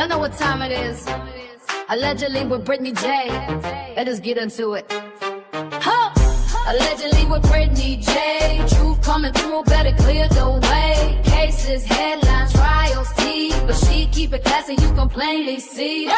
Y'all know what time it is. Allegedly with Brittany J. Let us get into it. Huh. Allegedly with Brittany J. Truth coming through, better clear the way. Cases, headlines, trials, tea. But she keep it classy, you can plainly see.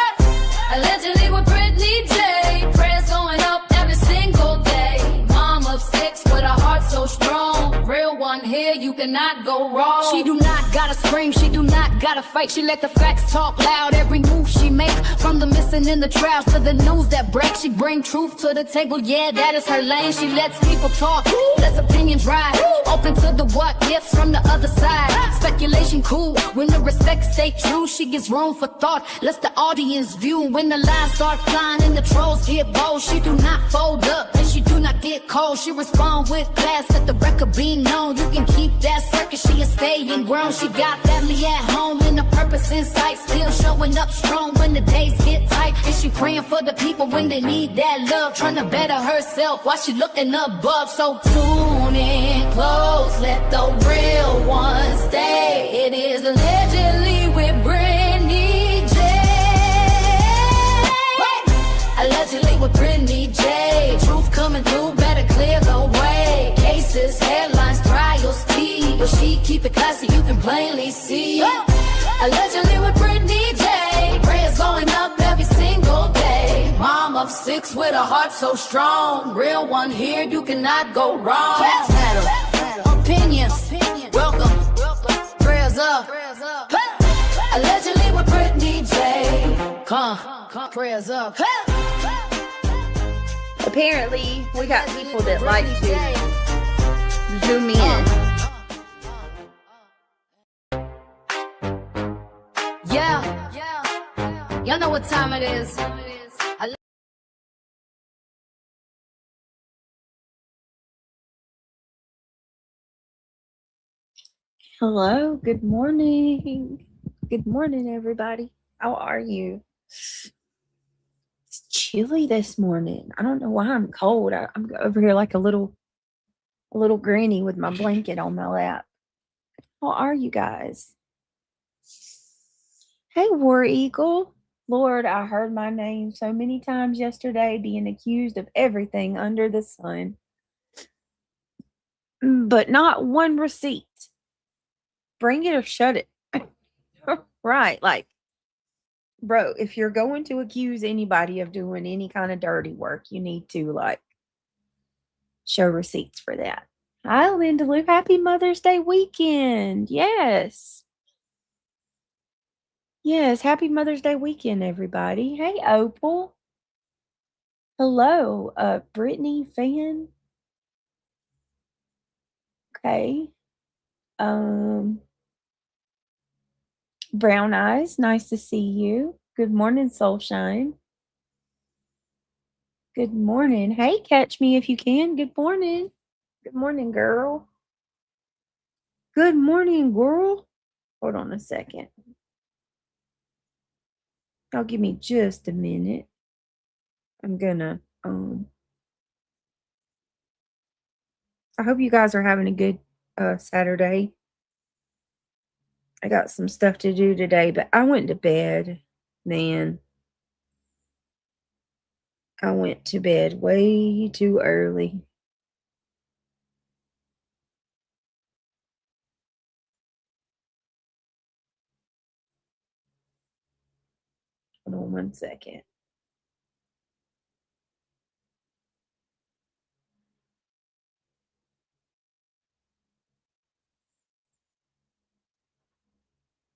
Allegedly with Brittany J. Prayers going up every single day. Mom of 6 with a heart so strong. Real one here, you cannot go wrong. She do not gotta scream, she do not gotta fight. She let the facts talk loud, every move she make. From the missing in the trials to the news that breaks. She bring truth to the table, yeah, that is her lane. She lets people talk, lets opinions ride. Open to the what ifs from the other side. Speculation cool, when the respect stay true. She gives room for thought, lets the audience view. When the lies start flying and the trolls get bold, she do not fold up and she do not get cold. She respond with class, let the record be known. You can keep that circus, she is staying grown. She got family at home and a purpose in sight. Still showing up strong when the days get tight. And she praying for the people when they need that love. Trying to better herself while she looking above. So tune in close, let the real one stay. It is allegedly with Brittany J. Allegedly with Brittany J. Truth coming through, better clear the way. Cases, headlines, trials, tea. But she keep it classy, you can plainly see. Allegedly with Brittany J. Prayers going up every single day. Mom of 6 with a heart so strong. Real one here, you cannot go wrong. Facts matter, opinions, welcome. Prayers up. Allegedly with Brittany J. Come, prayers up. Apparently, we got people that like to zoom in. Yeah, y'all know what time it is. Hello, good morning. Good morning, everybody. How are you? It's chilly this morning. I don't know why I'm cold. I'm over here like a little granny with my blanket on my lap. How are you guys? Hey, War Eagle. Lord, I heard my name so many times yesterday being accused of everything under the sun, but not one receipt. Bring it or shut it. Right, like, bro, if you're going to accuse anybody of doing any kind of dirty work, you need to, like, show receipts for that. Hi, Linda Lou. Happy Mother's Day weekend. Yes. Yes, happy Mother's Day weekend, everybody. Hey, Opal. Hello, Brittany fan. Okay. Brown Eyes, nice to see you. Good morning, Soulshine. Good morning. Hey, catch me if you can. Good morning. Good morning, girl. Good morning, girl. Hold on a second. I'll give me just a minute. I'm gonna, I hope you guys are having a good Saturday. I got some stuff to do today, but I went to bed, man. I went to bed way too early. Hold on one second.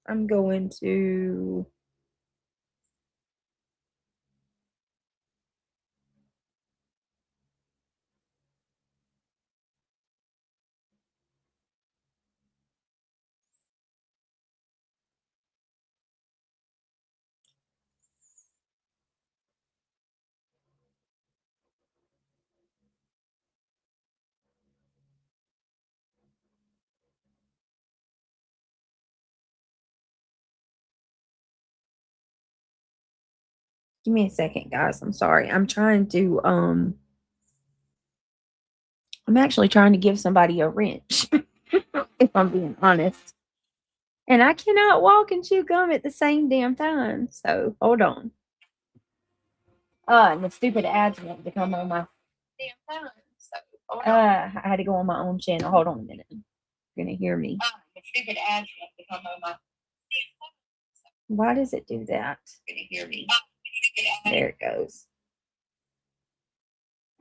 I'm going to give me a second, guys. I'm sorry. I'm trying to I'm actually trying to give somebody a wrench, if I'm being honest. And I cannot walk and chew gum at the same damn time. So hold on. And the stupid ads want to come on my damn phone. So hold on. I had to go on my own channel. Hold on a minute. You're gonna hear me. The stupid ads want to come on my. Why does it do that? You're gonna hear me. There it goes.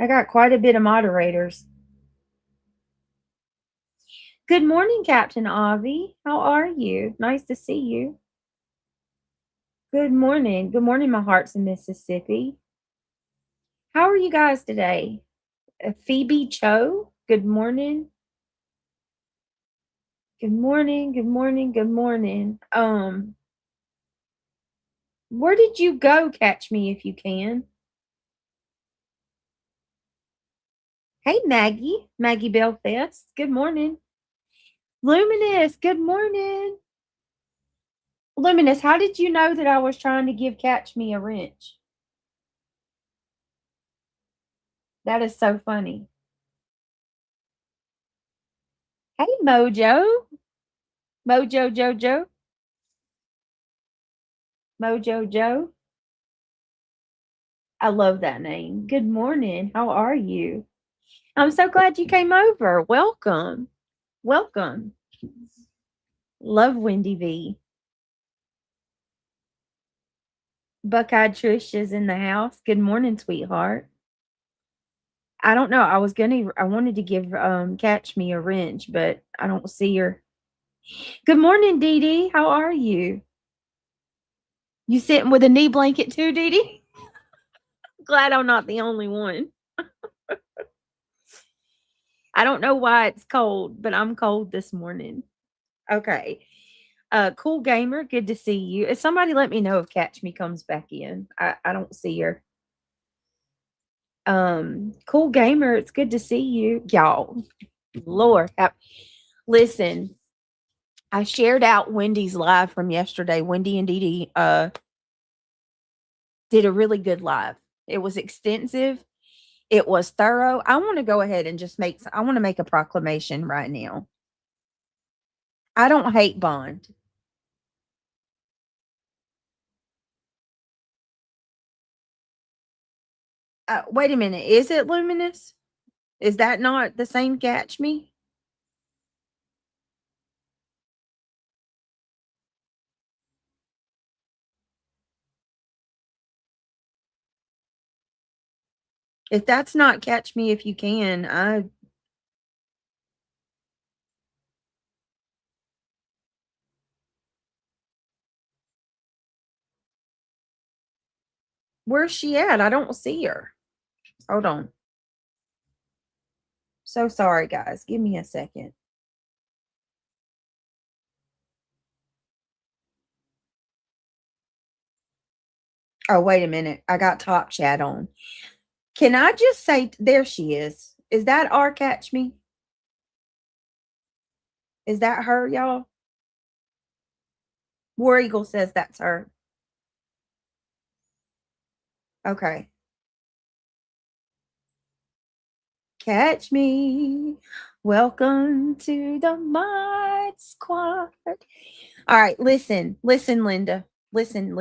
I got quite a bit of moderators. Good morning, Captain Avi. How are you? Nice to see you. Good morning. Good morning, my hearts in Mississippi. How are you guys today? Phoebe Cho, good morning. Good morning, good morning, good morning. Where did you go? Catch me if you can. Hey, Maggie Belfast, good morning. Luminous, good morning. Luminous, how did you know that I was trying to give Catch Me a wrench? That is so funny. Hey, Mojo Jojo. Mojo Joe. I love that name. Good morning. How are you? I'm so glad you came over. Welcome. Welcome. Love Wendy V. Buckeye Trish is in the house. Good morning, sweetheart. I don't know. I wanted to give Catch Me a wrench, but I don't see her. Good morning, Dee Dee. How are you? You sitting with a knee blanket too, Dee Dee? Glad I'm not the only one. I don't know why it's cold, but I'm cold this morning. Okay. Cool Gamer, good to see you. If somebody let me know if Catch Me comes back in. I don't see her. Cool Gamer, it's good to see you. Y'all, Lord. Listen, I shared out Wendy's live from yesterday. Wendy and Dee Dee did a really good live. It was extensive. It was thorough. I want to go ahead and just make a proclamation right now. I don't hate Bond. Wait a minute. Is it Luminous? Is that not the same Catch Me? If that's not Catch Me If You Can, where's she at? I don't see her. Hold on. So sorry, guys. Give me a second. Oh, wait a minute. I got Top Chat on. Can I just say, there she is. Is that our Catch Me? Is that her, y'all? War Eagle says that's her. Okay. Catch me. Welcome to the Might Squad. All right, listen, Linda. Listen.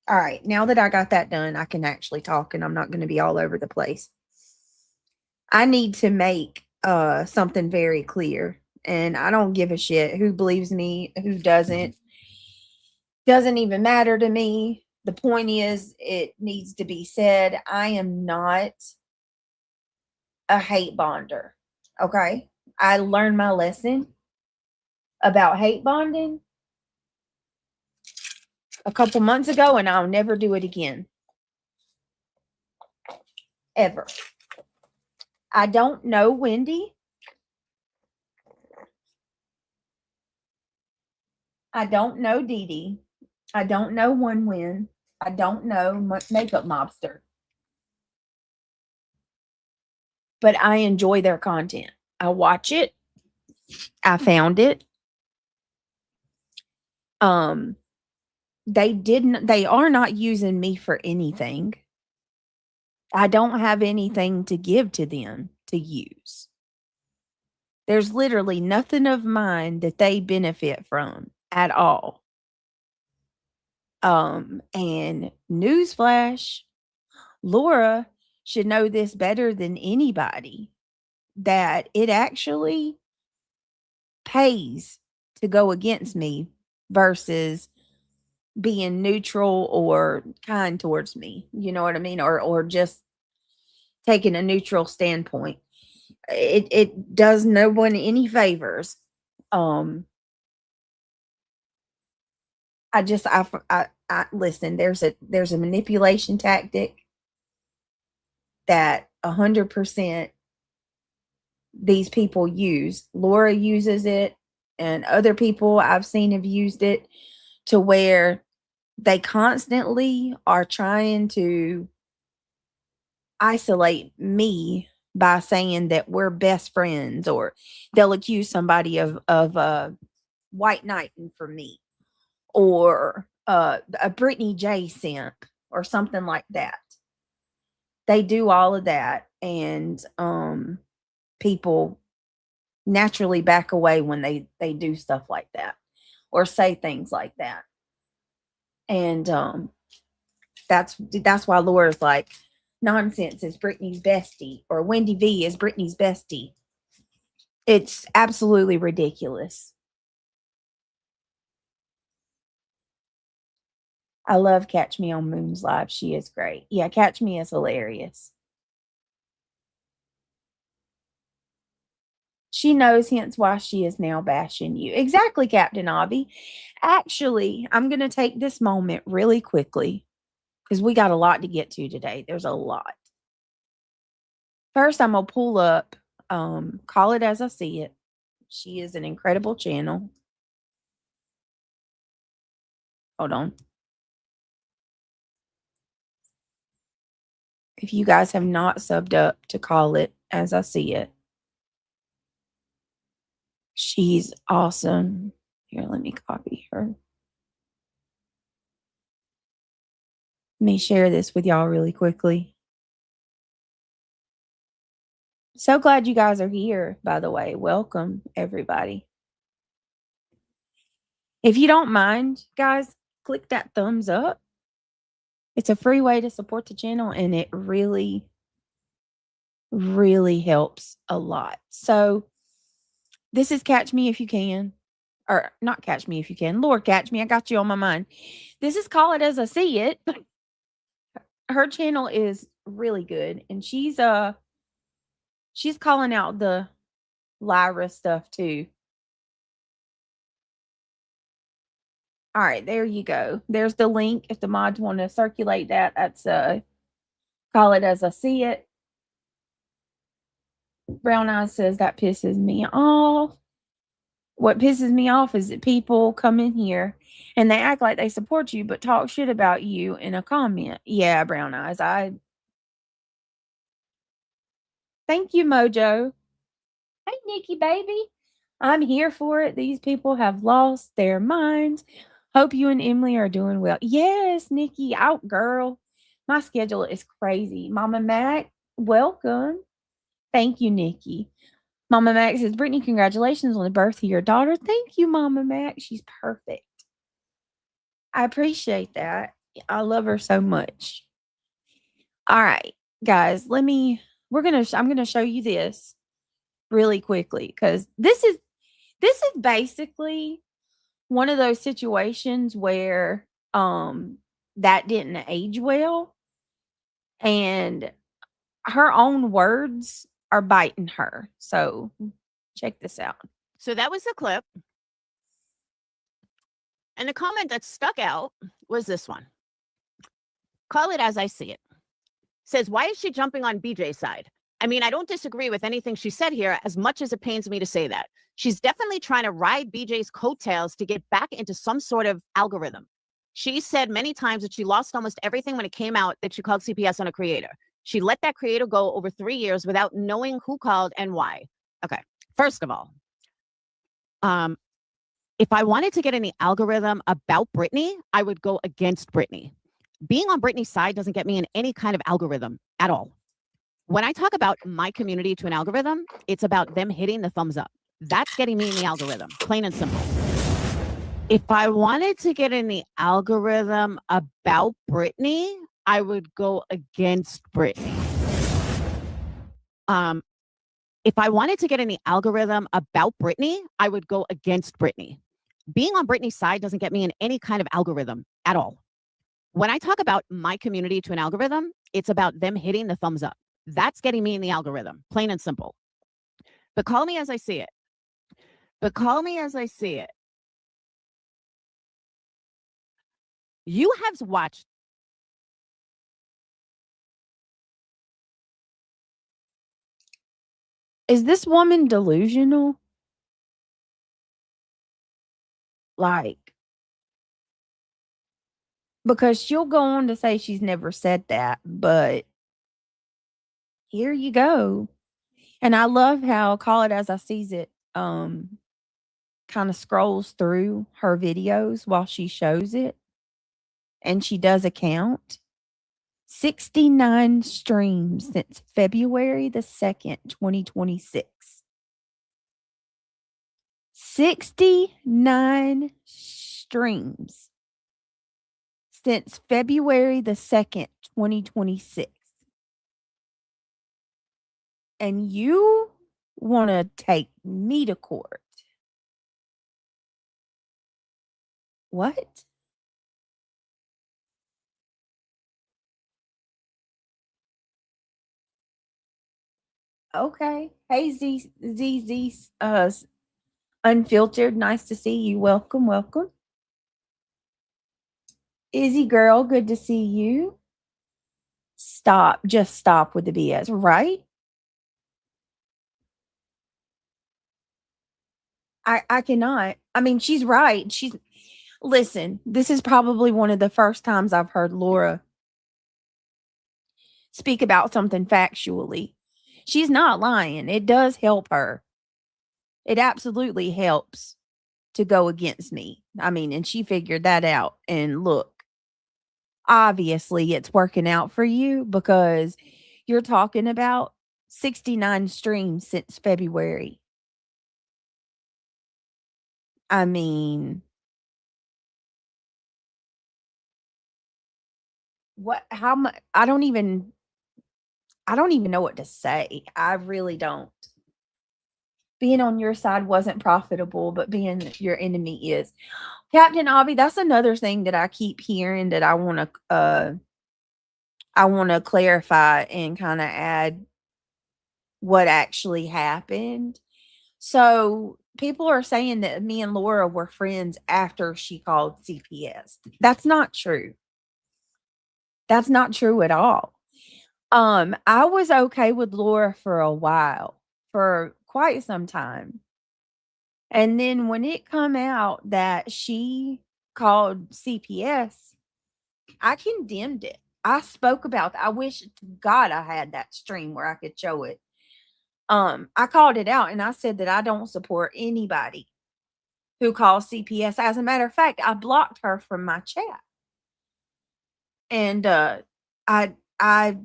All right, now that I got that done, I can actually talk and I'm not going to be all over the place. I need to make something very clear, and I don't give a shit who believes me, who doesn't. Doesn't even matter to me. The point is, it needs to be said. I am not a hate bonder. Okay? I learned my lesson about hate bonding a couple months ago, and I'll never do it again. Ever. I don't know Wendy. I don't know Dee Dee. I don't know One Win. I don't know Makeup Mobster. But I enjoy their content. I watch it. I found it. They are not using me for anything. I don't have anything to give to them. to use. There's literally nothing of mine that they benefit from at all. And newsflash, Laura should know this better than anybody, that it actually pays to go against me versus being neutral or kind towards me. You know what I mean? Or just taking a neutral standpoint. It does no one any favors. I listen, there's a manipulation tactic that 100% these people use. Laura uses it, and other people I've seen have used it, to where they constantly are trying to isolate me by saying that we're best friends, or they'll accuse somebody of white knighting for me, or a Brittany J simp or something like that. They do all of that, and people naturally back away when they do stuff like that or say things like that. And that's why Laura's like, nonsense is Brittany's bestie, or Wendy V is Brittany's bestie. It's absolutely ridiculous. I love Catch Me on Moon's live. She is great. Yeah, Catch Me is hilarious. She knows, hence why she is now bashing you. Exactly, Captain Obby. Actually, I'm going to take this moment really quickly because we got a lot to get to today. There's a lot. First, I'm going to pull up Call It As I See It. She is an incredible channel. Hold on. If you guys have not subbed up to Call It As I See It, she's awesome. Here, let me copy her. Let me share this with y'all really quickly. So glad you guys are here, by the way. Welcome, everybody. If you don't mind, guys, click that thumbs up. It's a free way to support the channel, and it really, really helps a lot. So this is Catch Me If You Can. Or not Catch Me If You Can. Lord, catch me. I got you on my mind. This is Call It As I See It. Her channel is really good, and she's calling out the Lyra stuff too. All right, there you go. There's the link. If the mods want to circulate that, that's Call It As I See It. Brown Eyes says that pisses me off. What pisses me off is that people come in here and they act like they support you, but talk shit about you in a comment. Yeah, Brown Eyes. Thank you, Mojo. Hey, Nikki, baby. I'm here for it. These people have lost their minds. Hope you and Emily are doing well. Yes, Nikki, out, girl. My schedule is crazy. Mama Mac, welcome. Thank you, Nikki. Mama Mac says, Brittany, congratulations on the birth of your daughter. Thank you, Mama Mac. She's perfect. I appreciate that. I love her so much. All right, guys, I'm going to show you this really quickly, because this is basically one of those situations where that didn't age well, and her own words are biting her. So check this out. So that was the clip. And the comment that stuck out was this one. Call It As I See It. Says, why is she jumping on BJ's side? I mean, I don't disagree with anything she said here, as much as it pains me to say that. She's definitely trying to ride BJ's coattails to get back into some sort of algorithm. She said many times that she lost almost everything when it came out that she called CPS on a creator. She let that creator go over 3 years without knowing who called and why. Okay, first of all, if I wanted to get any algorithm about Brittany, I would go against Brittany. Being on Brittany's side doesn't get me in any kind of algorithm at all. When I talk about my community to an algorithm, it's about them hitting the thumbs up. That's getting me in the algorithm, plain and simple. If I wanted to get in the algorithm about Britney, I would go against Britney. If I wanted to get in the algorithm about Britney, I would go against Britney. Being on Britney's side doesn't get me in any kind of algorithm at all. When I talk about my community to an algorithm, it's about them hitting the thumbs up. That's getting me in the algorithm, plain and simple. But call me as I see it. But call me as I see it. You have watched. Is this woman delusional? Like, because she'll go on to say she's never said that, but here you go. And I love how Call It As I Sees It kind of scrolls through her videos while she shows it. And she does a count. 69 streams since February the 2nd, 2026. 69 streams since February the 2nd, 2026. And you want to take me to court. What? Okay. Hey, Z, Unfiltered. Nice to see you. Welcome, welcome. Izzy girl, good to see you. Stop. Just stop with the BS, right? I cannot. I mean, she's right. Listen, this is probably one of the first times I've heard Laura speak about something factually. She's not lying. It does help her. It absolutely helps to go against me. I mean, and she figured that out. And look, obviously it's working out for you because you're talking about 69 streams since February. I mean, how much? I don't even know what to say. I really don't. Being on your side wasn't profitable, but being your enemy is. Captain Obby, that's another thing that I keep hearing that I want to clarify and kind of add what actually happened. So people are saying that me and Laura were friends after she called CPS. That's not true. That's not true at all. I was okay with Laura for a while, for quite some time. And then when it come out that she called CPS, I condemned it. I spoke about that. I wish to God I had that stream where I could show it. I called it out and I said that I don't support anybody who calls CPS. As a matter of fact, I blocked her from my chat. And I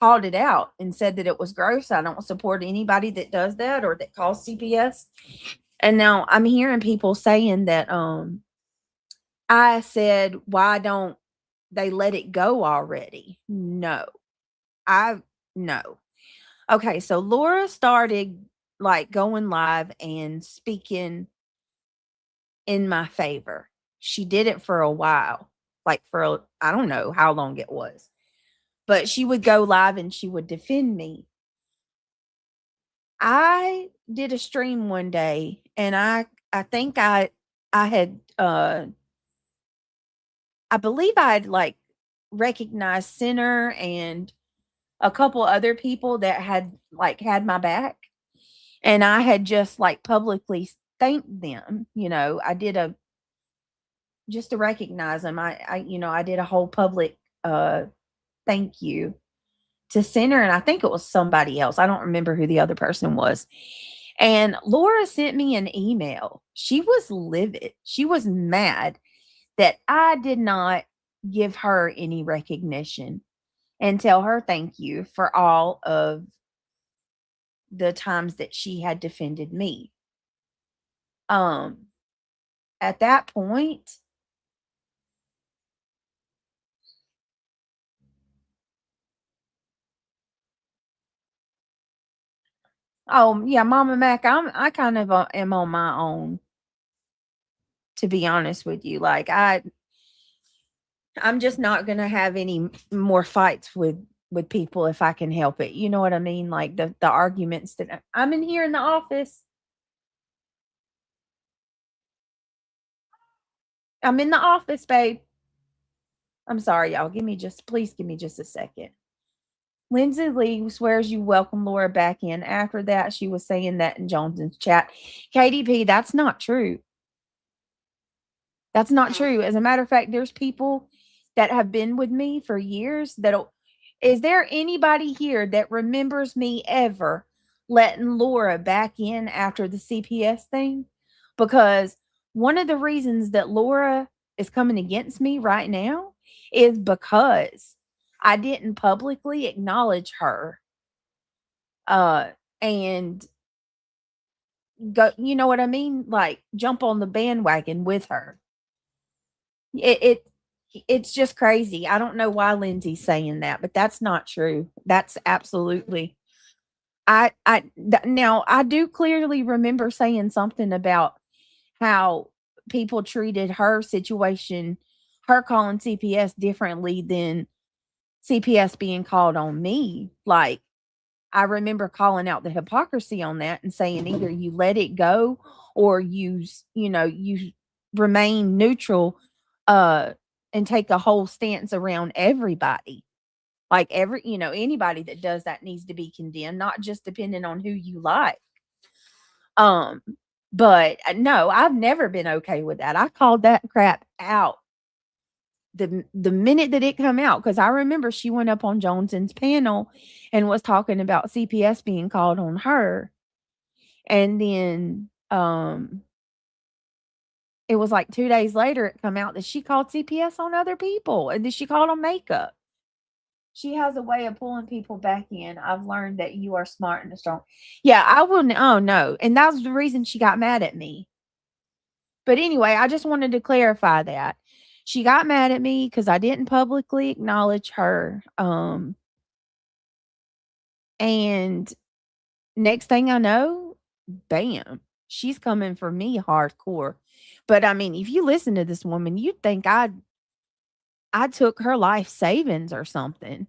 called it out and said that it was gross. I don't support anybody that does that or that calls CPS. And now I'm hearing people saying that I said, why don't they let it go already? No. No. Okay, so Laura started like going live and speaking in my favor. She did it for a while, like I don't know how long it was, but she would go live and she would defend me. I did a stream one day and I think I had I believe I'd like recognized Center and a couple other people that had like had my back. And I had just like publicly thanked them. You know, I did just to recognize them. I did a whole public thank you to Center. And I think it was somebody else. I don't remember who the other person was. And Laura sent me an email. She was livid. She was mad that I did not give her any recognition and tell her thank you for all of the times that she had defended me. At that point, oh yeah, Mama Mac, I kind of am on my own, to be honest with you. Like I'm just not gonna have any more fights with people if I can help it. You know what I mean? Like the arguments that I'm in here in the office. I'm in the office, babe. I'm sorry, y'all. Please give me just a second. Lindsay Lee swears you welcome Laura back in. After that, she was saying that in Johnson's chat. KDP, that's not true. That's not true. As a matter of fact, there's people that have been with me for years is there anybody here that remembers me ever letting Laura back in after the CPS thing? Because one of the reasons that Laura is coming against me right now is because I didn't publicly acknowledge her and go, you know what I mean? Like jump on the bandwagon with her. It's just crazy. I don't know why Lindsay's saying that, but that's not true. That's absolutely now I do clearly remember saying something about how people treated her situation, her calling CPS differently than CPS being called on me. Like I remember calling out the hypocrisy on that and saying either you let it go or you remain neutral and take a whole stance around everybody. Like anybody that does that needs to be condemned, not just depending on who you like. But no, I've never been okay with that. I called that crap out the minute that it come out, because I remember she went up on Johnson's panel and was talking about CPS being called on her. And then it was like 2 days later it come out that she called CPS on other people, and then she called on makeup. She has a way of pulling people back in. I've learned that you are smart and strong. Yeah, I wouldn't. Oh no. And that was the reason she got mad at me. But anyway, I just wanted to clarify that. She got mad at me because I didn't publicly acknowledge her. And next thing I know, bam, she's coming for me hardcore. But I mean, if you listen to this woman, you'd think I took her life savings or something.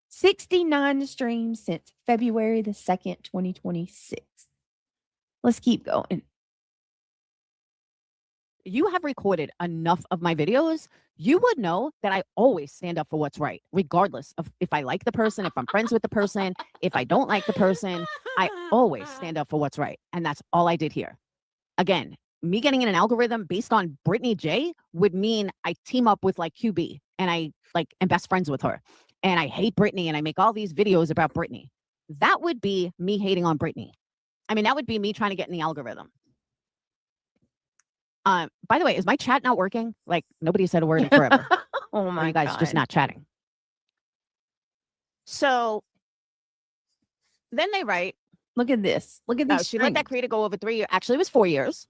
69 streams since February the 2nd, 2026. Let's keep going. You have recorded enough of my videos, you would know that I always stand up for what's right, regardless of if I like the person, if I'm friends with the person, if I don't like the person. I always stand up for what's right. And that's all I did here. Again, me getting in an algorithm based on Brittany J would mean I team up with like QB and I like am best friends with her. And I hate Brittany and I make all these videos about Brittany. That would be me hating on Brittany. I mean, that would be me trying to get in the algorithm. By the way, is my chat not working? Like nobody said a word in forever. Oh my God. You guys just not chatting. So then they write. Look at this. Look at this. She let that creator go over 3 years. Actually, it was 4 years.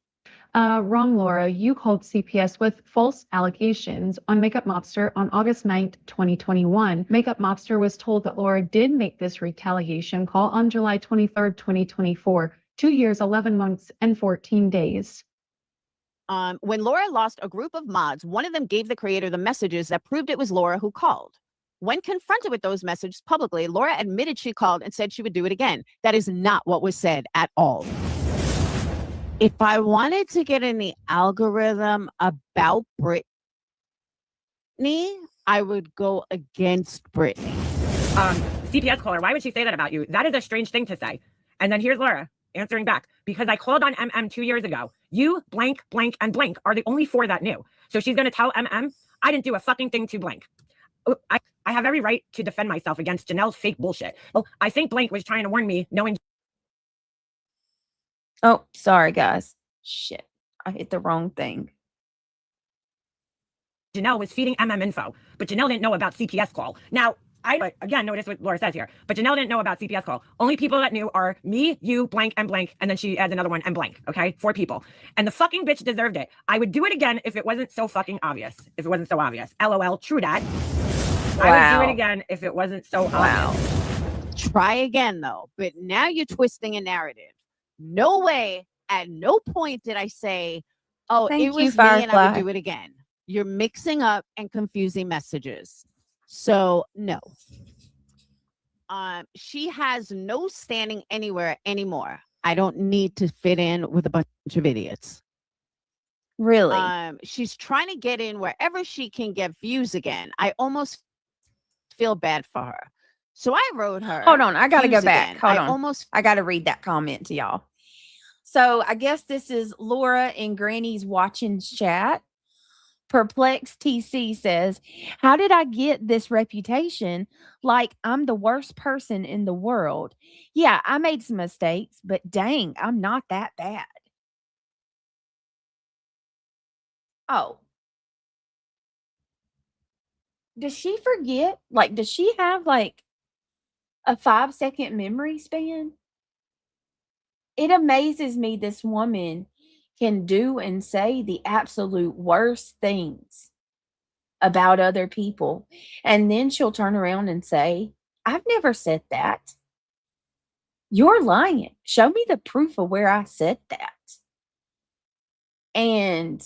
Wrong, Laura. You called CPS with false allegations on Makeup Mobster on August 9th, 2021. Makeup Mobster was told that Laura did make this retaliation call on July 23rd, 2024, 2 years, 11 months, and 14 days. When Laura lost a group of mods, one of them gave the creator the messages that proved it was Laura who called. When confronted with those messages publicly, Laura admitted she called and said she would do it again. That is not what was said at all. If I wanted to get in the algorithm about Brittany, I would go against Brittany. CPS caller, why would she say that about you? That is a strange thing to say. And then here's Laura answering back. Because I called on MM 2 years ago. You, blank, blank, and blank are the only 4 that knew. So she's going to tell MM, I didn't do a fucking thing to blank. I have every right to defend myself against Janelle's fake bullshit. Well, I think blank was trying to warn me, knowing. Oh, sorry, guys. Shit. I hit the wrong thing. Janelle was feeding info, but Janelle didn't know about CPS call. Now, again, notice what Laura says here, but Janelle didn't know about CPS call. Only people that knew are me, you, blank, and then she adds another one, and blank, okay? 4 people. And the fucking bitch deserved it. I would do it again if it wasn't so fucking obvious. If it wasn't so obvious. LOL, true dat. Wow. I would do it again if it wasn't so obvious. Try again, though. But now you're twisting a narrative. No way, at no point did I say, oh, Thank it you, was me and I would Firefly. do it again. You're mixing up and confusing messages. So, no. She has no standing anywhere anymore. I don't need to fit in with a bunch of idiots. Really? She's trying to get in wherever she can get views again. I almost feel bad for her. So I wrote her. Hold on. I got to go views back. again. Hold I on. almost I got to read that comment to y'all. So I guess this is Laura and Granny's watching chat. Perplexed TC says, how did I get this reputation like I'm the worst person in the world? Yeah, I made some mistakes, but dang, I'm not that bad. Oh. Does she forget? Like, does she have like a 5-second memory span? It amazes me this woman can do and say the absolute worst things about other people. And then she'll turn around and say, I've never said that. You're lying. Show me the proof of where I said that. And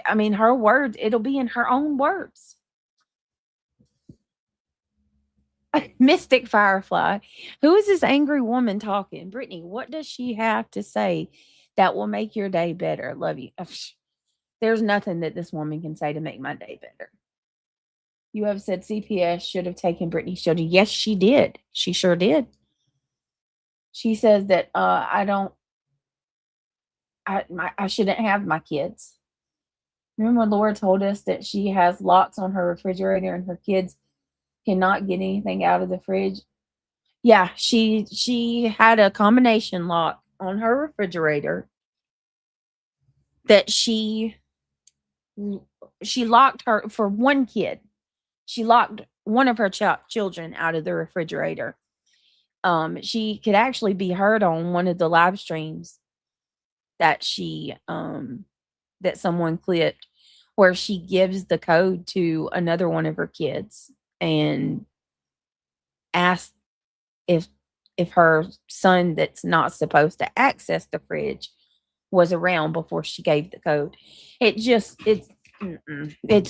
I mean, her words, it'll be in her own words. Mystic Firefly. Who is this angry woman talking? Brittany, what does she have to say that will make your day better? Love you. There's nothing that this woman can say to make my day better. You have said CPS should have taken Brittany's children. Yes, she did. She sure did. She says that I shouldn't have my kids. Remember Laura told us that she has locks on her refrigerator and her kids cannot get anything out of the fridge. Yeah, she had a combination lock on her refrigerator that she locked her for one kid. She locked one of her children out of the refrigerator. She could actually be heard on one of the live streams that she that someone clipped, where she gives the code to another one of her kids and asks if her son that's not supposed to access the fridge was around before she gave the code. It's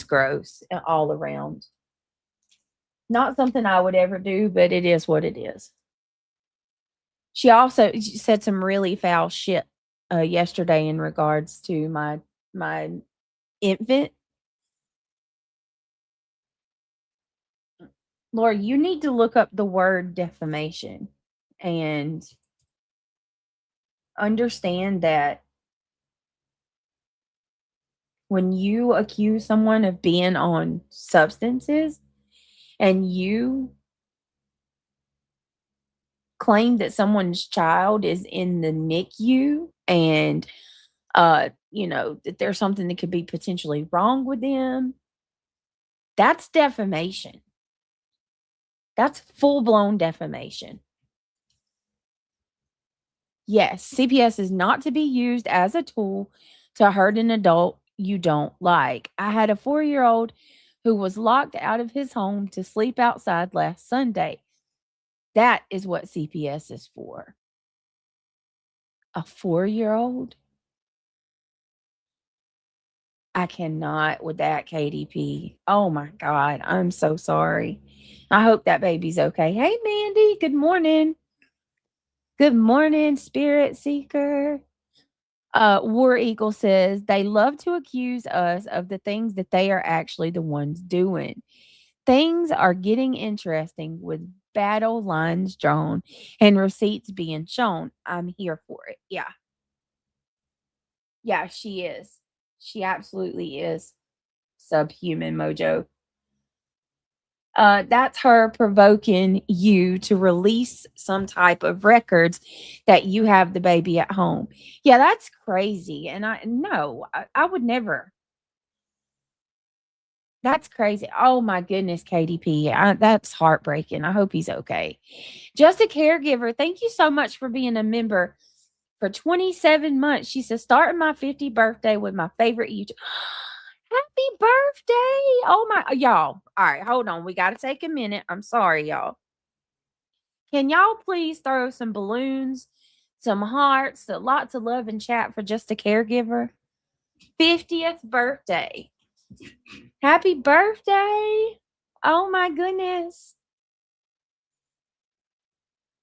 gross all around. Not something I would ever do, but it is what it is. She also said some really foul shit yesterday in regards to my infant. Laura, you need to look up the word defamation and understand that when you accuse someone of being on substances and you claim that someone's child is in the NICU and that there's something that could be potentially wrong with them, that's defamation. That's full-blown defamation. Yes, CPS is not to be used as a tool to hurt an adult you don't like. I had a 4-year-old who was locked out of his home to sleep outside last Sunday. That is what CPS is for. A 4-year-old? I cannot with that, KDP. Oh my God, I'm so sorry. I hope that baby's okay. Hey, Mandy, good morning. Good morning, Spirit Seeker. War Eagle says they love to accuse us of the things that they are actually the ones doing. Things are getting interesting with battle lines drawn and receipts being shown. I'm here for it. Yeah. Yeah, she is. She absolutely is. Subhuman Mojo. That's her provoking you to release some type of records that you have the baby at home. Yeah, that's crazy. And I would never. That's crazy. Oh my goodness, KDP. That's heartbreaking. I hope he's okay. Just a caregiver. Thank you so much for being a member for 27 months. She says, starting my 50th birthday with my favorite YouTube. Happy birthday. Oh my, y'all. All right, hold on. We got to take a minute. I'm sorry, y'all. Can y'all please throw some balloons, some hearts, lots of love and chat for Just a Caregiver? 50th birthday. Happy birthday. Oh my goodness.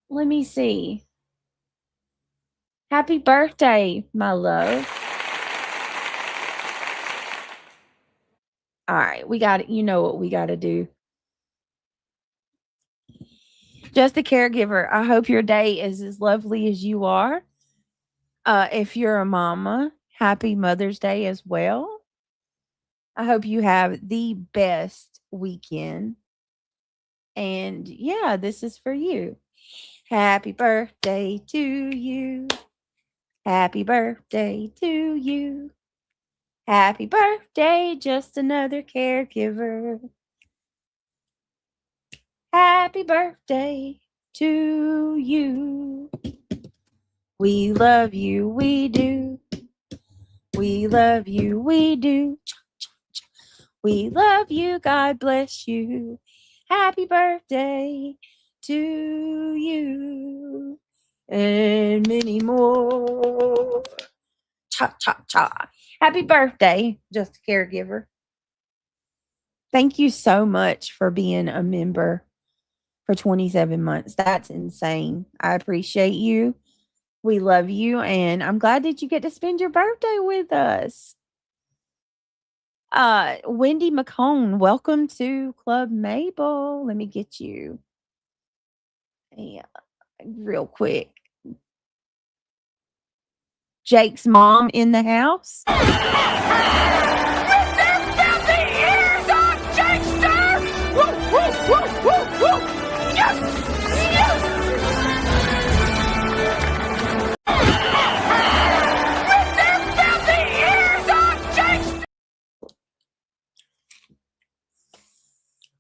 Let me see. Happy birthday, my love. All right, we got it. You know what we got to do. Just a Caregiver. I hope your day is as lovely as you are. If you're a mama, happy Mother's Day as well. I hope you have the best weekend. And yeah, this is for you. Happy birthday to you. Happy birthday to you. Happy birthday, just another caregiver. Happy birthday to you. We love you, we do. We love you, we do. We love you, God bless you. Happy birthday to you. And many more. Cha, cha, cha. Happy birthday, Just a Caregiver. Thank you so much for being a member for 27 months. That's insane. I appreciate you. We love you. And I'm glad that you get to spend your birthday with us. Wendy McCone, welcome to Club Mabel. Let me get you. Yeah, real quick. Jake's mom in the house.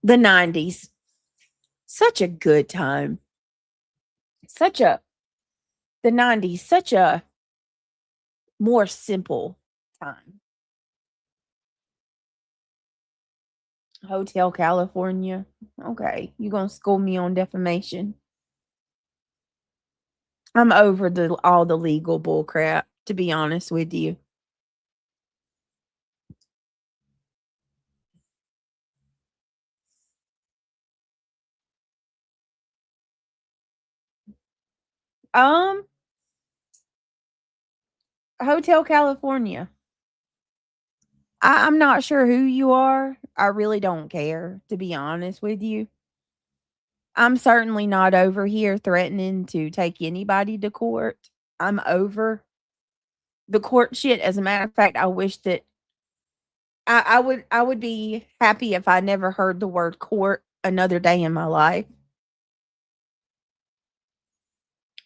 The 90s. Such a good time. The 90s, such a more simple time. Hotel California. Okay, you gonna school me on defamation? I'm over all the legal bull crap, to be honest with you. Hotel California. I'm not sure who you are. I really don't care, to be honest with you. I'm certainly not over here threatening to take anybody to court. I'm over the court shit. As a matter of fact, I wish that I would be happy if I never heard the word court another day in my life.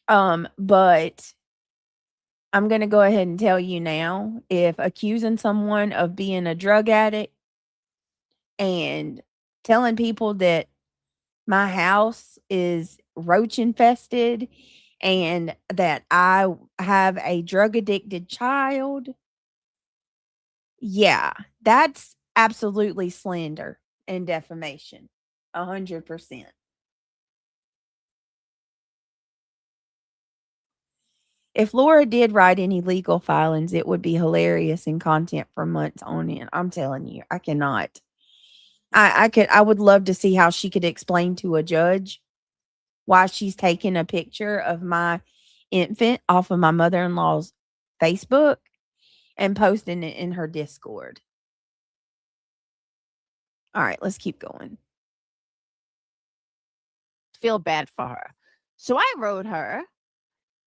But I'm going to go ahead and tell you now, if accusing someone of being a drug addict and telling people that my house is roach infested and that I have a drug addicted child, yeah, that's absolutely slander and defamation. 100%. If Laura did write any legal filings, it would be hilarious and content for months on end. I'm telling you, I cannot. I would love to see how she could explain to a judge why she's taking a picture of my infant off of my mother-in-law's Facebook and posting it in her Discord. All right, let's keep going. Feel bad for her. So I wrote her.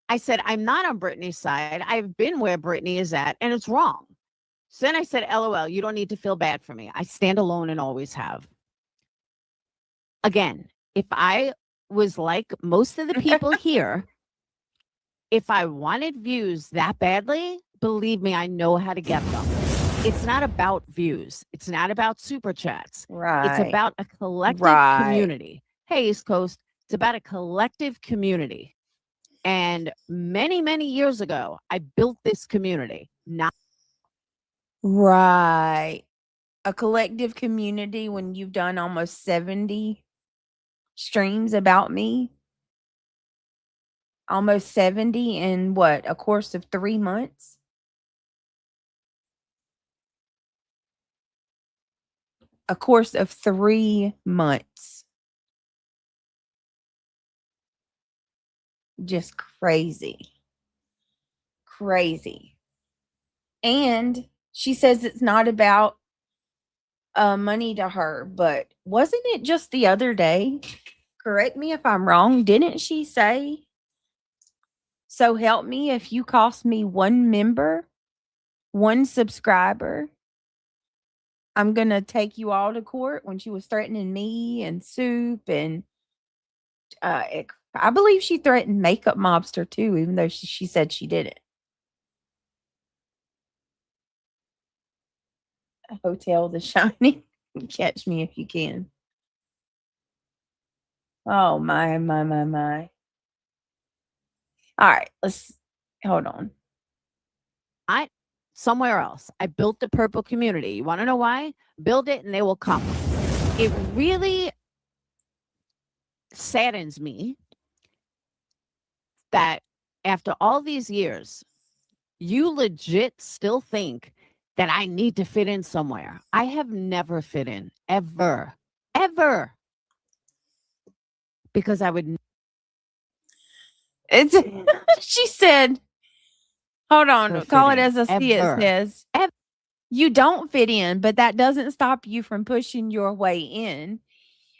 I said, I'm not on Brittany's side. I've been where Brittany is at, and it's wrong. So then I said, LOL, you don't need to feel bad for me. I stand alone and always have. Again, if I was like most of the people here, if I wanted views that badly, believe me, I know how to get them. It's not about views. It's not about super chats. Right. It's about a collective Right. community. Hey, East Coast, it's about a collective community. And many, many years ago, I built this community. Not Right. A collective community when you've done almost 70 streams about me. Almost 70 in what? A course of 3 months? A course of 3 months. Just crazy. Crazy. And she says it's not about money to her, but wasn't it just the other day? Correct me if I'm wrong. Didn't she say, so help me if you cost me 1 member, 1 subscriber, I'm going to take you all to court, when she was threatening me and Soup and I believe she threatened Makeup Mobster too, even though she said she didn't. Hotel The Shining. Catch me if you can. Oh my. All right, let's hold on. somewhere else. I built the purple community. You want to know why? Build it and they will come. It really saddens me that after all these years, you legit still think that I need to fit in somewhere. I have never fit in, ever, because I would. It's she said, hold on, Never call fit it in, as I see it ever. says. You don't fit in, but that doesn't stop you from pushing your way in.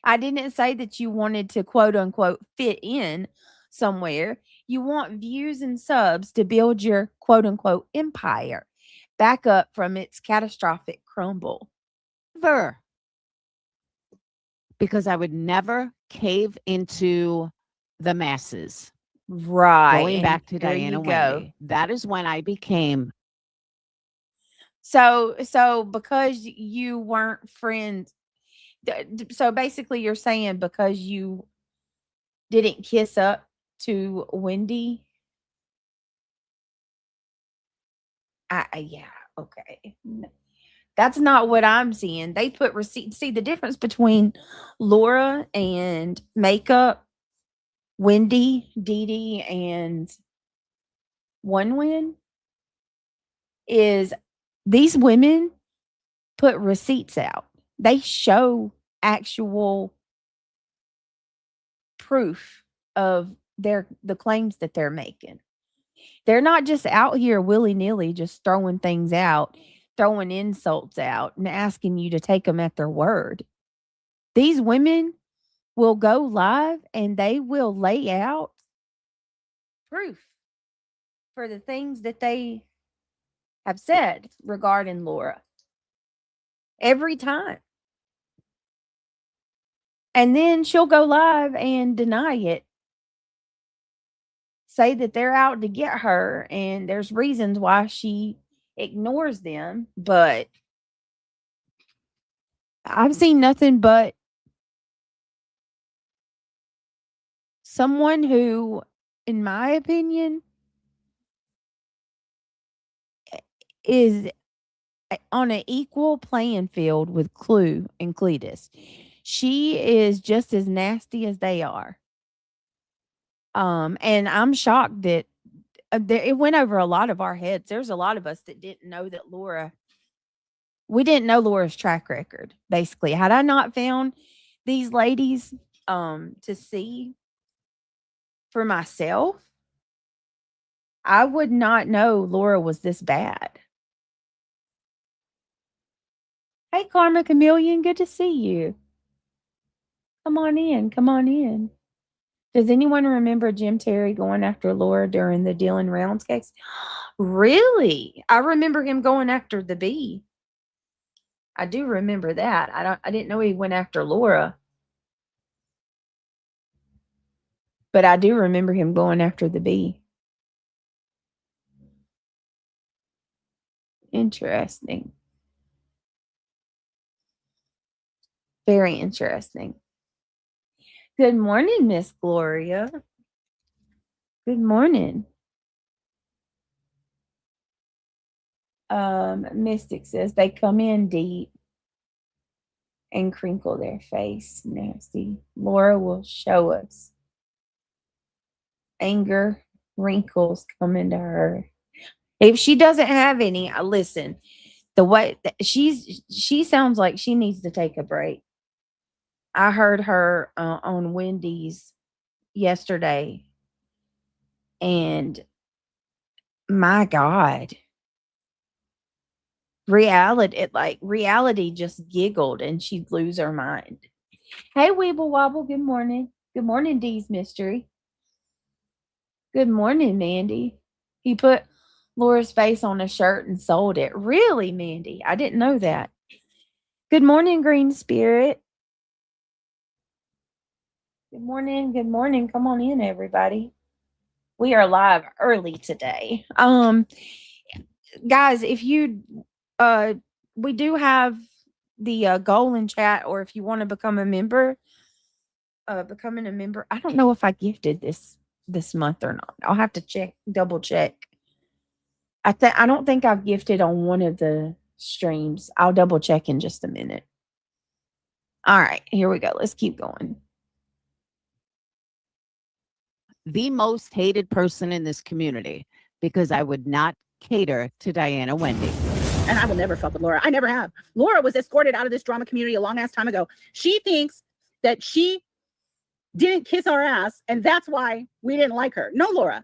I didn't say that you wanted to quote unquote fit in somewhere. You want views and subs to build your quote unquote empire back up from its catastrophic crumble. Never. Because I would never cave into the masses. Right. Going back to there Diana you go. Wendy. That is when I became. So because you weren't friends, so basically you're saying because you didn't kiss up to Wendy. Yeah, okay. That's not what I'm seeing. They put receipts. See the difference between Laura and Makeup, Wendy, Dee Dee, and One Win is these women put receipts out. They show actual proof of the claims that they're making. They're not just out here willy-nilly just throwing things out, throwing insults out and asking you to take them at their word. These women will go live and they will lay out proof for the things that they have said regarding Laura. Every time. And then she'll go live and deny it. Say that they're out to get her and there's reasons why she ignores them, but I've seen nothing but someone who, in my opinion, is on an equal playing field with Clue and Cletus. She is just as nasty as they are. And I'm shocked that it went over a lot of our heads. There's a lot of us that didn't know that we didn't know Laura's track record, basically. Had I not found these ladies to see for myself, I would not know Laura was this bad. Hey, Karma Chameleon, good to see you. Come on in. Come on in. Does anyone remember Jim Terry going after Laura during the Dylan Rounds case? Really? I remember him going after the bee. I do remember that. I didn't know he went after Laura. But I do remember him going after the bee. Interesting. Very interesting. Good morning, Miss Gloria. Good morning. Mystic says they come in deep and crinkle their face. Nasty. Laura will show us. Anger wrinkles come into her. If she doesn't have any, listen. The way she sounds like she needs to take a break. I heard her on Wendy's yesterday, and my God, reality just giggled, and she'd lose her mind. Hey, Weeble Wobble. Good morning. Good morning, Dee's Mystery. Good morning, Mandy. He put Laura's face on a shirt and sold it. Really, Mandy? I didn't know that. Good morning, Green Spirit. Good morning. Good morning. Come on in, everybody. We are live early today. Guys, if you we do have the goal in chat, or if you want to become a member, becoming a member. I don't know if I gifted this month or not. I'll have to double check. I don't think I've gifted on one of the streams. I'll double check in just a minute. All right, here we go. Let's keep going. The most hated person in this community, because I would not cater to Diana Wendy. And I will never fuck with Laura. I never have. Laura was escorted out of this drama community a long ass time ago. She thinks that she didn't kiss our ass, and that's why we didn't like her. No, Laura.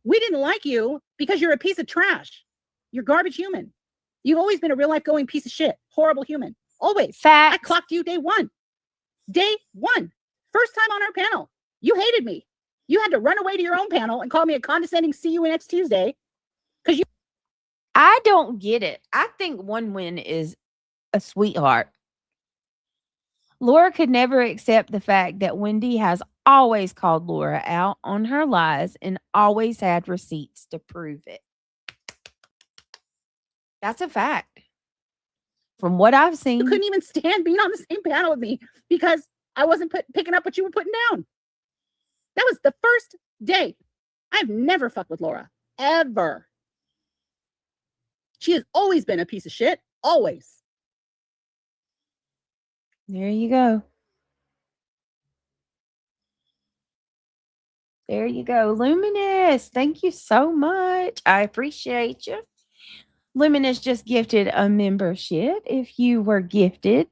We didn't like you because you're a piece of trash. You're garbage human. You've always been a real life going piece of shit. Horrible human. Always. Facts. I clocked you day one. Day one. First time on our panel. You hated me. You had to run away to your own panel and call me a condescending see you next Tuesday. Because you I don't get it. I think One Win is a sweetheart. Laura could never accept the fact that Wendy has always called Laura out on her lies and always had receipts to prove it. That's a fact. From what I've seen, couldn't even stand being on the same panel with me because I wasn't picking up what you were putting down. That was the first day. I've never fucked with Laura. Ever. She has always been a piece of shit. Always. There you go. There you go. Luminous, thank you so much. I appreciate you. Luminous just gifted a membership. If you were gifted,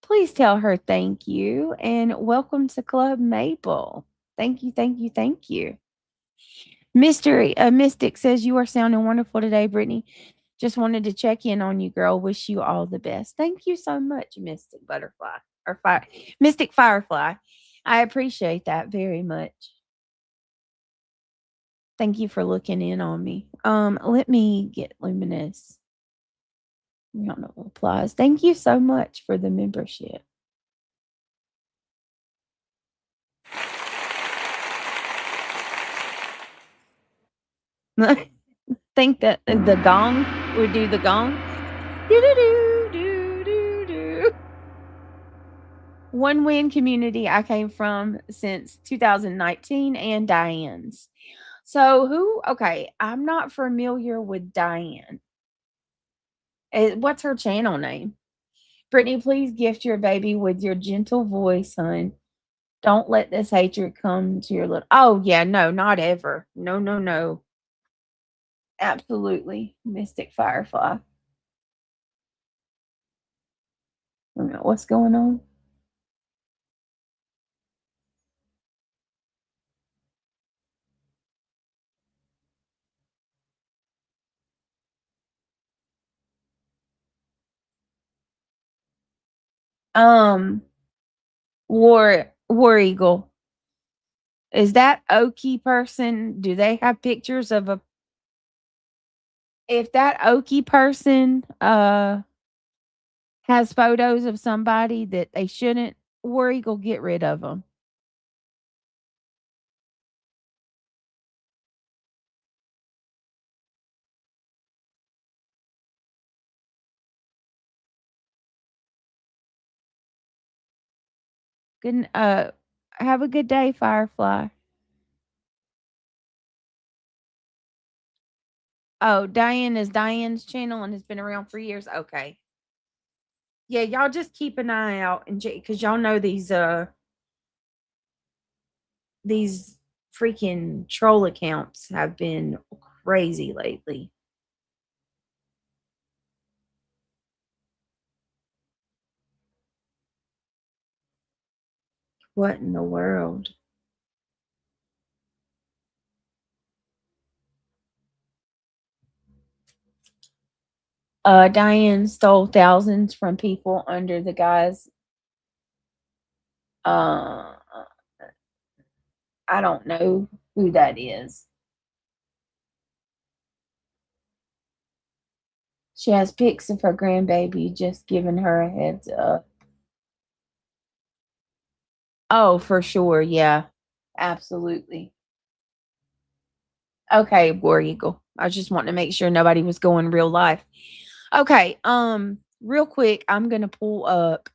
please tell her thank you and welcome to Club Maple. Thank you, thank you, thank you. Mystic says you are sounding wonderful today, Brittany. Just wanted to check in on you, girl. Wish you all the best. Thank you so much, Mystic Butterfly or Mystic Firefly. I appreciate that very much. Thank you for looking in on me. Let me get Luminous. Round of applause. Thank you so much for the membership. Think that the gong would do the gong. One Win community I came from since 2019 and Diane's. So okay, I'm not familiar with Diane. What's her channel name? Brittany, please gift your baby with your gentle voice, hon. Don't let this hatred come to your little. Oh, yeah, no, not ever. No, no, no. Absolutely. Mystic Firefly. I don't know what's going on. War Eagle. Is that Okie person? Do they have pictures of a? If that Okie person has photos of somebody that they shouldn't, War Eagle, get rid of them. Good. Have a good day, Firefly. Oh, Diane is Diane's channel and has been around for years. Okay. Yeah, y'all just keep an eye out and because y'all know these freaking troll accounts have been crazy lately. What in the world? Diane stole thousands from people under the guise. I don't know who that is. She has pics of her grandbaby, just giving her a heads up. Oh, for sure. Yeah, absolutely. Okay, War Eagle. I just want to make sure nobody was going real life. Okay, real quick, I'm gonna pull up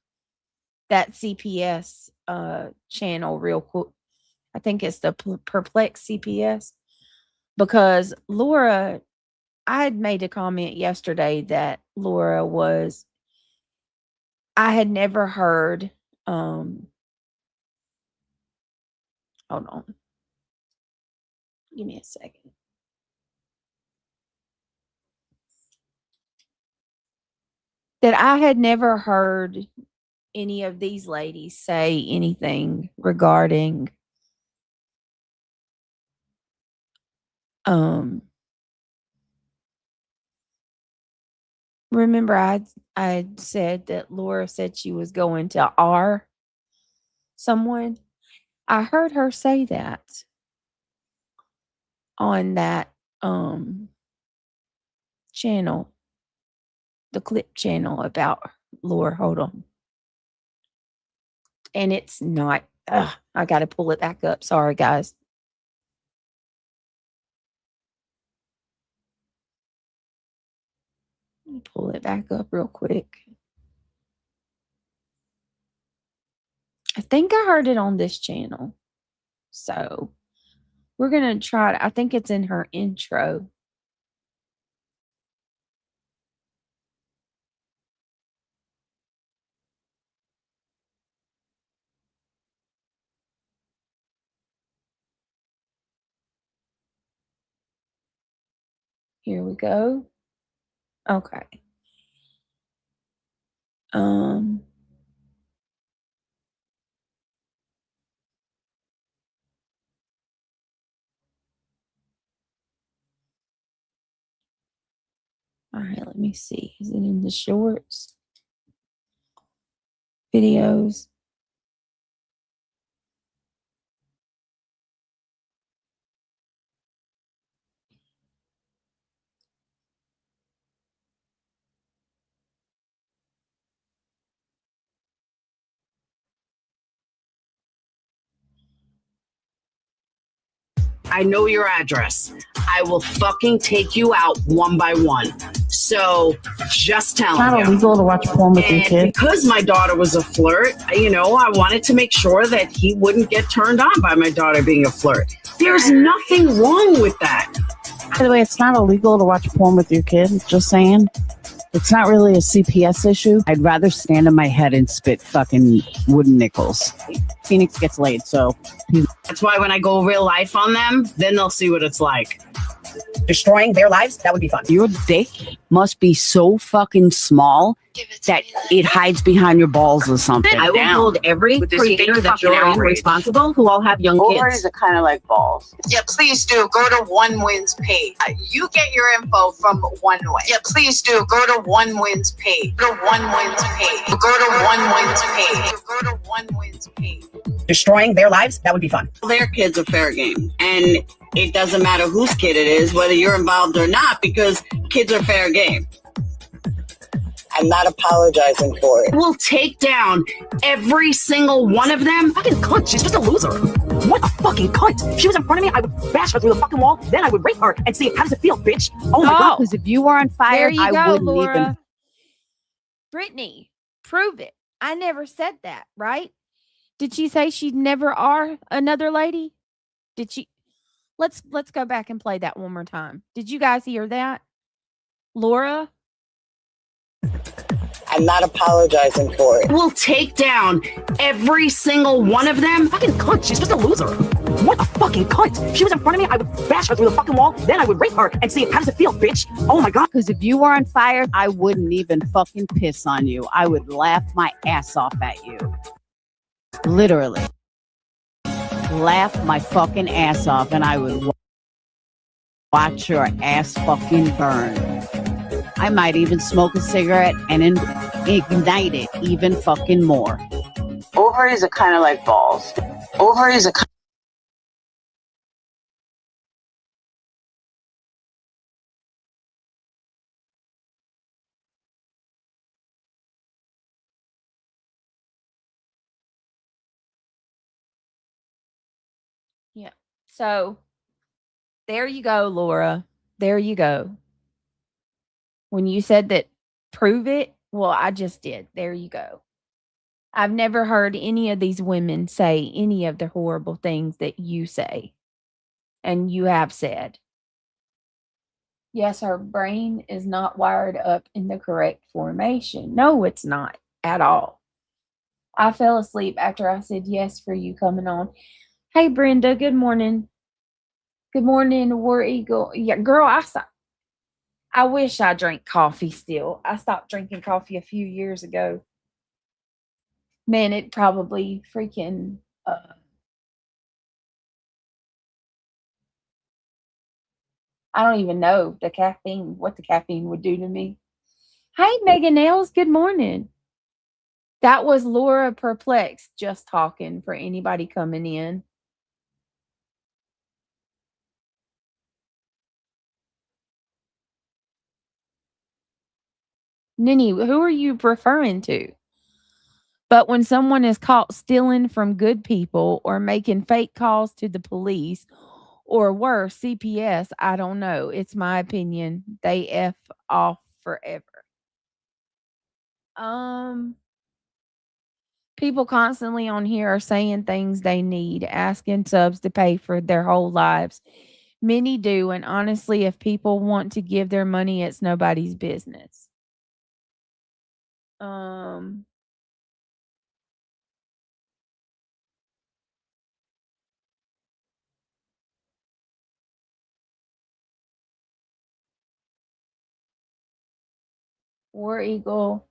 that CPS channel real quick. I think it's the Perplex CPS, because Laura, I had made a comment yesterday that Laura was, I had never heard, hold on. Give me a second. That I had never heard any of these ladies say anything regarding remember I said that Laura said she was going to R someone. I heard her say that on that channel, the clip channel about Laura. Hold on. And it's not, I got to pull it back up. Sorry, guys. Let me pull it back up real quick. I think I heard it on this channel. So we're going to try it. I think it's in her intro. Here we go. Okay. All right, let me see. Is it in the shorts? Videos? I know your address. I will fucking take you out one by one. So just telling you. It's not illegal to watch porn with your kid. Because my daughter was a flirt, you know, I wanted to make sure that he wouldn't get turned on by my daughter being a flirt. There's nothing wrong with that. By the way, it's not illegal to watch porn with your kid. Just saying. It's not really a CPS issue. I'd rather stand on my head and spit fucking wooden nickels. Phoenix gets laid, so. That's why when I go real life on them, then they'll see what it's like. Destroying their lives, that would be fun. Your dick must be so fucking small that it hides behind your balls or something. I will hold every creator that you're responsible who all have young kids. are kind of like balls. Yeah, please do. Go to One Wins page. You get your info from One Win. Yeah, please do. Go to One Wins page. Go to One Wins page. Go to One Wins page. Go to One Wins page. Destroying their lives, that would be fun. Their kids are fair game. And it doesn't matter whose kid it is, whether you're involved or not, because kids are fair game. I'm not apologizing for it. We'll take down every single one of them. Fucking cunt. She's just a loser. What a fucking cunt. If she was in front of me, I would bash her through the fucking wall. Then I would rape her and see how does it feel, bitch. Oh my God. Because if you were on fire, There you I go, wouldn't Laura. even. Brittany, prove it. I never said that, right? Did she say she'd never are another lady? Did she? Let's go back and play that one more time. Did you guys hear that? Laura? I'm not apologizing for it. Will take down every single one of them. Fucking cunt. She's just a loser. What a fucking cunt. If she was in front of me, I would bash her through the fucking wall. Then I would rape her and see how does it feel, bitch. Oh my God. Because if you were on fire, I wouldn't even fucking piss on you. I would laugh my ass off at you. Literally. Laugh my fucking ass off and I would watch your ass fucking burn. I might even smoke a cigarette and ignite it even fucking more. Ovaries are kind of like balls. Ovaries are Yeah. So there you go, Laura. There you go. When you said that, prove it, well, I just did. There you go. I've never heard any of these women say any of the horrible things that you say and you have said. Yes, her brain is not wired up in the correct formation. No, it's not at all. I fell asleep after I said yes for you coming on. Hey, Brenda, good morning. Good morning, War Eagle. Yeah, girl, I wish I drank coffee still. I stopped drinking coffee a few years ago. Man, it probably freaking I don't even know what the caffeine would do to me. Hey, Megan Nails, good morning. That was Laura Perplexed just talking for anybody coming in. Ninny, who are you referring to? But when someone is caught stealing from good people or making fake calls to the police or worse, CPS, I don't know. It's my opinion. They F off forever. People constantly on here are saying things they need, asking subs to pay for their whole lives. Many do, and honestly, if people want to give their money, it's nobody's business. War Eagle.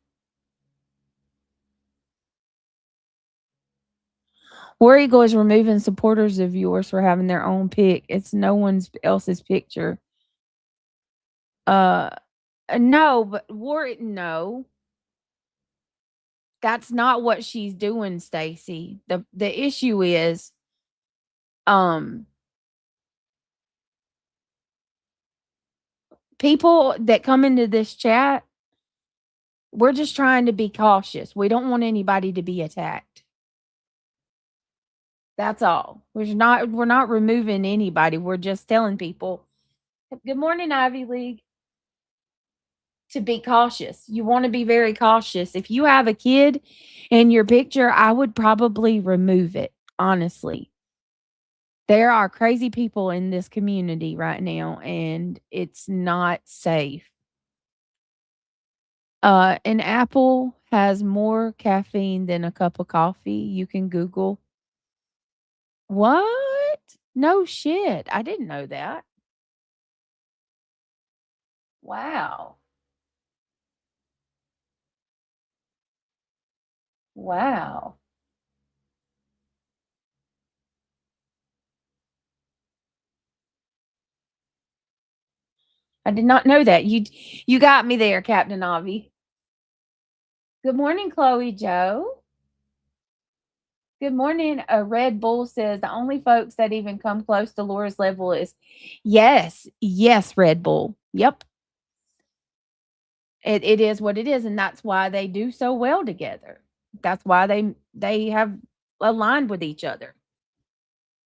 War Eagle is removing supporters of yours for having their own pic. It's no one else's picture. No, but no. That's not what she's doing, Stacy. The issue is people that come into this chat, we're just trying to be cautious. We don't want anybody to be attacked. That's all. We're not removing anybody. We're just telling people, good morning, Ivy League, to be cautious. You want to be very cautious. If you have a kid in your picture, I would probably remove it, honestly. There are crazy people in this community right now, and it's not safe. An apple has more caffeine than a cup of coffee. You can Google. What? No shit. I didn't know that. Wow. Wow. I did not know that. You got me there, Captain Avi. Good morning, Chloe Joe. Good morning. A Red Bull says the only folks that even come close to Laura's level is yes, Red Bull. Yep. It is what it is, and that's why they do so well together. That's why they have aligned with each other.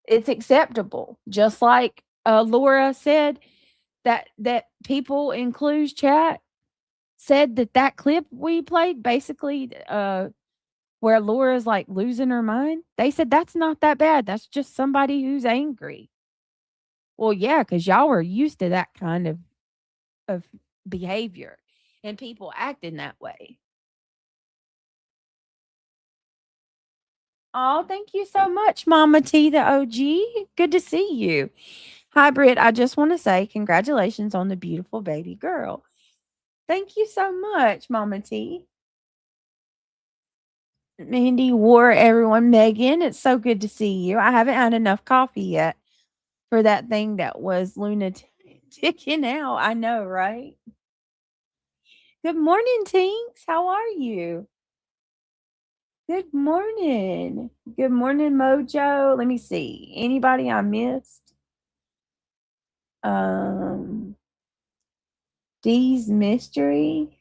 It's acceptable. Just like Laura said that people in Clue's chat said that clip we played basically where Laura's like losing her mind. They said that's not that bad. That's just somebody who's angry. Well, yeah, because y'all were used to that kind of behavior and people acting that way. Oh, thank you so much, Mama T, the OG. Good to see you. Hi, Britt. I just want to say congratulations on the beautiful baby girl. Thank you so much, Mama T. Mandy War, everyone. Megan, it's so good to see you. I haven't had enough coffee yet for that thing that was lunaticking out. I know, right? Good morning, Tinks. How are you? Good morning. Good morning, Mojo. Let me see. Anybody I missed? Dee's Mystery.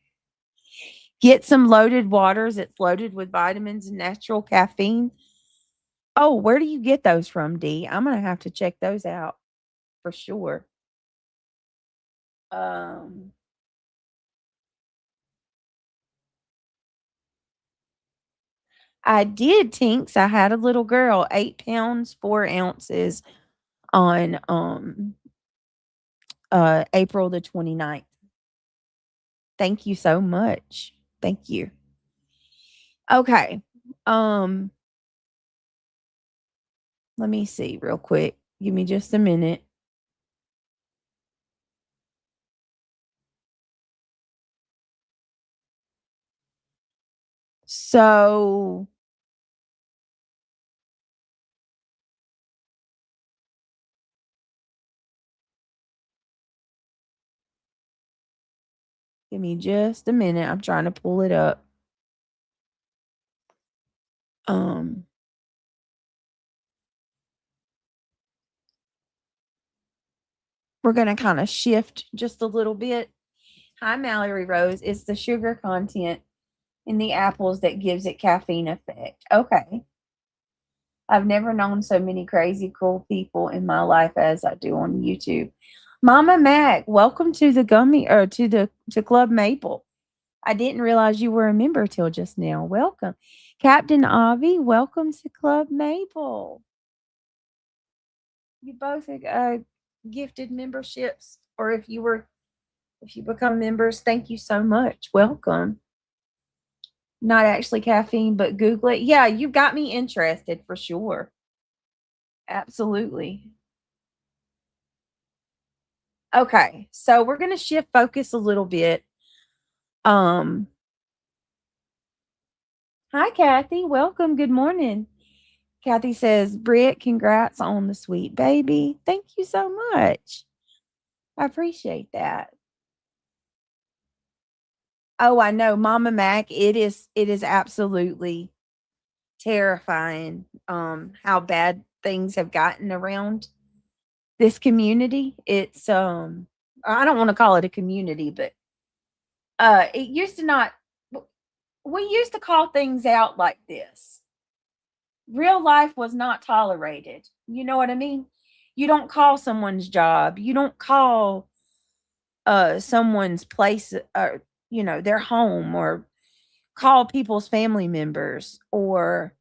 Get some loaded waters. It's loaded with vitamins and natural caffeine. Oh, where do you get those from, Dee? I'm gonna have to check those out for sure. I did, Tinks. I had a little girl, 8 pounds, 4 ounces on April the 29th. Thank you so much. Thank you. Okay. Let me see real quick. Give me just a minute. So give me just a minute. I'm trying to pull it up. We're going to kind of shift just a little bit. Hi, Mallory Rose. It's the sugar content in the apples that gives it caffeine effect. Okay. I've never known so many crazy, cruel people in my life as I do on YouTube. Mama Mac, welcome to the to Club Maple. I didn't realize you were a member till just now. Welcome. Captain Avi, welcome to Club Maple. You both gifted memberships, or if you become members, thank you so much. Welcome. Not actually caffeine, but Google it. Yeah, you got me interested for sure. Absolutely. Okay, so we're going to shift focus a little bit. Hi, Kathy. Welcome. Good morning. Kathy says, Britt, congrats on the sweet baby. Thank you so much. I appreciate that. Oh, I know, Mama Mac. It is absolutely terrifying how bad things have gotten around this community. It's I don't want to call it a community, but it used to not we used to call things out like this. Real life was not tolerated. You know what I mean? You don't call someone's job. You don't call someone's place or their home, or call people's family members, or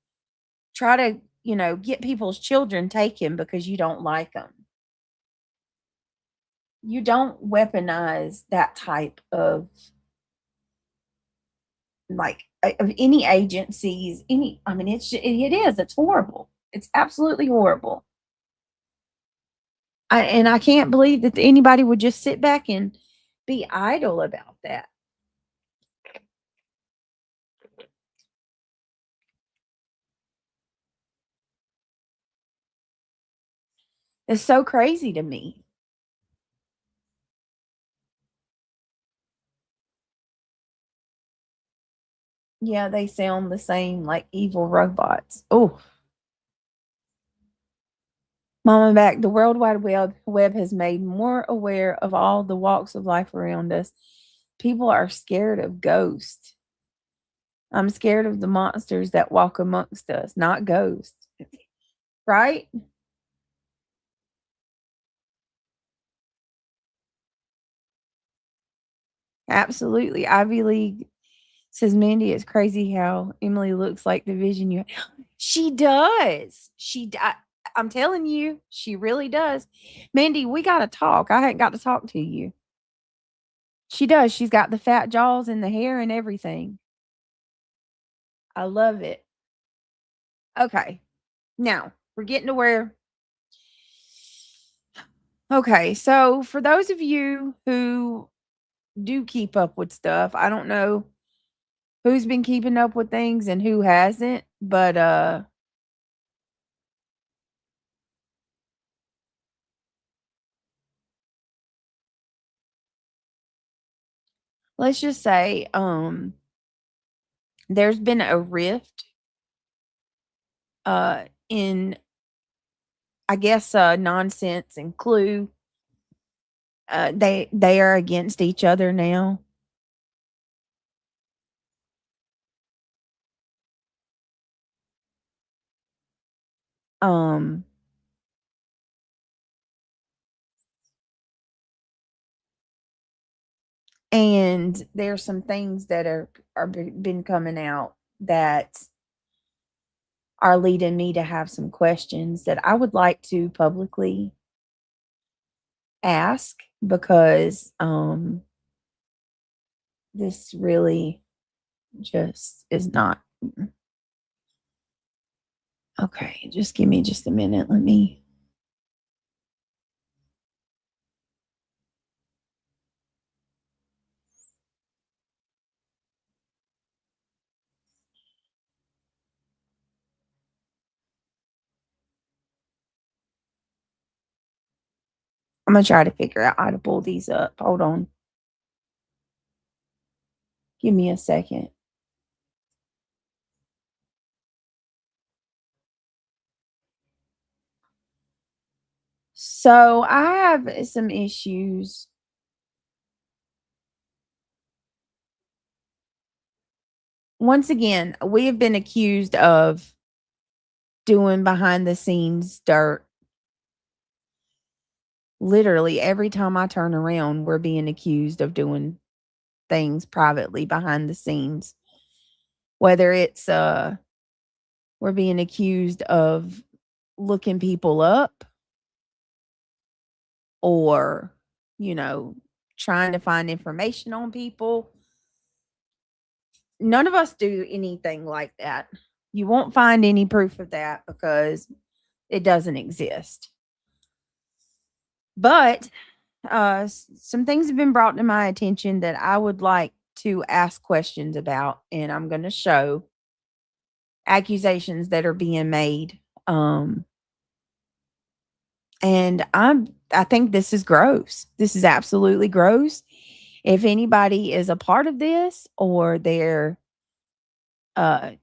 try to get people's children taken because you don't like them. You don't weaponize that type of of any agencies, it's horrible. It's absolutely horrible. I can't believe that anybody would just sit back and be idle about that. It's so crazy to me. Yeah, they sound the same, like evil robots. Oh, Mama back, the World Wide Web has made more aware of all the walks of life around us. People are scared of ghosts. I'm scared of the monsters that walk amongst us, not ghosts. Right? Absolutely. Ivy League Says Mandy, it's crazy how Emily looks like the vision you. She does. I'm telling you, she really does. Mandy, we got to talk. I hadn't got to talk to you. She does. She's got the fat jaws and the hair and everything. I love it. Okay. Now, we're getting to where. Okay. So, for those of you who do keep up with stuff, I don't know who's been keeping up with things and who hasn't, but let's just say there's been a rift in, I guess, Nonsense and Clue. They are against each other now. Um and there's some things that been coming out that are leading me to have some questions that I would like to publicly ask, because this really just is not. Okay, just give me just a minute. Let me. I'm gonna try to figure out how to pull these up. Hold on. Give me a second. So I have some issues. Once again, we have been accused of doing behind the scenes dirt. Literally every time I turn around, we're being accused of doing things privately behind the scenes. Whether it's we're being accused of looking people up, or, trying to find information on people. None of us do anything like that. You won't find any proof of that because it doesn't exist. But some things have been brought to my attention that I would like to ask questions about, and I'm going to show accusations that are being made. And I think this is gross. This is absolutely gross. If anybody is a part of this, or they're they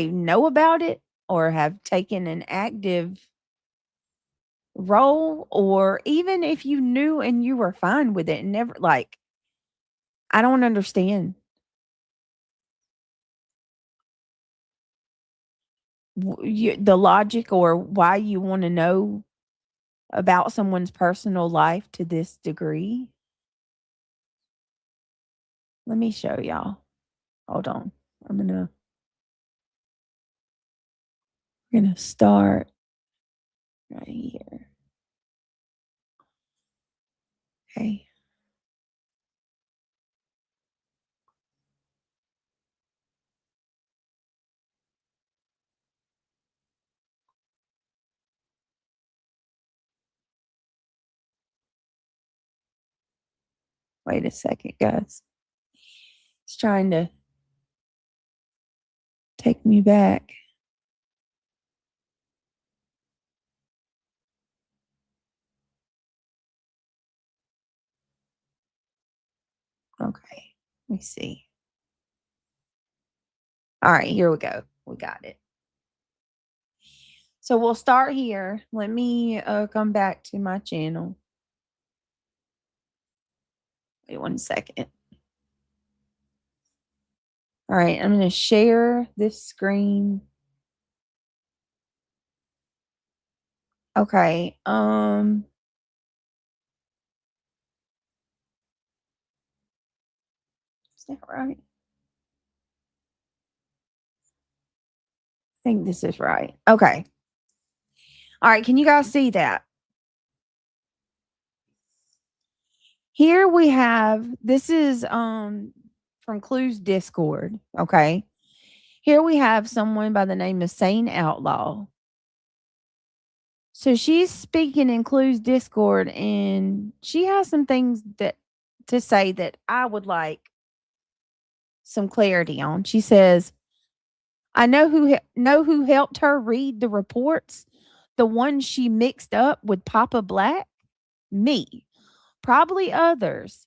know about it or have taken an active role, or even if you knew and you were fine with it and never, like, I don't understand the logic, or why you want to know about someone's personal life to this degree. Let me show y'all. Hold on. We're gonna start right here. Okay. Wait a second, guys. It's trying to take me back. Okay. Let me see. All right, here we go. We got it. So we'll start here. Let me come back to my channel. Wait 1 second. All right, I'm going to share this screen. Okay. Is that right? think this is right. Okay. All right. Can you guys see that? Here we have, this is from Clue's Discord. Okay. Here we have someone by the name of Sane Outlaw. So she's speaking in Clue's Discord, and she has some things that to say that I would like some clarity on. She says, "I know who helped her read the reports, the ones she mixed up with Papa Black, me, probably others.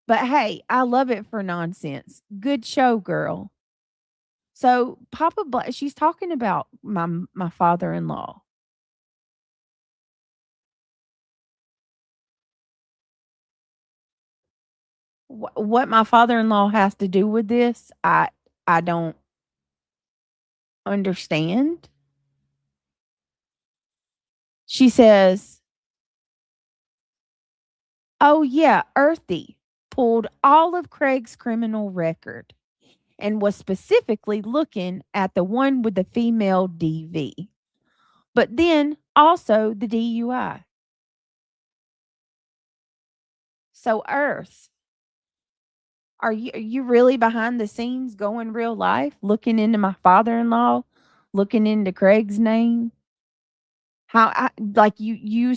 But hey, I love it for nonsense. Good show, girl." So Papa Black, she's talking about my father-in-law. What my father-in-law has to do with this, I don't understand. She says, "Oh yeah, Earthy pulled all of Craig's criminal record and was specifically looking at the one with the female DV, but then also the DUI. So Earth, are you really behind the scenes going real life, looking into my father-in-law, looking into Craig's name? How like you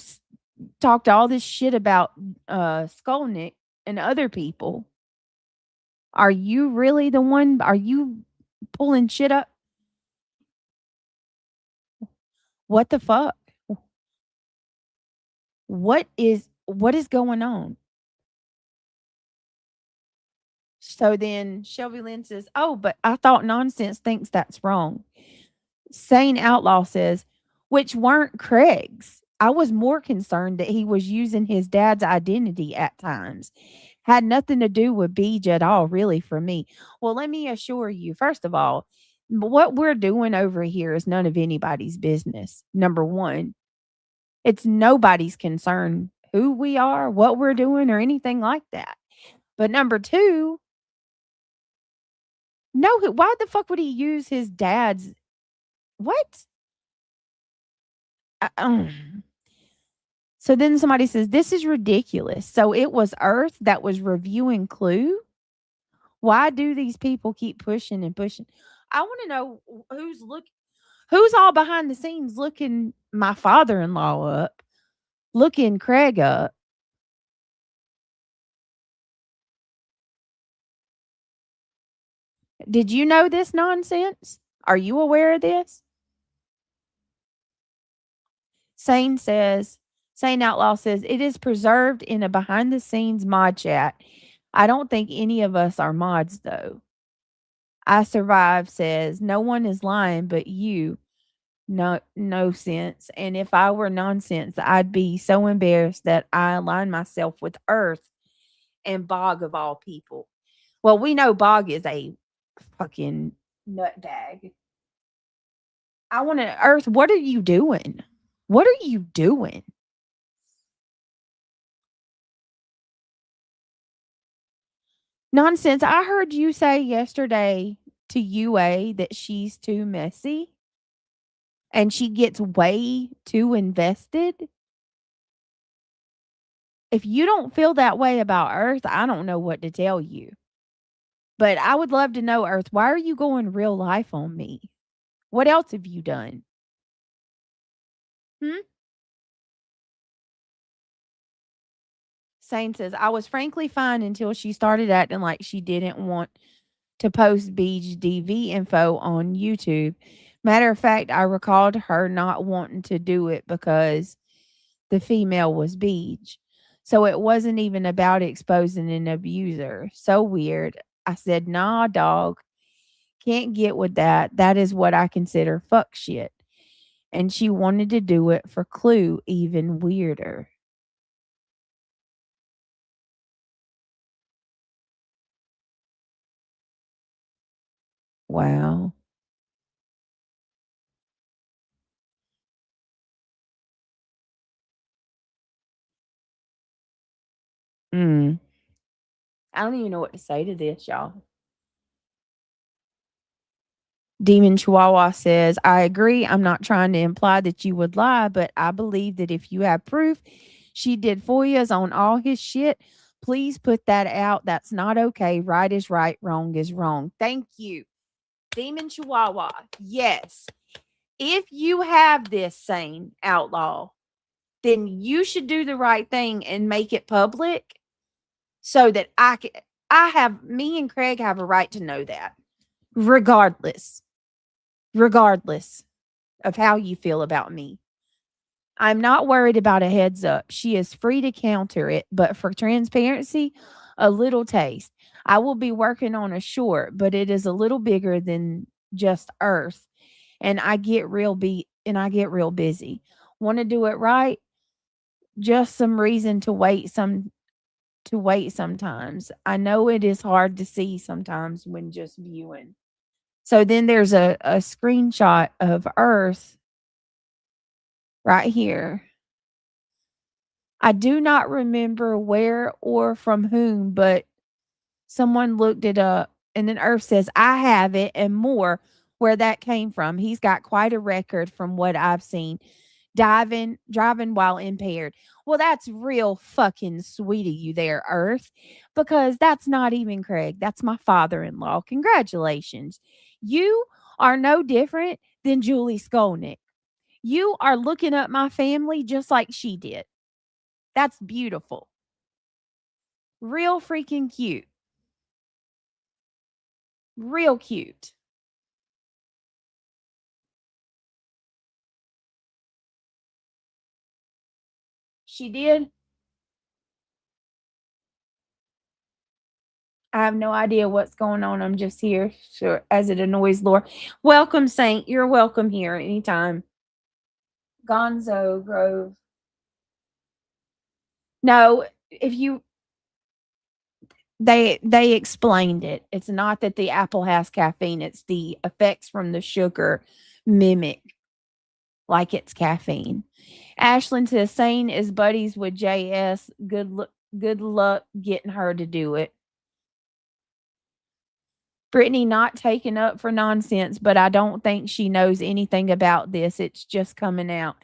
talked all this shit about Skolnick and other people. Are you really the one? Are you pulling shit up? What the fuck? What is going on?" So then Shelby Lynn says, "Oh, but I thought nonsense thinks that's wrong." Sane Outlaw says, "Which weren't Craig's. I was more concerned that he was using his dad's identity at times. Had nothing to do with Beej at all, really, for me." Well, let me assure you, first of all, what we're doing over here is none of anybody's business. Number one, it's nobody's concern who we are, what we're doing, or anything like that. But number two, no, why the fuck would he use his dad's what? Uh, um. So then somebody says, "This is ridiculous. So it was Earth that was reviewing Clue? Why do these people keep pushing and pushing?" I want to know who's all behind the scenes looking my father-in-law up, looking Craig up. Did you know this nonsense? Are you aware of this? Sane says, Sane Outlaw says, "It is preserved in a behind the scenes mod chat. I don't think any of us are mods though." I Survive says, "No one is lying but you. No sense. And if I were nonsense, I'd be so embarrassed that I align myself with Earth and Bog of all people." Well, we know Bog is a fucking nutbag. I want to Earth, what are you doing? What are you doing? Nonsense. I heard you say yesterday to UA that she's too messy and she gets way too invested. If you don't feel that way about Earth, I don't know what to tell you. But I would love to know, Earth, why are you going real life on me? What else have you done? Hmm? Sane says, "I was frankly fine until she started acting like she didn't want to post Beach DV info on YouTube. Matter of fact, I recalled her not wanting to do it because the female was Beach. So it wasn't even about exposing an abuser. So weird." I said, "Nah, dog. Can't get with that. That is what I consider fuck shit." And she wanted to do it for Clue, even weirder. Wow. Mm. I don't even know what to say to this, y'all. Demon Chihuahua says, I agree. I'm not trying to imply that you would lie, but I believe that if you have proof she did FOIAs on all his shit, please put that out. That's not okay. Right is right. Wrong is wrong. Thank you. Demon Chihuahua. Yes. If you have this sane outlaw, then you should do the right thing and make it public so that me and Craig have a right to know that. Regardless of how you feel about me. I'm not worried about a heads up. She is free to counter it, but for transparency, a little taste. I will be working on a short, but it is a little bigger than just Earth, and I get real busy. Want to do it right? Just some reason to wait sometimes. I know it is hard to see sometimes when just viewing. So then there's a screenshot of Earth right here. I do not remember where or from whom, but someone looked it up. And then Earth says, I have it and more where that came from. He's got quite a record from what I've seen. Driving while impaired. Well, that's real fucking sweet of you there, Earth, because that's not even Craig. That's my father-in-law. Congratulations. You are no different than Julie Skolnick. You are looking up my family just like she did. That's beautiful. Real freaking cute. Real cute. She did. I have no idea what's going on. I'm just here sure, as it annoys Laura. Welcome, Saint. You're welcome here anytime. Gonzo Grove. No, if you they explained it. It's not that the apple has caffeine. It's the effects from the sugar mimic like it's caffeine. Ashlyn says Sane is buddies with JS. Good luck getting her to do it. Brittany not taken up for nonsense, but I don't think she knows anything about this. It's just coming out.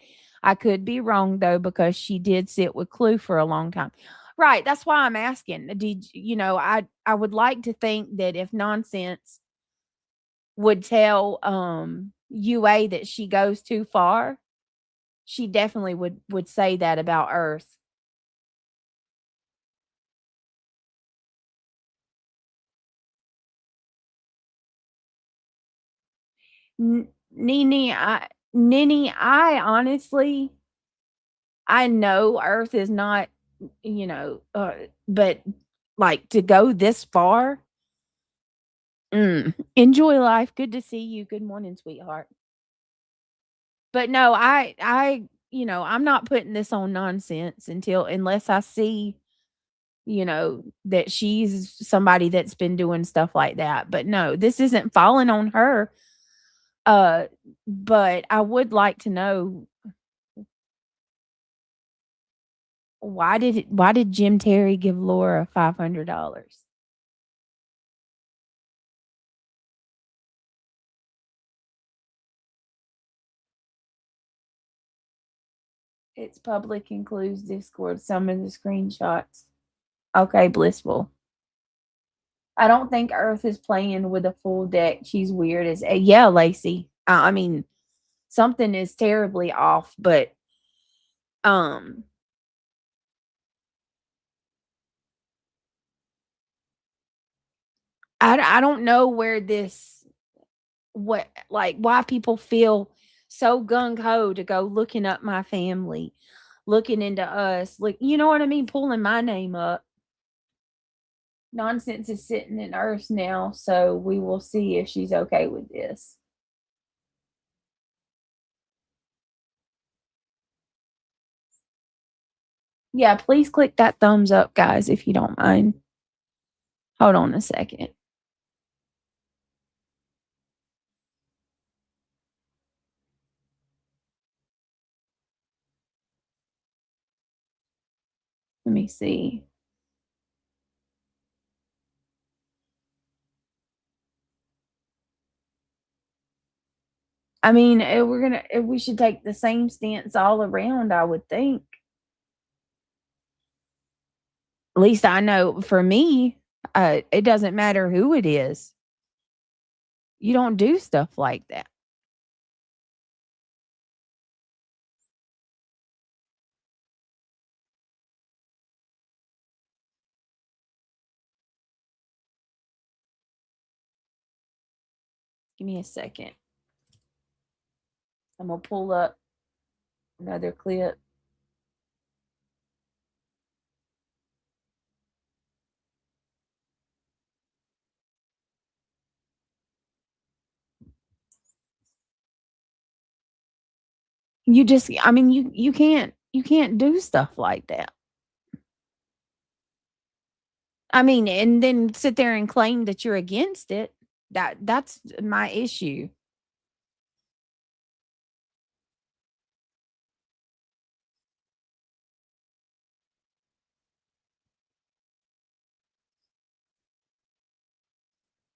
I could be wrong though, because she did sit with Clue for a long time. Right. That's why I'm asking. I would like to think that if nonsense would tell UA that she goes too far, she definitely would say that about Earth. Nini, I honestly, I know Earth is not, but like to go this far. Enjoy life. Good to see you. Good morning, sweetheart. But no, I'm not putting this on nonsense unless I see, that she's somebody that's been doing stuff like that. But no, this isn't falling on her. But I would like to know why did Jim Terry give Laura $500? It's public, includes Discord, some of the screenshots. Okay, blissful. I don't think Earth is playing with a full deck. She's weird as yeah, Lacey. I mean, something is terribly off, but I don't know where why people feel so gung ho to go looking up my family, looking into us, like, you know what I mean, pulling my name up. Nonsense is sitting in Earth now, so we will see if she's okay with this. Yeah, please click that thumbs up, guys, if you don't mind. Hold on a second. Let me see. I mean, we should take the same stance all around, I would think. At least I know for me, it doesn't matter who it is. You don't do stuff like that. Give me a second. I'm going to pull up another clip. You just, I mean, you can't do stuff like that. I mean, and then sit there and claim that you're against it. That's my issue.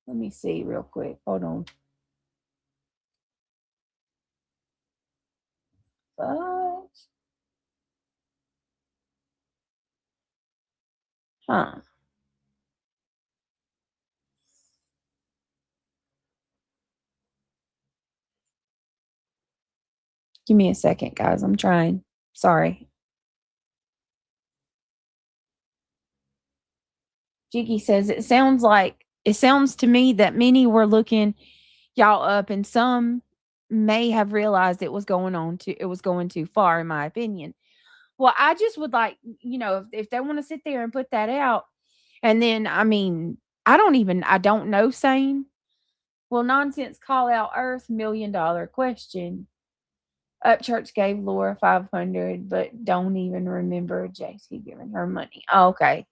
Let me see real quick. Hold on. Huh. Give me a second, guys. I'm trying. Sorry. Jiggy says it sounds to me that many were looking y'all up and some may have realized it was going too far, in my opinion. Well, I just would like, if they want to sit there and put that out, and then I mean, I don't know saying, well, nonsense call out Earth, $1 million question. Upchurch gave Laura 500, but don't even remember JC giving her money. Okay.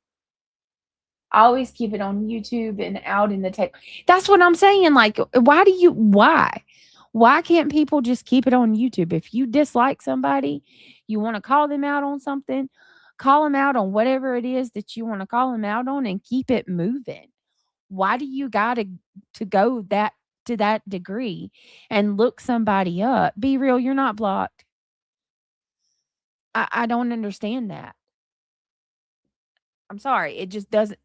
Always keep it on YouTube and out in the table. That's what I'm saying. Like, why? Why can't people just keep it on YouTube? If you dislike somebody, you want to call them out on something, call them out on whatever it is that you want to call them out on and keep it moving. Why do you got to go to that degree and look somebody up? Be real, you're not blocked. I don't understand that. I'm sorry. It just doesn't.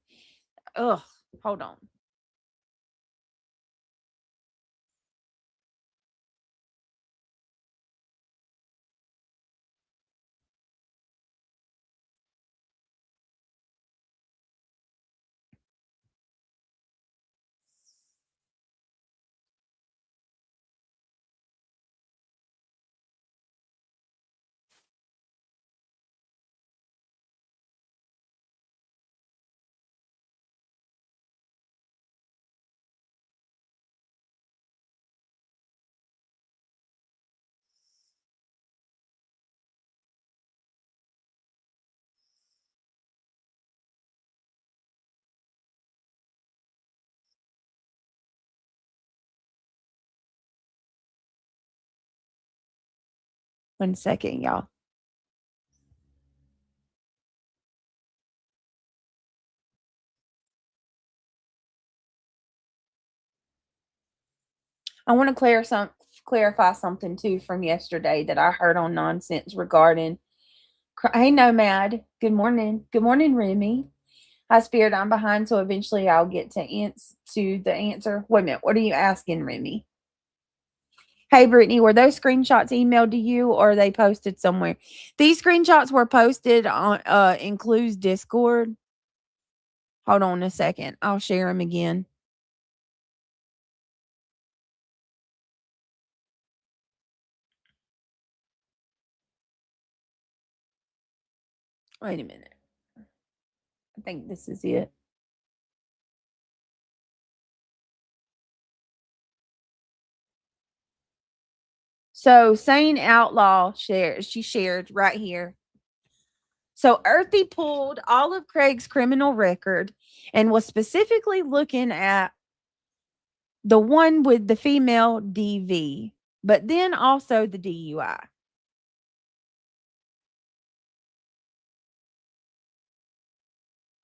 Ugh. Hold on. One second, y'all. I want to clarify something too from yesterday that I heard on Nonsense regarding. Hey, Nomad. Good morning. Good morning, Remy. Hi, Spirit. I'm behind, so eventually I'll get to the answer. Wait a minute. What are you asking, Remy? Hey, Brittany, were those screenshots emailed to you or are they posted somewhere? These screenshots were posted on Includes Discord. Hold on a second. I'll share them again. Wait a minute. I think this is it. So, Sane Outlaw she shared right here. So, Earthy pulled all of Craig's criminal record and was specifically looking at the one with the female DV, but then also the DUI.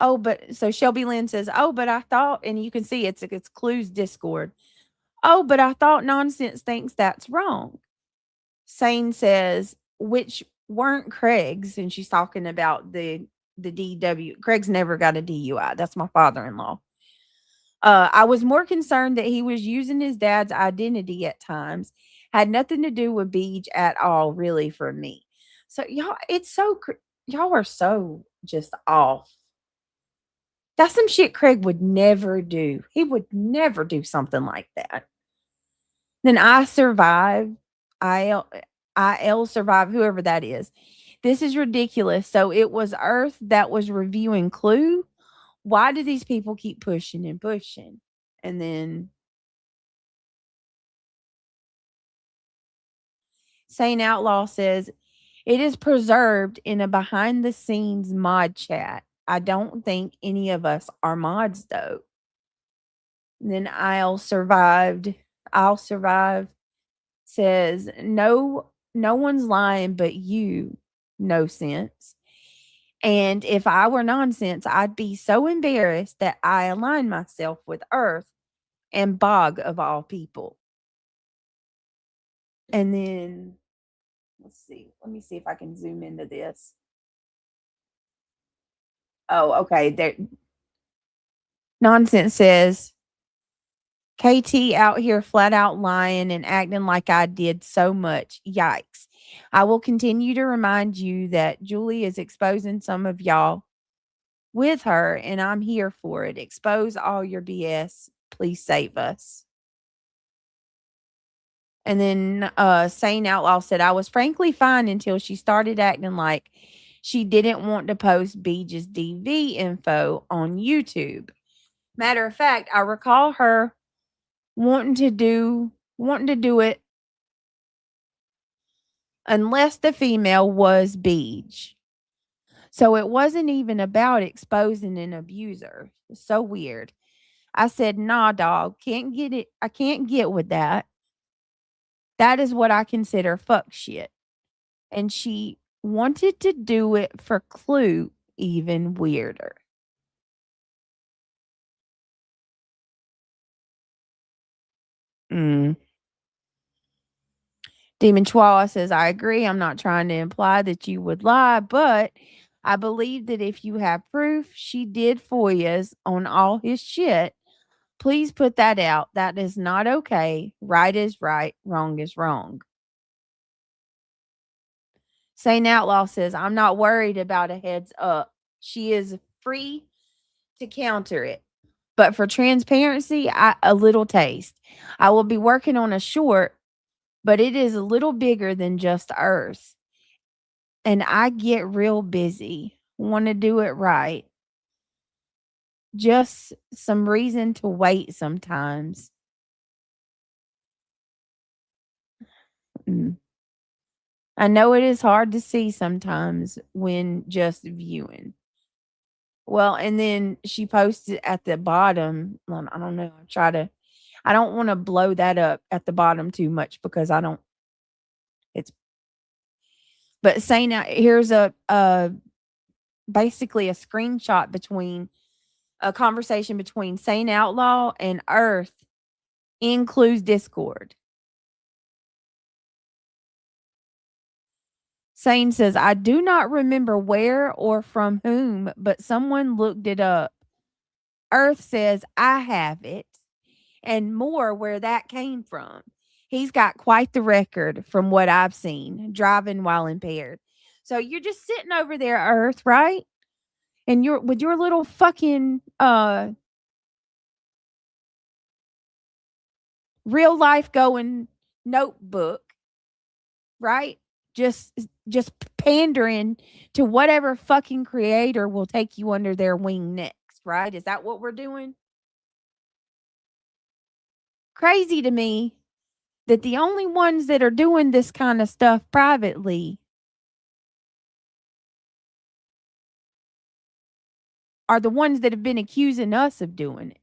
Oh, but so Shelby Lynn says, oh, but I thought, and you can see it's Clues Discord. Oh, but I thought Nonsense thinks that's wrong. Sane says, which weren't Craig's, and she's talking about the DW. Craig's never got a DUI. That's my father-in-law. I was more concerned that he was using his dad's identity at times. Had nothing to do with Beach at all, really, for me. So y'all, y'all are so just off. That's some shit Craig would never do. He would never do something like that. Then I survive. IL survive, whoever that is. This is ridiculous. So it was Earth that was reviewing Clue. Why do these people keep pushing and pushing? And then Sane Outlaw says, it is preserved in a behind the scenes mod chat. I don't think any of us are mods though. And then I'll survive says, no one's lying but you, no sense. And if I were Nonsense, I'd be so embarrassed that I align myself with Earth and Bog of all people. And then let's see. Let me see if I can zoom into this. Oh, okay. There. Nonsense says, KT out here flat out lying and acting like I did so much. Yikes. I will continue to remind you that Julie is exposing some of y'all with her, and I'm here for it. Expose all your BS. Please save us. And then Sane Outlaw said, I was frankly fine until she started acting like she didn't want to post Beej's DV info on YouTube. Matter of fact, I recall her wanting to do it unless the female was Beej. So it wasn't even about exposing an abuser. It's so weird. I said, nah, dog, can't get it. I can't get with that. That is what I consider fuck shit. And she wanted to do it for Clue, even weirder. Demon Chihuahua says, I agree. I'm not trying to imply that you would lie, but I believe that if you have proof she did FOIAs on all his shit, please put that out. That is not okay. Right is right. Wrong is wrong. Sane Outlaw says, I'm not worried about a heads up. She is free to counter it. But for transparency, a little taste. I will be working on a short, but it is a little bigger than just Earth. And I get real busy. Want to do it right. Just some reason to wait sometimes. I know it is hard to see sometimes when just viewing. Well, and then she posted at the bottom. I don't know. I don't want to blow that up at the bottom too much because but saying that here's basically a screenshot between a conversation between Sane Outlaw and Earth in Clue's Discord. Sane says, I do not remember where or from whom, but someone looked it up. Earth says, I have it, and more where that came from. He's got quite the record from what I've seen, driving while impaired. So you're just sitting over there, Earth, right? And you're with your little fucking real life going notebook, right? Just pandering to whatever fucking creator will take you under their wing next, right? Is that what we're doing? Crazy to me that the only ones that are doing this kind of stuff privately are the ones that have been accusing us of doing it.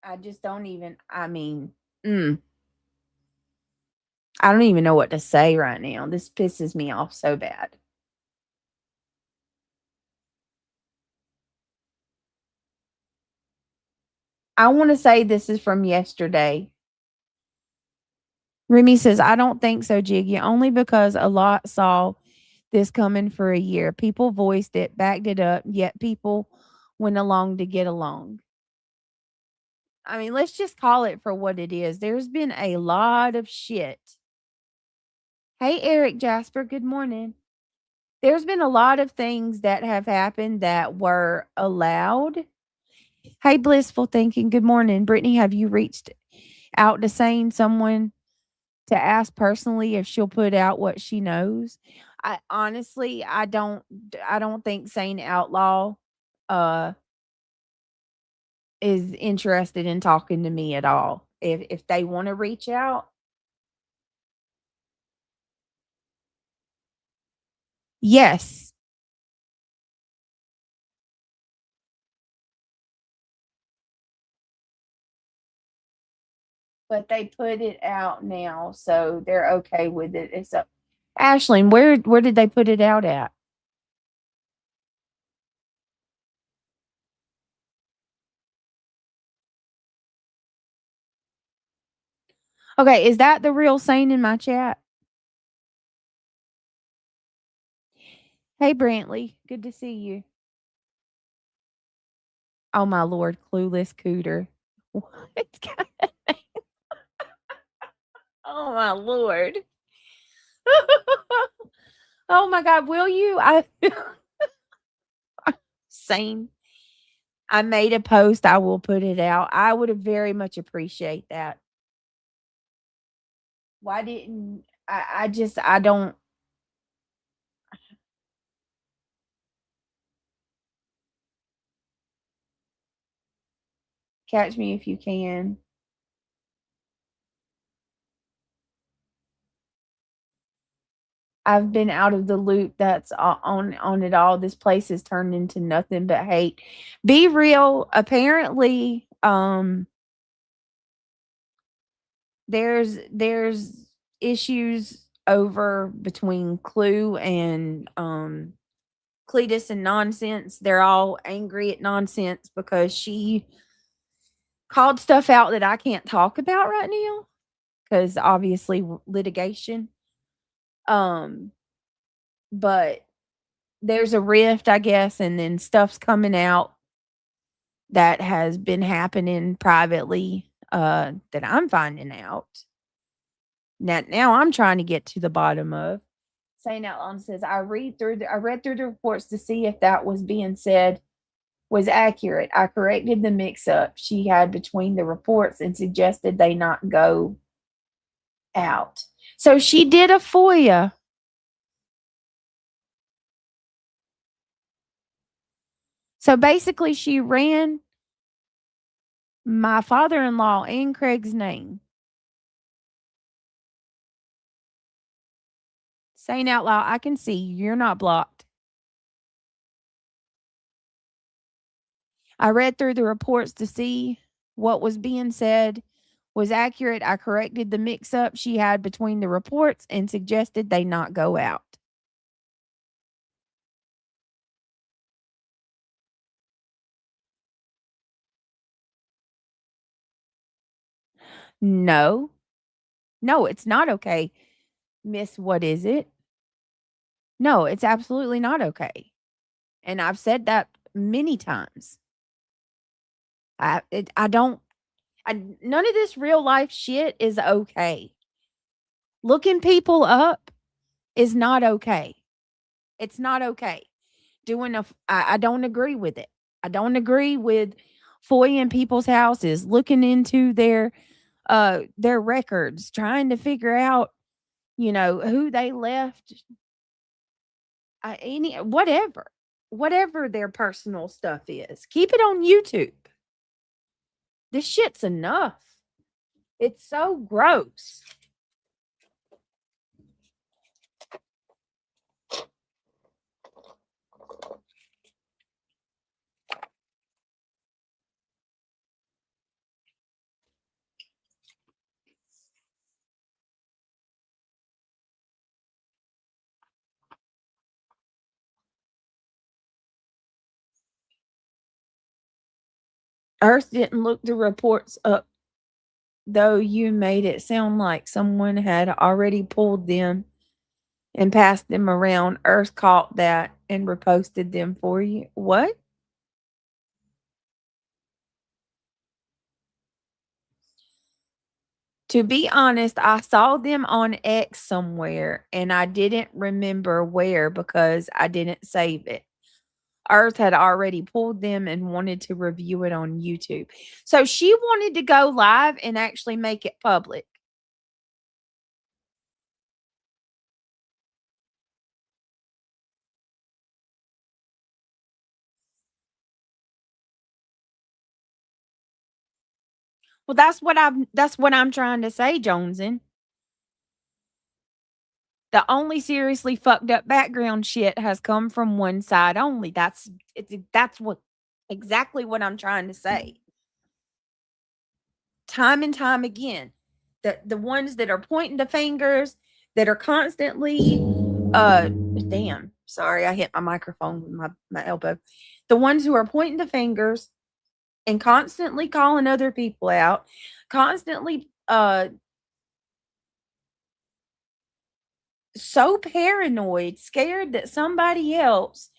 I just don't even, I mean, I don't even know what to say right now. This pisses me off so bad. I want to say this is from yesterday. Remy says, I don't think so, Jiggy, only because a lot saw this coming for a year. People voiced it, backed it up, yet people went along to get along. I mean, let's just call it for what it is. There's been a lot of shit. Hey, Eric Jasper, good morning. There's been a lot of things that have happened that were allowed. Hey, Blissful Thinking, good morning. Brittany, have you reached out to saying someone to ask personally if she'll put out what she knows? I honestly, I don't think Sane Outlaw is interested in talking to me at all. If they want to reach out, yes. But they put it out now, so they're okay with it. It's up. Ashlyn, where did they put it out at? Okay, is that the real Sane in my chat? Hey, Brantley, good to see you. Oh my lord, clueless cooter. What kind of name? Oh my lord. Oh my god, will you? Same. I made a post. I will put it out. I would have very much appreciate that. Why didn't I don't catch me if you can. I've been out of the loop that's on it all. This place has turned into nothing but hate. Be real. Apparently, there's issues over between Clue and Cletus and Nonsense. They're all angry at Nonsense because she called stuff out that I can't talk about right now because obviously litigation. But there's a rift, I guess, and then stuff's coming out that has been happening privately that I'm finding out. Now I'm trying to get to the bottom of. Saying Out Loud says, I read through the reports to see if that was being said was accurate. I corrected the mix up she had between the reports and suggested they not go out. So she did a FOIA. So basically, she ran my father-in-law and Craig's name. Saying out loud, I can see you. You're not blocked. I read through the reports to see what was being said was accurate. I corrected the mix-up she had between the reports and suggested they not go out. No. No, it's not okay. Miss, what is it? No, it's absolutely not okay. And I've said that many times. None of this real life shit is okay. Looking people up is not okay. It's not okay. I don't agree with it. I don't agree with FOIA in people's houses, looking into their records, trying to figure out, who they left, whatever their personal stuff is. Keep it on YouTube. This shit's enough. It's so gross. Earth didn't look the reports up, though you made it sound like someone had already pulled them and passed them around. Earth caught that and reposted them for you. What? To be honest, I saw them on X somewhere and I didn't remember where because I didn't save it. Earth had already pulled them and wanted to review it on YouTube. So she wanted to go live and actually make it public. Well, that's what I'm trying to say, Joneson. The only seriously fucked up background shit has come from one side only. That's what exactly what I'm trying to say. Time and time again, the ones that are pointing the fingers, that are constantly damn, sorry, I hit my microphone with my elbow. The ones who are pointing the fingers and constantly calling other people out, constantly so paranoid, scared that somebody else,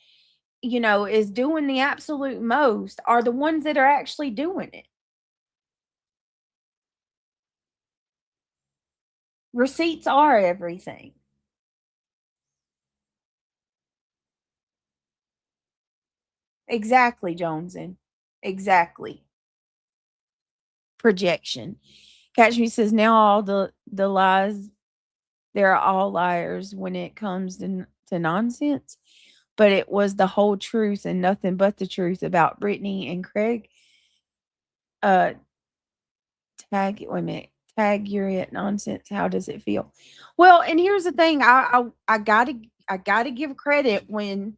is doing the absolute most, are the ones that are actually doing it. Receipts are everything. Exactly, Joneson. Exactly. Projection. Catch Me says now all the lies, they're all liars when it comes to nonsense. But it was the whole truth and nothing but the truth about Brittany and Craig. Tag you're at nonsense. How does it feel? Well, and here's the thing. I gotta give credit when,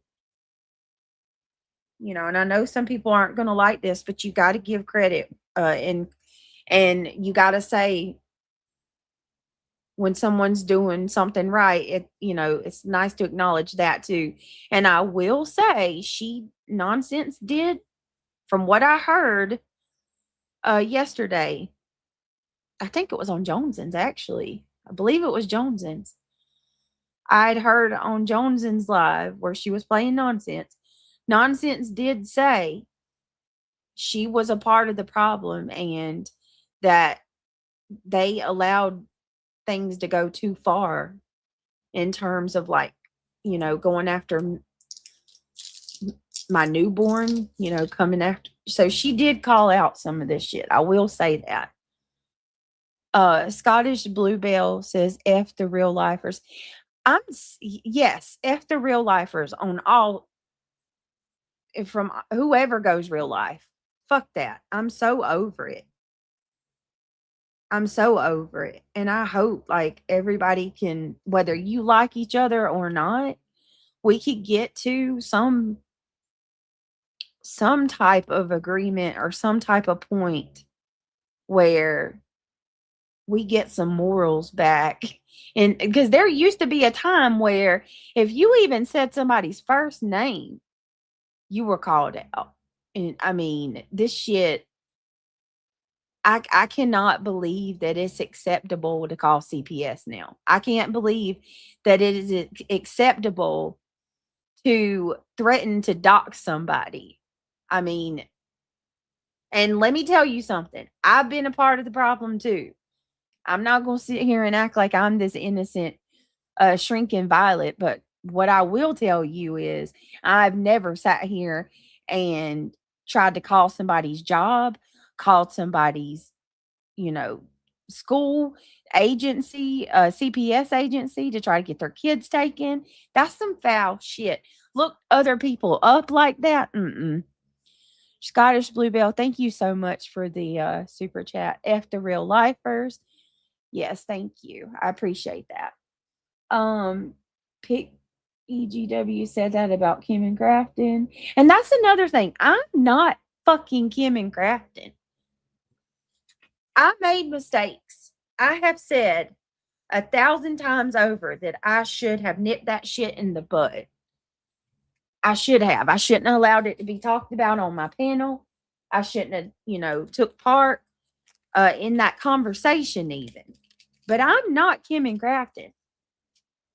and I know some people aren't gonna like this, but you gotta give credit. And you gotta say when someone's doing something right, it's nice to acknowledge that too. And I will say Nonsense did, from what I heard yesterday, I think it was on Joneson's actually. I believe it was Joneson's. I'd heard on Joneson's live where she was playing Nonsense. Nonsense did say she was a part of the problem and that they allowed things to go too far in terms of going after my newborn, coming after. So she did call out some of this shit. I will say that. Scottish Bluebell says F the real lifers. Yes, F the real lifers on all, from whoever goes real life. Fuck that. I'm so over it. I'm so over it. And I hope everybody can, whether you like each other or not, we could get to some type of agreement or some type of point where we get some morals back. And because there used to be a time where if you even said somebody's first name, you were called out. And I mean, this shit, I cannot believe that it's acceptable to call CPS now. I can't believe that it is acceptable to threaten to dox somebody. I mean, and let me tell you something. I've been a part of the problem too. I'm not going to sit here and act like I'm this innocent, shrinking violet. But what I will tell you is I've never sat here and tried to call somebody's job, called somebody's, school agency, CPS agency to try to get their kids taken. That's some foul shit. Look other people up like that. Scottish Bluebell, thank you so much for the super chat. F the real lifers. Yes, thank you. I appreciate that. Pick EGW said that about Kim and Grafton. And that's another thing. I'm not fucking Kim and Grafton. I made mistakes. I have said 1,000 times over that I should have nipped that shit in the bud. I should have. I shouldn't have allowed it to be talked about on my panel. I shouldn't have, took part in that conversation even. But I'm not Kim and Grafton.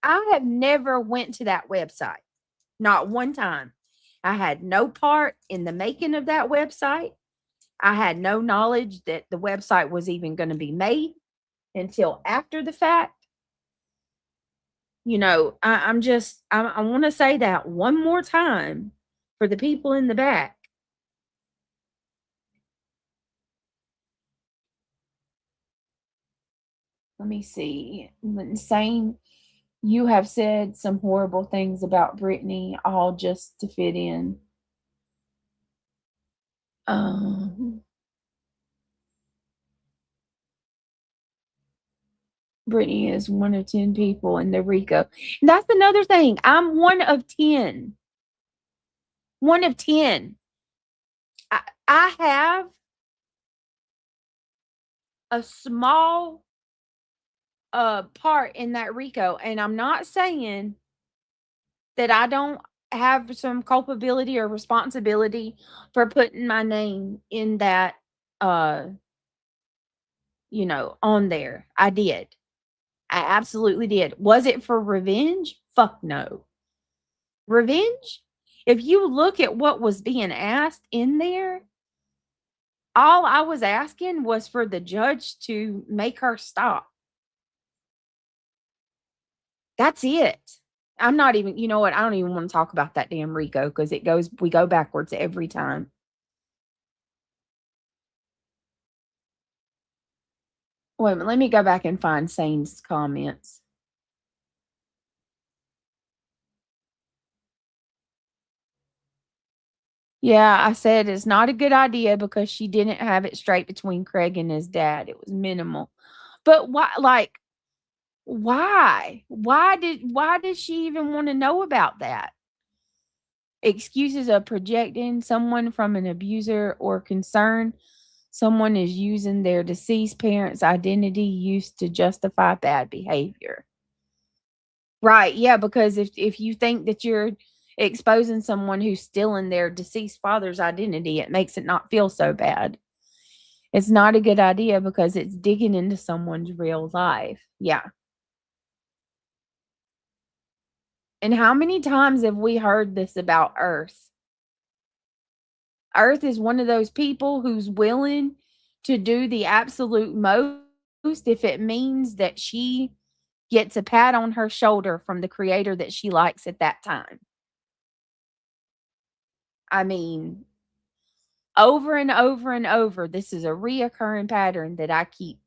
I have never went to that website. Not one time. I had no part in the making of that website. I had no knowledge that the website was even going to be made until after the fact. I want to say that one more time for the people in the back. Let me see. Saying you have said some horrible things about Brittany, all just to fit in. Brittany is one of 10 people in the RICO. And that's another thing. I'm one of 10. One of 10. I have a small part in that RICO, and I'm not saying that I don't have some culpability or responsibility for putting my name in that on there. I did. I absolutely did. Was it for revenge? Fuck no. Revenge? If you look at what was being asked in there, all I was asking was for the judge to make her stop. That's it. I'm not even, you know what? I don't even want to talk about that damn RICO because we go backwards every time. Wait a minute, let me go back and find Sane's comments. Yeah, I said it's not a good idea because she didn't have it straight between Craig and his dad. It was minimal. But why, like, why? Why did she even want to know about that? Excuses of projecting someone from an abuser or concern someone is using their deceased parent's identity used to justify bad behavior. Right, yeah, because if you think that you're exposing someone who's still in their deceased father's identity, it makes it not feel so bad. It's not a good idea because it's digging into someone's real life. Yeah. And how many times have we heard this about Earth? Earth is one of those people who's willing to do the absolute most if it means that she gets a pat on her shoulder from the creator that she likes at that time. I mean, over and over and over, this is a reoccurring pattern that I keep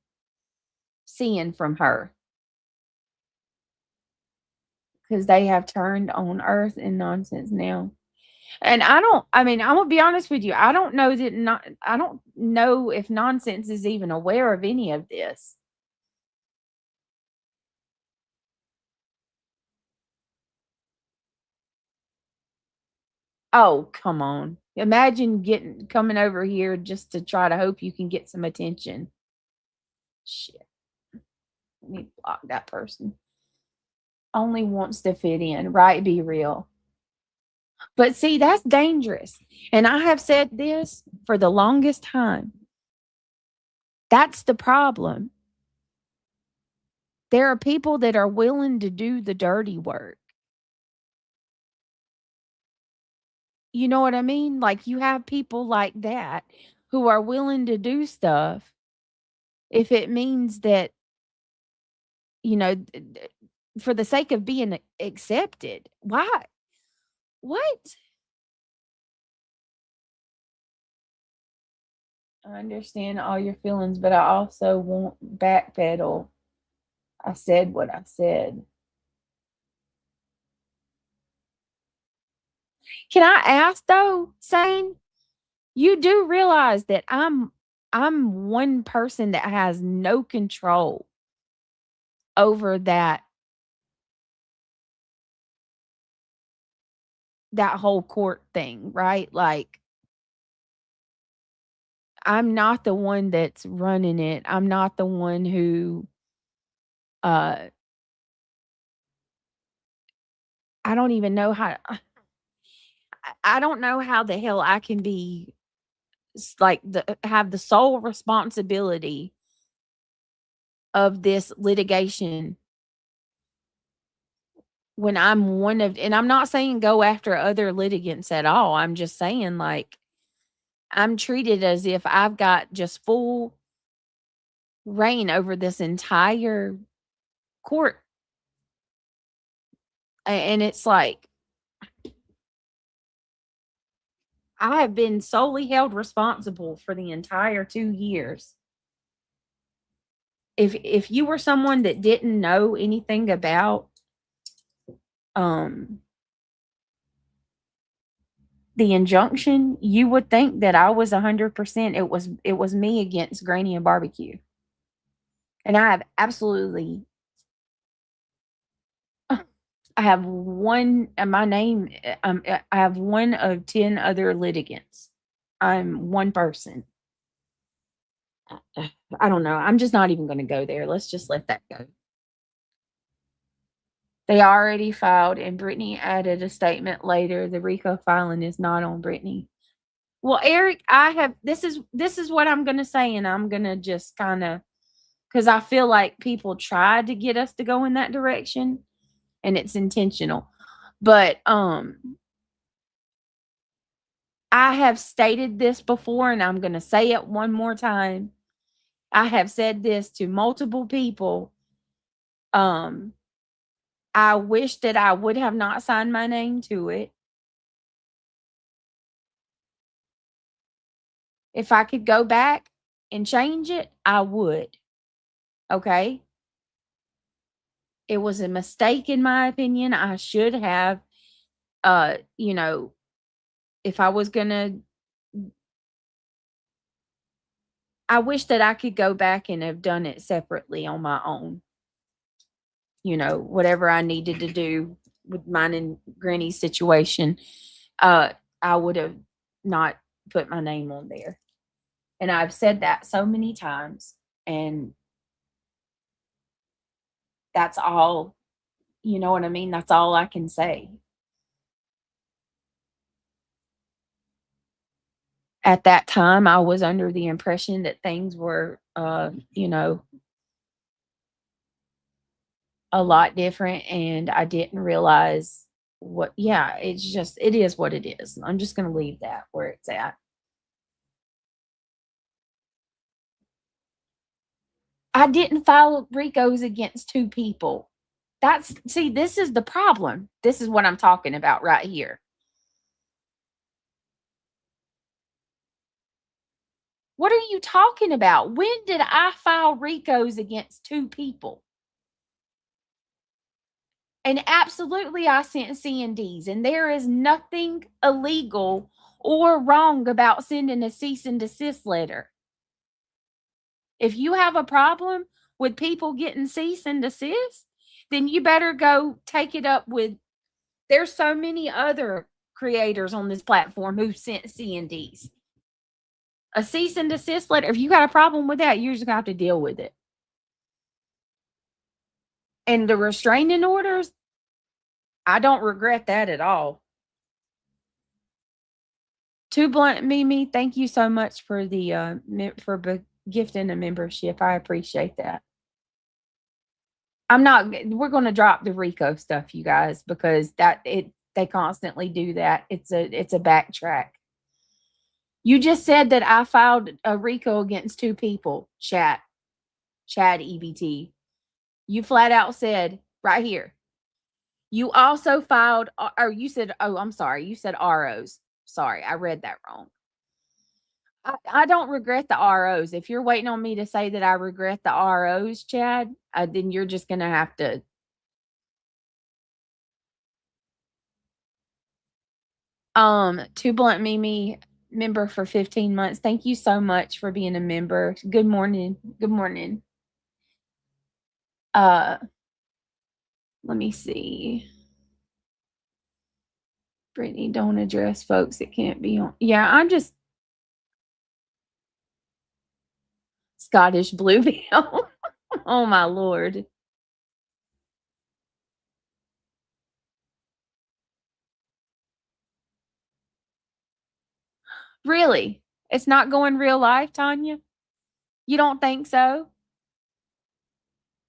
seeing from her. Because they have turned on Earth and nonsense now. And I'm gonna be honest with you. I don't know if nonsense is even aware of any of this. Oh, come on. Imagine coming over here just to try to hope you can get some attention. Shit. Let me block that person. Only wants to fit in, right? Be real. But see, that's dangerous. And I have said this for the longest time. That's the problem. There are people that are willing to do the dirty work. You know what I mean? Like you have people like that who are willing to do stuff if it means that, for the sake of being accepted. Why? What? I understand all your feelings, but I also won't backpedal. I said what I said. Can I ask though, Sane? You do realize that I'm one person that has no control over that whole court thing, right? Like I'm not the one that's running it. I'm not the one who uh I don't even know how I don't know how the hell I can be have the sole responsibility of this litigation when I'm one of, and I'm not saying go after other litigants at all. I'm just saying, like, I'm treated as if I've got just full reign over this entire court. And it's like, I have been solely held responsible for the entire 2 years. If you were someone that didn't know anything about the injunction, you would think that I was 100%. It was me against Granny and Barbecue. And I have absolutely I have one my name I have one of 10 other litigants. I'm one person. I don't know. I'm just not even going to go there. Let's just let that go. They already filed, and Brittany added a statement later. The RICO filing is not on Brittany. Well, Eric, this is what I'm going to say, and I'm going to just kind of, because I feel like people tried to get us to go in that direction, and it's intentional. But I have stated this before, and I'm going to say it one more time. I have said this to multiple people. I wish that I would have not signed my name to it. If I could go back and change it, I would. Okay? It was a mistake in my opinion. I should have if I was going to, I wish that I could go back and have done it separately on my own. Whatever I needed to do with mine and Granny's situation, I would have not put my name on there. And I've said that so many times, and that's all, you know what I mean? That's all I can say. At that time, I was under the impression that things were, a lot different, and I didn't realize it is what it is. I'm just going to leave that where it's at. I didn't file RICOs against 2 people. This is the problem. This is what I'm talking about right here. What are you talking about? When did I file RICOs against 2 people? And absolutely, I sent C&Ds, and there is nothing illegal or wrong about sending a cease and desist letter. If you have a problem with people getting cease and desist, then you better go take it up with. There's so many other creators on this platform who sent C&Ds. A cease and desist letter, if you got a problem with that, you're just going to have to deal with it. And the restraining orders, I don't regret that at all. Too Blunt Mimi, thank you so much for the gifting a membership. I appreciate that. We're going to drop the RICO stuff, you guys, because they constantly do that. It's a backtrack. You just said that I filed a RICO against 2 people. Chad EBT. You flat out said right here. You also filed, or you said, I'm sorry, you said ROs. Sorry, I read that wrong. I don't regret the ROs. If you're waiting on me to say that I regret the ROs, Chad, then you're just going to have to. Too Blunt Mimi, member for 15 months. Thank you so much for being a member. Good morning. Good morning. Let me see. Brittany, don't address folks that can't be on. Yeah, I'm just Scottish Bluebill. Oh my Lord. Really? It's not going real life, Tanya? You don't think so?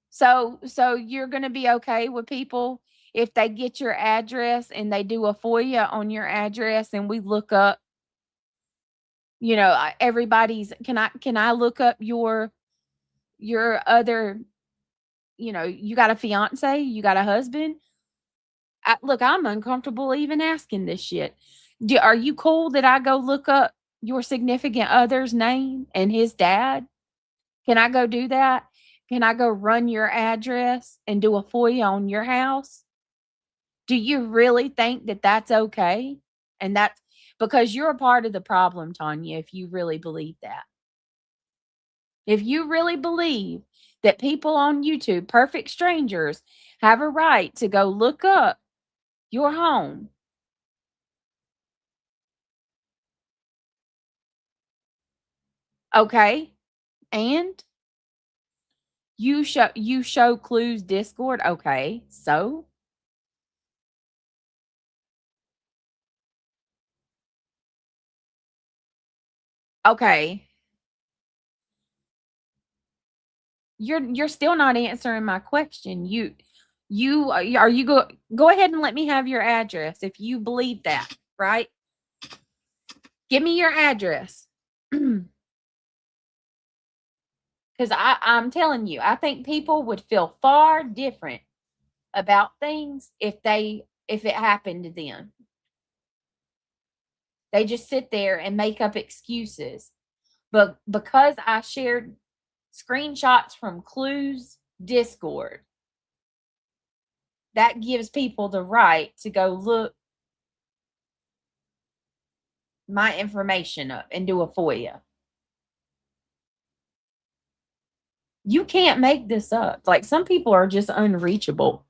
So you're going to be okay with people if they get your address and they do a FOIA on your address and we look up, everybody's, can I look up your other, you got a fiance, you got a husband? Look, I'm uncomfortable even asking this shit. Are you cool that I go look up your significant other's name and his dad? Can I go do that? Can I go run your address and do a FOIA on your house? Do you really think that that's okay? And that's because you're a part of the problem, Tanya, if you really believe that. If you really believe that people on YouTube, perfect strangers, have a right to go look up your home. Okay. And you show clues Discord. Okay. So okay. You're still not answering my question. Go ahead and let me have your address if you believe that, right? Give me your address. Because I'm telling you, I think people would feel far different about things if it happened to them. They just sit there and make up excuses. But because I shared screenshots from Clues Discord, that gives people the right to go look my information up and do a FOIA. You can't make this up. Like, some people are just unreachable.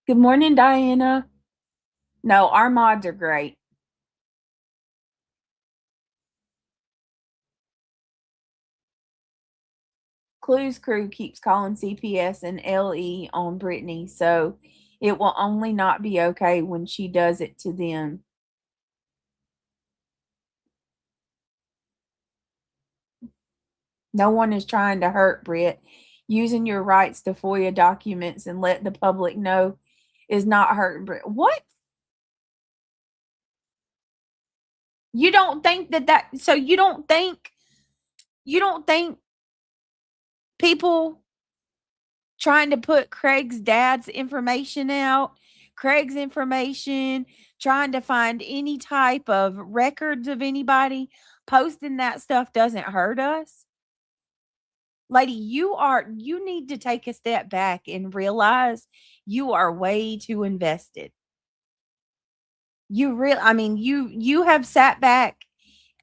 Good morning, Diana. No, our mods are great. Clues crew keeps calling CPS and LE on Brittany, so it will only not be okay when she does it to them. No one is trying to hurt Britt. Using your rights to FOIA documents and let the public know is not hurting Britt. What? You don't think so you don't think people trying to put Craig's dad's information out, Craig's information, trying to find any type of records of anybody, posting that stuff doesn't hurt us? Lady, you need to take a step back and realize you are way too invested. You have sat back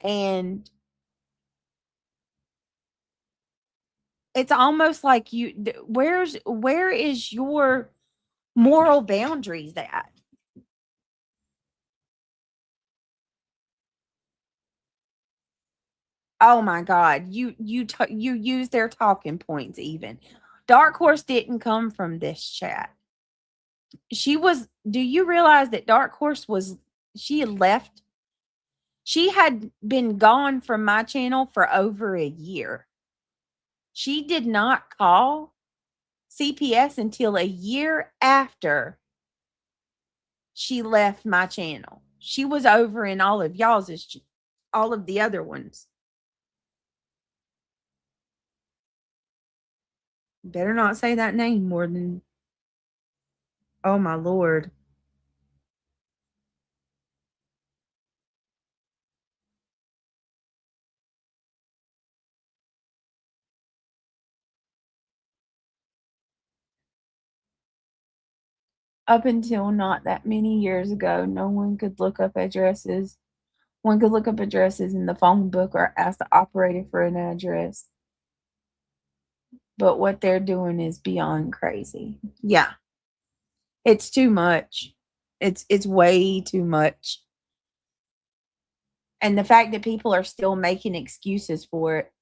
and it's almost like where is your moral boundaries at? Oh my God, you use their talking points even. Dark Horse didn't come from this chat. Do you realize that Dark Horse she had left? She had been gone from my channel for over a year. She did not call CPS until a year after she left my channel. She was over in all of y'all's, all of the other ones. Better not say that name more than, oh my Lord. Up until not that many years ago, no one could look up addresses. One could look up addresses in the phone book or ask the operator for an address. But what they're doing is beyond crazy. Yeah. It's too much. It's way too much. And the fact that people are still making excuses for it.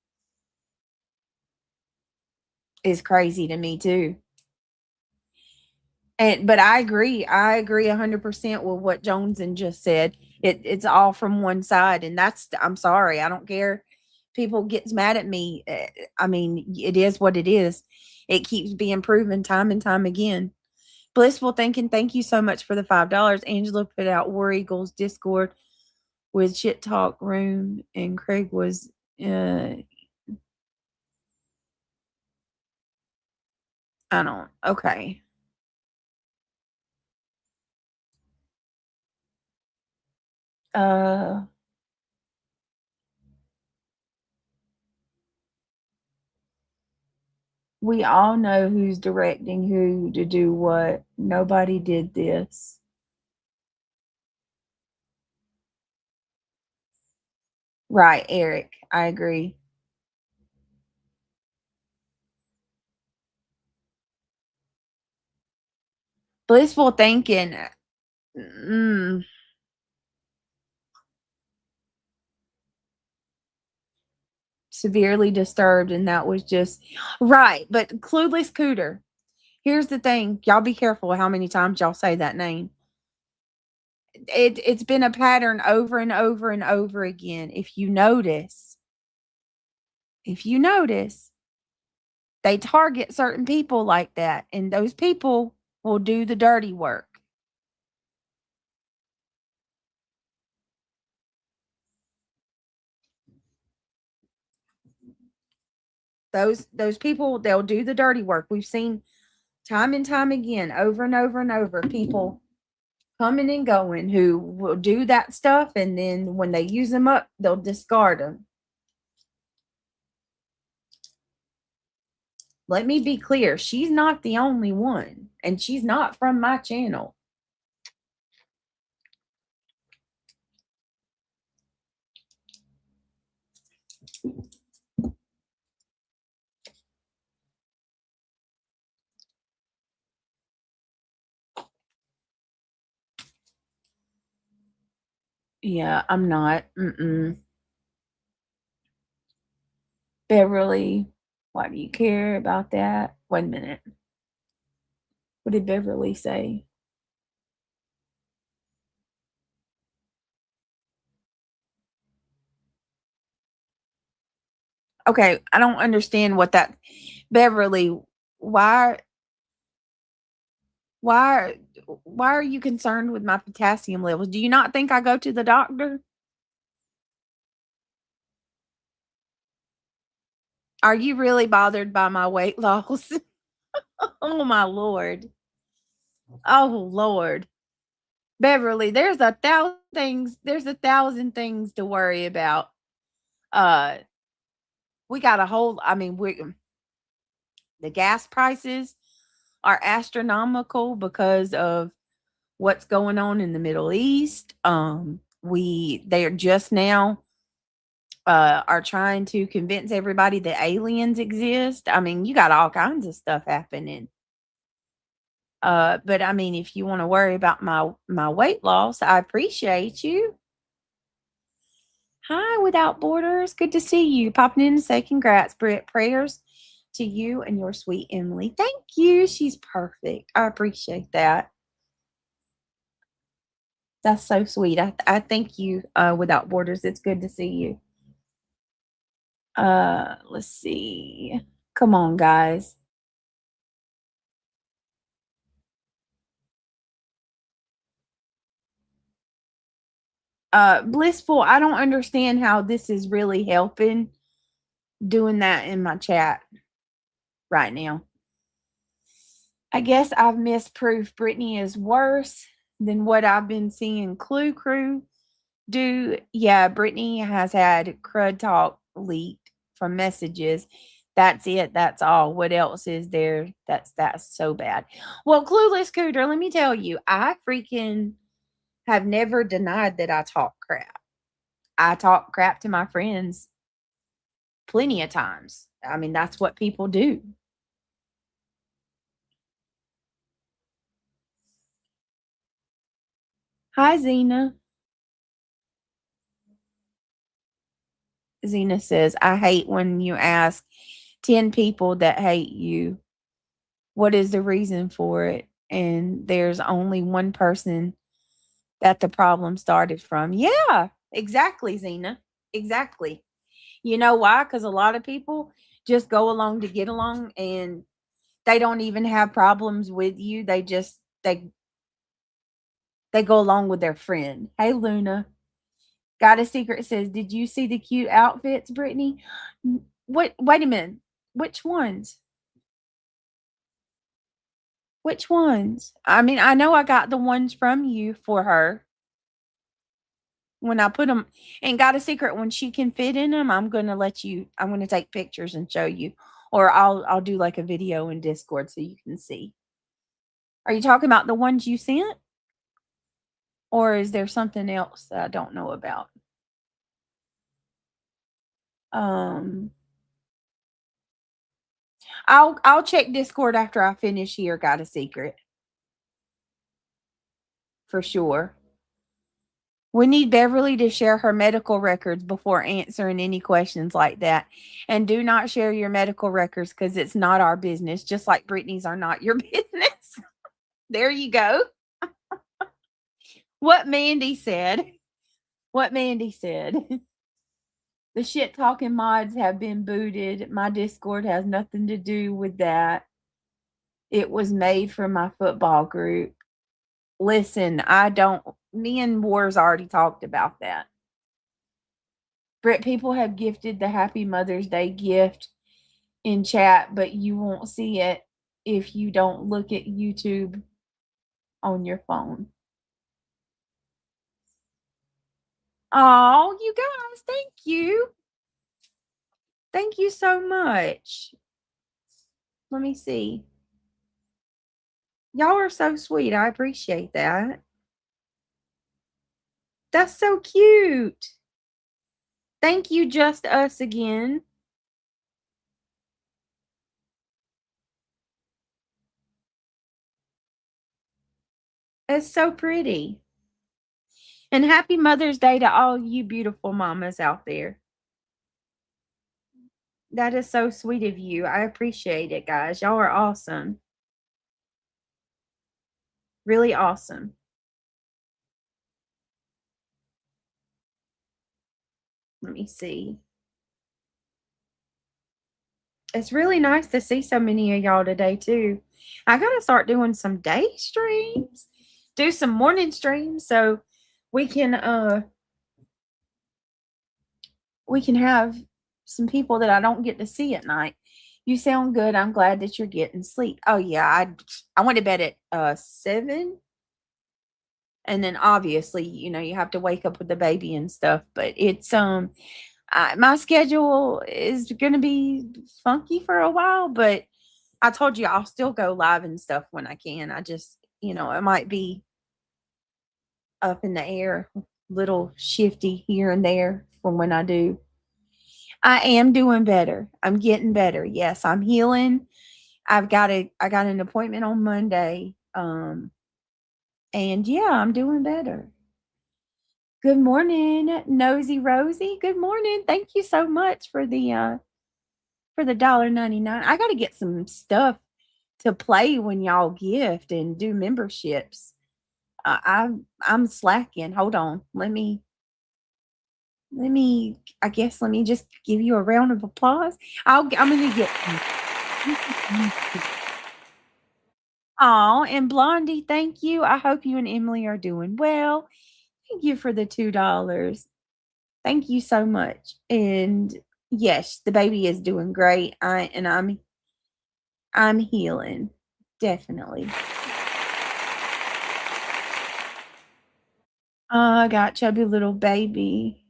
is crazy to me too. But I agree 100% with what Joneson just said. It's all from one side, and I'm sorry, I don't care. People gets mad at me. I mean, it is what it is. It keeps being proven time and time again. Blissful Thinking, thank you so much for the $5. Angela put out War Eagles Discord with Shit Talk Room, and Craig was I don't, okay. We all know who's directing who to do what. Nobody did this. Right, Eric. I agree. Blissful Thinking. Severely disturbed, and that was just right. But Clueless Cooter. Here's the thing. Y'all be careful how many times y'all say that name. It's been a pattern over and over and over again. If you notice, they target certain people like that, and those people will do the dirty work. Those people, they'll do the dirty work. We've seen time and time again, over and over and over, people coming and going who will do that stuff, and then when they use them up, they'll discard them. Let me be clear, she's not the only one, and she's not from my channel. Yeah, I'm not. Beverly, why do you care about that? Wait a minute. What did Beverly say? Okay, I don't understand what that Beverly, why are you concerned with my potassium levels? Do you not think I go to the doctor? Are you really bothered by my weight loss? Oh my Lord. Oh Lord. Beverly, there's a thousand things to worry about. We got a whole, the gas prices are astronomical because of what's going on in the Middle East. They are just now are trying to convince everybody that aliens exist. I mean, you got all kinds of stuff happening. But I mean, if you want to worry about my weight loss, I appreciate you. Hi, Without Borders. Good to see you. Popping in to say congrats, Britt. Prayers to you and your sweet Emily. Thank you. She's perfect. I appreciate that. That's so sweet. I thank you, Without Borders. It's good to see you. Let's see. Come on, guys. Blissful, I don't understand how this is really helping doing that in my chat right now. I guess I've missed proof Brittany is worse than what I've been seeing Clue Crew do. Yeah, Brittany has had crud talk leaked from messages. That's it. That's all. What else is there? That's so bad. Well, Clueless Cooter, let me tell you, I freaking have never denied that I talk crap. I talk crap to my friends plenty of times. I mean, that's what people do. Hi, Zena. Zena says, I hate when you ask 10 people that hate you. What is the reason for it? And there's only one person that the problem started from. Yeah, exactly, Zena. Exactly. You know why? Because a lot of people just go along to get along, and they don't even have problems with you. They just they go along with their friend. Hey, Luna. Got a Secret says, did you see the cute outfits, Brittany? What? Wait a minute. Which ones? Which ones? I mean, I know I got the ones from you for her. When I put them, and Got a Secret, when she can fit in them, I'm going to take pictures and show you, or I'll do like a video in Discord so you can see. Are you talking about the ones you sent? Or is there something else that I don't know about? I'll check Discord after I finish here, Got a Secret. For sure. We need Beverly to share her medical records before answering any questions like that. And do not share your medical records because it's not our business, just like Brittany's are not your business. There you go. What Mandy said. What Mandy said. The shit talking mods have been booted. My Discord has nothing to do with that. It was made for my football group. Listen, me and Wars already talked about that. Britt, people have gifted the Happy Mother's Day gift in chat, but you won't see it if you don't look at YouTube on your phone. Oh, you guys, thank you. Thank you so much. Let me see. Y'all are so sweet. I appreciate that. That's so cute. Thank you, Just Us again. It's so pretty. And happy Mother's Day to all you beautiful mamas out there. That is so sweet of you. I appreciate it, guys. Y'all are awesome. Really awesome. Let me see. It's really nice to see so many of y'all today, too. I got to start doing some day streams, do some morning streams so we can have some people that I don't get to see at night. You sound good. I'm glad that you're getting sleep. Oh yeah, I went to bed at 7. And then obviously, you have to wake up with the baby and stuff, but it's my schedule is going to be funky for a while, but I told you I'll still go live and stuff when I can. I just, it might be up in the air, little shifty here and there from when I do. I am doing better. I'm getting better. Yes, I'm healing. I got an appointment on Monday. And yeah, I'm doing better. Good morning, Nosy Rosie. Good morning. Thank you so much for the $1.99. I got to get some stuff to play when y'all gift and do memberships. I'm slacking. Hold on. Let me just give you a round of applause. I'm gonna get. Oh, and Blondie, thank you. I hope you and Emily are doing well. Thank you for the $2. Thank you so much. And yes, the baby is doing great. I'm healing. Definitely. I got chubby little baby.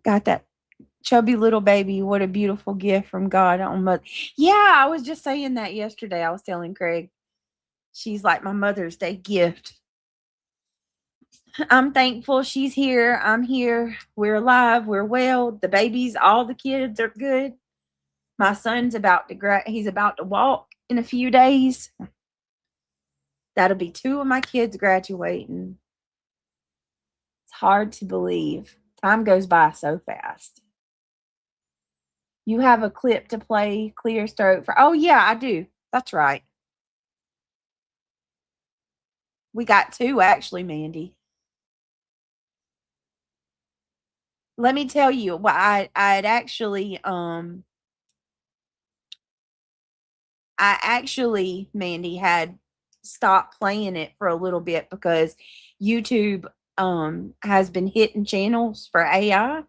Got that chubby little baby. What a beautiful gift from God on Mother. Yeah, I was just saying that yesterday. I was telling Craig, she's like my Mother's Day gift. I'm thankful she's here. I'm here. We're alive. We're well. The babies, all the kids are good. My son's he's about to walk in a few days. That'll be 2 of my kids graduating. It's hard to believe. Time goes by so fast. You have a clip to play Clear Stroke for. Oh, yeah, I do. That's right. We got 2 actually, Mandy. Let me tell you, what I'd actually Mandy, had stopped playing it for a little bit because YouTube has been hitting channels for AI,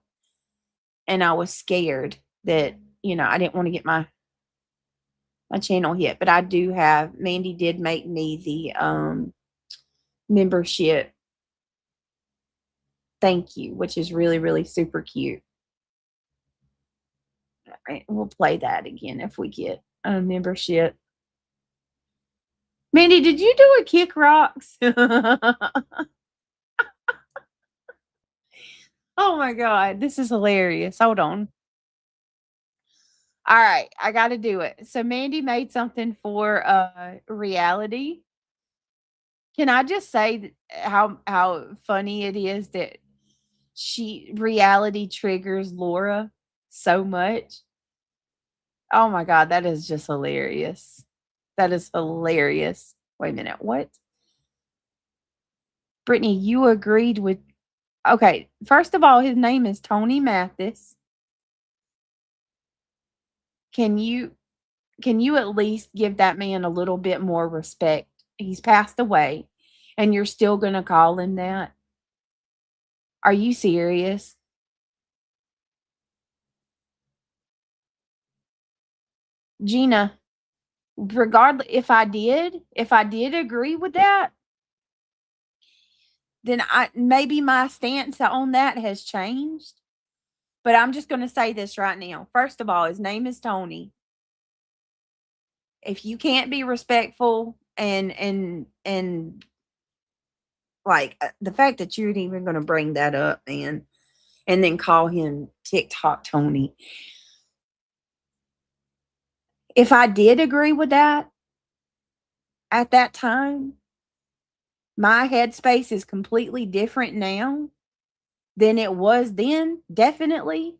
and I was scared that, I didn't want to get my channel hit. But I do have, Mandy did make me the membership thank you, which is really, really super cute. All right, we'll play that again if we get a membership. Mandy, did you do a kick rocks? Oh my God, this is hilarious. Hold on. All right, I got to do it. So Mandy made something for reality. Can I just say how funny it is that reality triggers Laura so much? Oh my God, that is just hilarious. That is hilarious. Wait a minute, what? Brittany, you agreed with. Okay, first of all, his name is Tony Mathis. Can you at least give that man a little bit more respect? He's passed away, and you're still going to call him that? Are you serious? Gina, regardless, if I did agree with that, then maybe my stance on that has changed. But I'm just going to say this right now. First of all, his name is Tony. If you can't be respectful and like the fact that you're even going to bring that up, man, and then call him TikTok Tony. If I did agree with that at that time, my headspace is completely different now than it was then, definitely.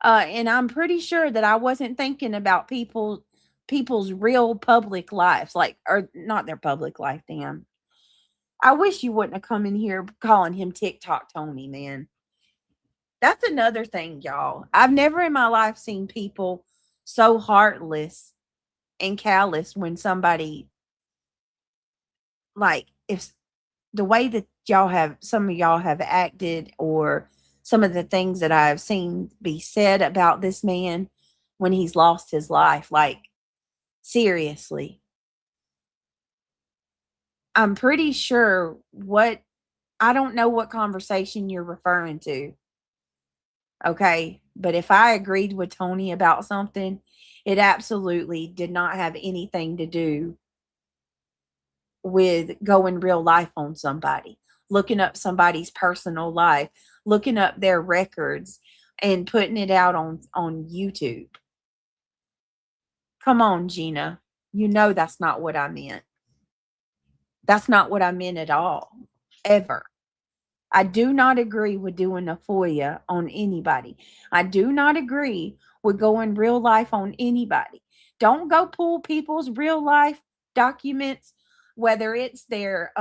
And I'm pretty sure that I wasn't thinking about people's real public lives, like, or not their public life, damn. I wish you wouldn't have come in here calling him TikTok Tony, man. That's another thing, y'all. I've never in my life seen people so heartless and callous when somebody, like, if the way that some of y'all have acted, or some of the things that I've seen be said about this man when he's lost his life, like, seriously. I'm pretty sure I don't know what conversation you're referring to. Okay. But if I agreed with Tony about something, it absolutely did not have anything to do with going real life on somebody, looking up somebody's personal life, looking up their records and putting it out on YouTube. Come on, Gina. You know that's not what I meant. That's not what I meant at all. Ever. I do not agree with doing a FOIA on anybody. I do not agree with going real life on anybody. Don't go pull people's real life documents, whether it's their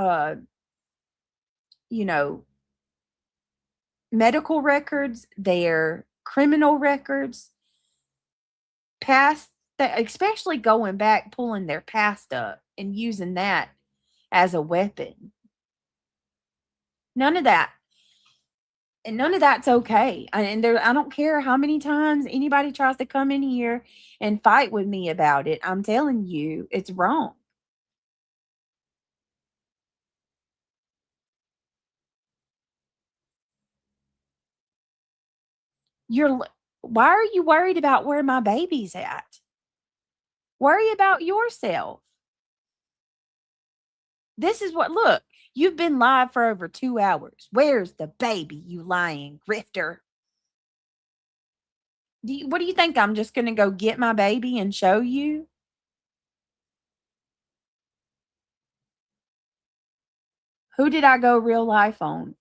medical records, their criminal records, past that, especially going back, pulling their past up and using that as a weapon. None of that. And none of that's okay. And I don't care how many times anybody tries to come in here and fight with me about it. I'm telling you, it's wrong. Why are you worried about where my baby's at? Worry about yourself. This is look, you've been live for over 2 hours. Where's the baby, you lying grifter? What do you think? I'm just going to go get my baby and show you? Who did I go real life on?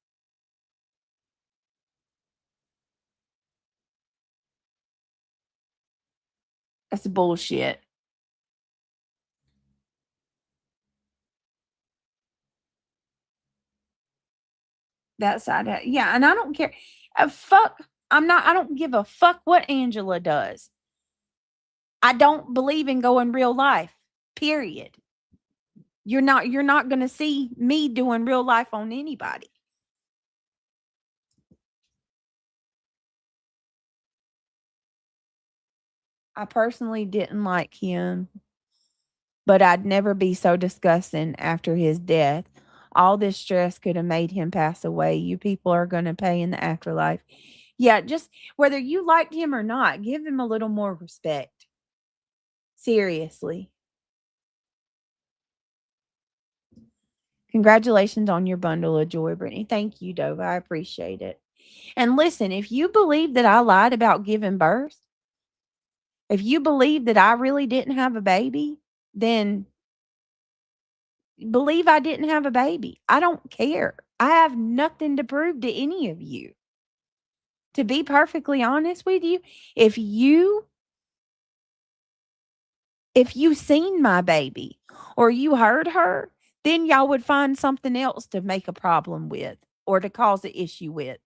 That's bullshit. That side, yeah, and I don't care. I don't give a fuck what Angela does. I don't believe in going real life. Period. You're not going to see me doing real life on anybody. I personally didn't like him, but I'd never be so disgusting after his death. All this stress could have made him pass away. You people are going to pay in the afterlife. Yeah, just whether you liked him or not, give him a little more respect. Seriously. Congratulations on your bundle of joy, Brittany. Thank you, Dove. I appreciate it. And listen, if you believe that I lied about giving birth, if you believe that I really didn't have a baby, then believe I didn't have a baby. I don't care. I have nothing to prove to any of you. To be perfectly honest with you, if you seen my baby or you heard her, then y'all would find something else to make a problem with or to cause an issue with.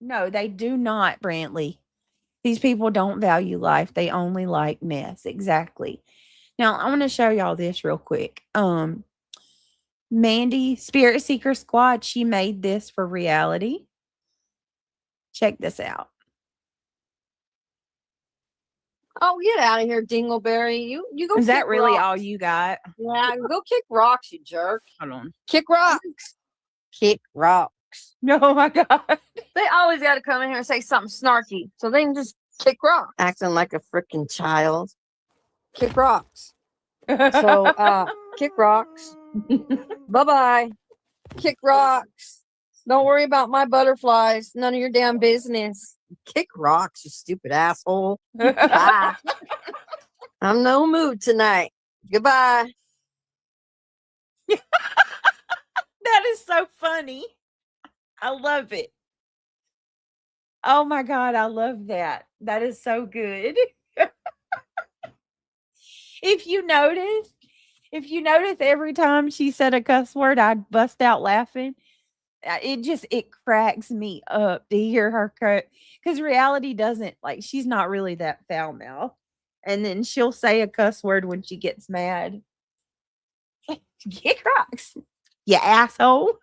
No, they do not, Brantley. These people don't value life. They only like mess. Exactly. Now, I want to show y'all this real quick. Mandy, Spirit Seeker Squad, she made this for reality. Check this out. Oh, get out of here, Dingleberry. You go. Is that kick really rocks. all you got? Yeah, go kick rocks, you jerk. Hold on. Kick rocks. Kick rocks. Oh my God. They always got to come in here and say something snarky, so they can just kick rocks. Acting like a freaking child. Kick rocks. So, kick rocks. Bye-bye. Kick rocks. Don't worry about my butterflies. None of your damn business. Kick rocks, you stupid asshole. Bye. I'm no mood tonight. Goodbye. That is so funny. I love it. Oh my God, I love that. That is so good. If you notice every time she said a cuss word, I'd bust out laughing. It cracks me up to hear her cut because reality doesn't she's not really that foul mouth. And then she'll say a cuss word when she gets mad. Kick rocks, you asshole.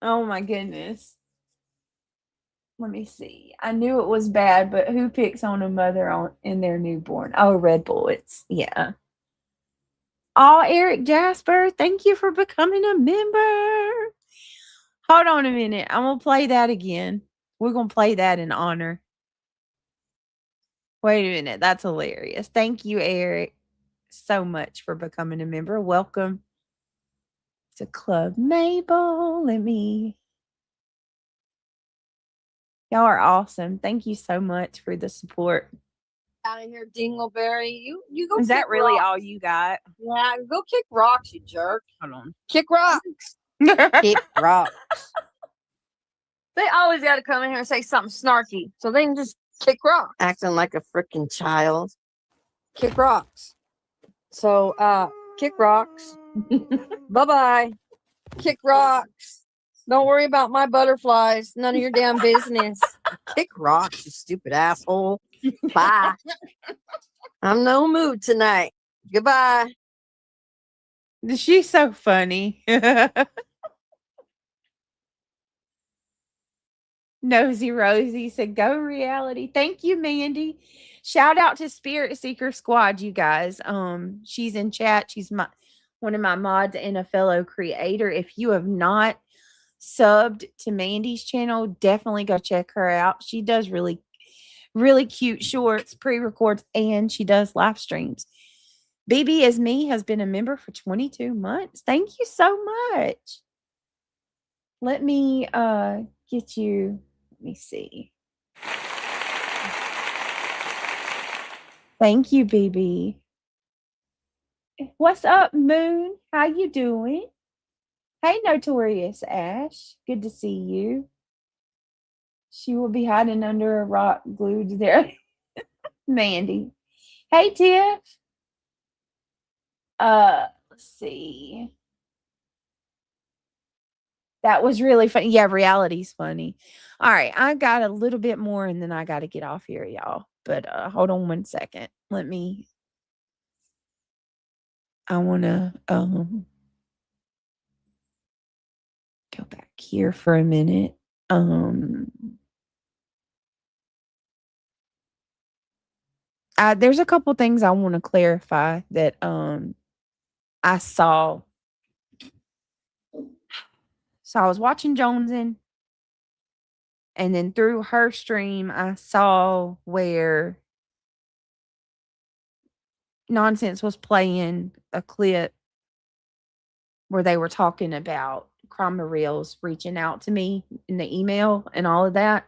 Oh my goodness. Let me see. I knew it was bad, but who picks on a mother in their newborn? Oh, Red Bullets. Yeah. Oh, Eric Jasper, thank you for becoming a member. Hold on a minute. I'm going to play that again. We're going to play that in honor. Wait a minute. That's hilarious. Thank you, Eric, so much for becoming a member. Welcome to Club Mabel. Y'all are awesome. Thank you so much for the support. Out of here, Dingleberry. You go. Is that kick really rocks. all you got? Yeah, go kick rocks, you jerk. Hold on. Kick rocks. Kick rocks. They always got to come in here and say something snarky, so they can just kick rocks. Acting like a freaking child. Kick rocks. So, kick rocks. Bye-bye. Kick rocks. Don't worry about my butterflies. None of your damn business. Kick rocks, you stupid asshole. Bye. I'm no mood tonight. Goodbye. She's so funny. Nosy Rosie said, go reality. Thank you, Mandy. Shout out to Spirit Seeker Squad, you guys. She's in chat. She's one of my mods and a fellow creator. If you have not subbed to Mandy's channel, definitely go check her out. She does really, really cute shorts, pre-records, and she does live streams. BB as me has been a member for 22 months. Thank you so much. Let me get you. Let me see. Thank you, BB. What's up, Moon? How you doing? Hey, Notorious Ash. Good to see you. She will be hiding under a rock glued there. Mandy. Hey, Tiff. Let's see. That was really funny. Yeah, reality's funny. All right, I got a little bit more and then I got to get off here, y'all. But hold on one second. I want to go back here for a minute. There's a couple things I want to clarify that I saw. So I was watching Jonesin, and then through her stream, I saw where Nonsense was playing a clip where they were talking about Crime Reels reaching out to me in the email and all of that.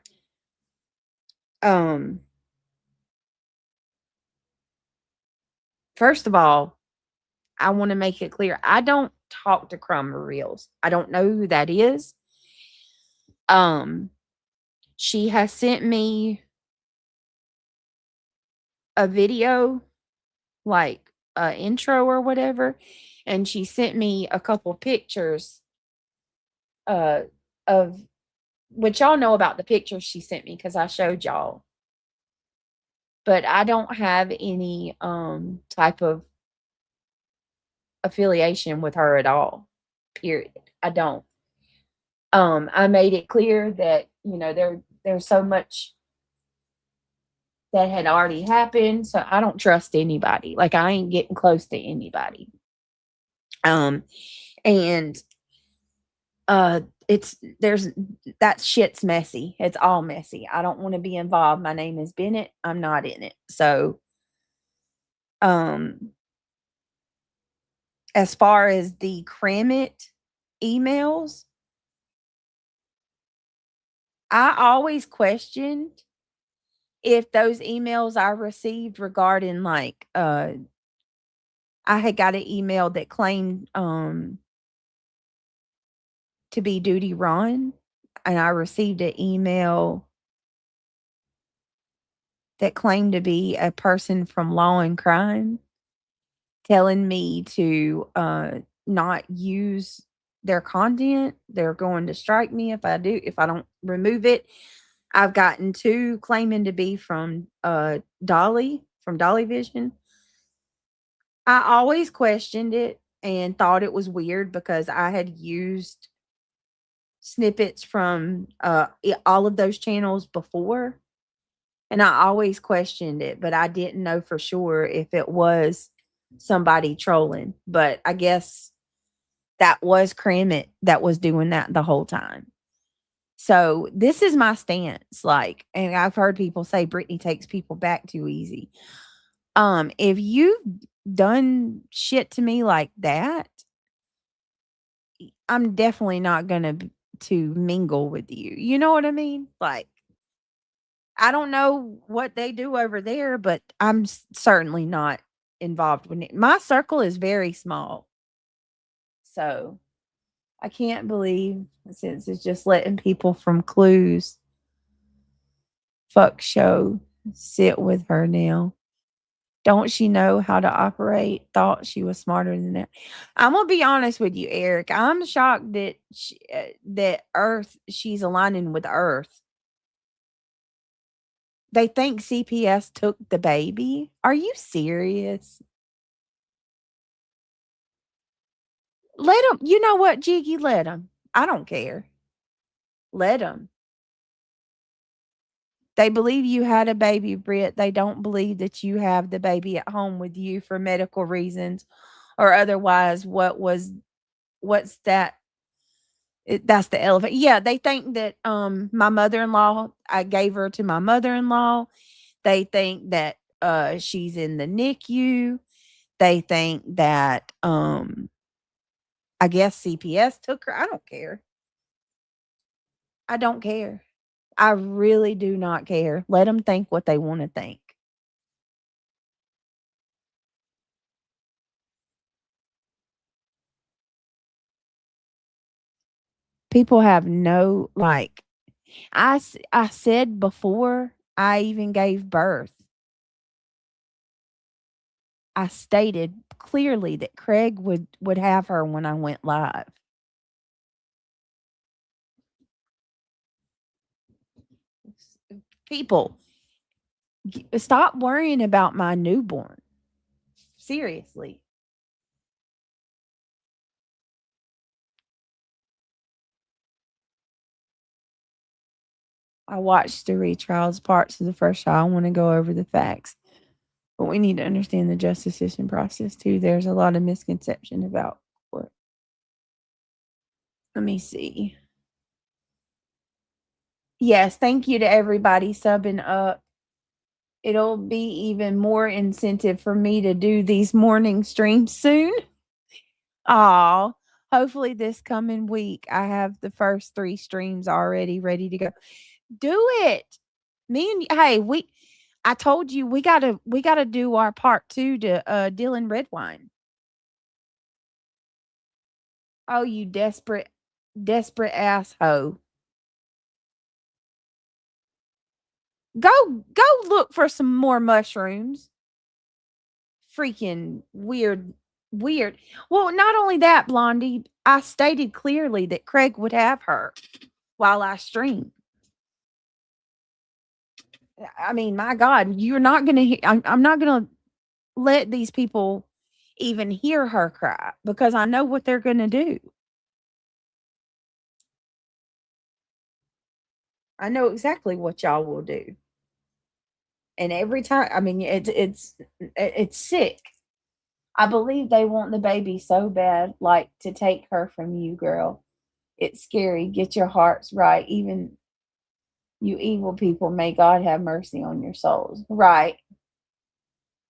First of all, I want to make it clear, I don't talk to Crime Reels. I don't know who that is. She has sent me a video, like a intro or whatever, and she sent me a couple pictures of which y'all know about the pictures she sent me because I showed y'all. But I don't have any type of affiliation with her at all. Period. I don't. I made it clear that, you know, there's so much that had already happened, so I don't trust anybody. Like, I ain't getting close to anybody. And that shit's messy. It's all messy. I don't want to be involved. My name is Bennett. I'm not in it. So, as far as the Cramit emails, I always questioned if those emails I received regarding, like, I had got an email that claimed to be Duty Ron, and I received an email that claimed to be a person from Law and Crime telling me to not use their content. They're going to strike me if I don't remove it. I've gotten 2 claiming to be from Dolly, from Dolly Vision. I always questioned it and thought it was weird because I had used snippets from all of those channels before, and I always questioned it, but I didn't know for sure if it was somebody trolling. But I guess that was Cramit that was doing that the whole time. So this is my stance. Like, and I've heard people say Brittany takes people back too easy. If you've done shit to me like that, I'm definitely not gonna to mingle with you. You know what I mean? Like, I don't know what they do over there, but I'm certainly not involved with it. My circle is very small. So I can't believe, since it's just letting people from Clues fuck show sit with her now. Don't she know how to operate? Thought she was smarter than that. I'm gonna be honest with you, Eric. I'm shocked that she's aligning with Earth. They think CPS took the baby. Are you serious? Let them. You know what, Jiggy? Let them. I don't care. Let them. They believe you had a baby, Britt. They don't believe that you have the baby at home with you for medical reasons or otherwise. What's that? That's the elephant. Yeah, they think that my mother-in-law, I gave her to my mother-in-law. They think that she's in the NICU. They think that I guess CPS took her. I don't care. I don't care. I really do not care. Let them think what they want to think. People have no, like, I said before I even gave birth, I stated clearly that Craig would have her when I went live. People, stop worrying about my newborn. Seriously. I watched the retrials parts of the first trial. I want to go over the facts. But we need to understand the justice system process too. There's a lot of misconception about court. Let me see. Yes, thank you to everybody subbing up. It'll be even more incentive for me to do these morning streams soon. Oh, hopefully this coming week I have the first 3 streams already ready to go. Do it. Me and hey, I told you we gotta do our part 2 to Dylan Redwine. Oh, you desperate asshole. Go look for some more mushrooms. Freaking weird. Well, not only that, Blondie, I stated clearly that Craig would have her while I stream. I mean, my God, you're not going to I'm not going to let these people even hear her cry because I know what they're going to do. I know exactly what y'all will do. And every time, I mean, it's sick. I believe they want the baby so bad, like to take her from you, girl. It's scary. Get your hearts right. Even you evil people, may God have mercy on your souls. Right.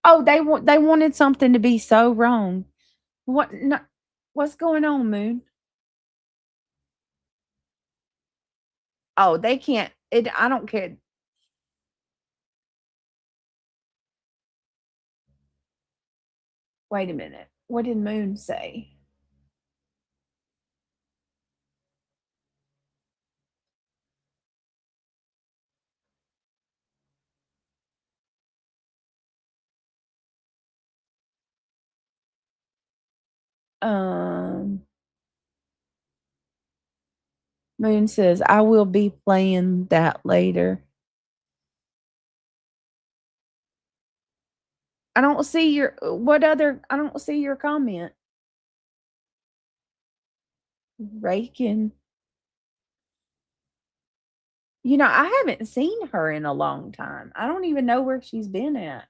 Oh, they wanted something to be so wrong. What? No, what's going on, Moon? Oh, they can't. I don't care. Wait a minute. What did Moon say? Moon says, I will be playing that later. I don't see your I don't see your comment. Raking. You know, I haven't seen her in a long time. I don't even know where she's been at.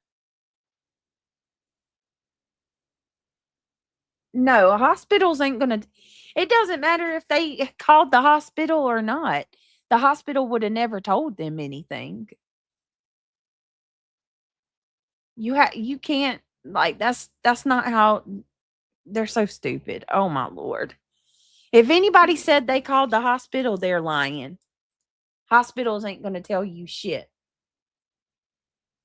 No, hospitals ain't gonna. It doesn't matter if they called the hospital or not. The hospital would have never told them anything. You can't, like, that's not how. They're so stupid. Oh my Lord. If anybody said they called the hospital, they're lying. Hospitals ain't gonna tell you shit.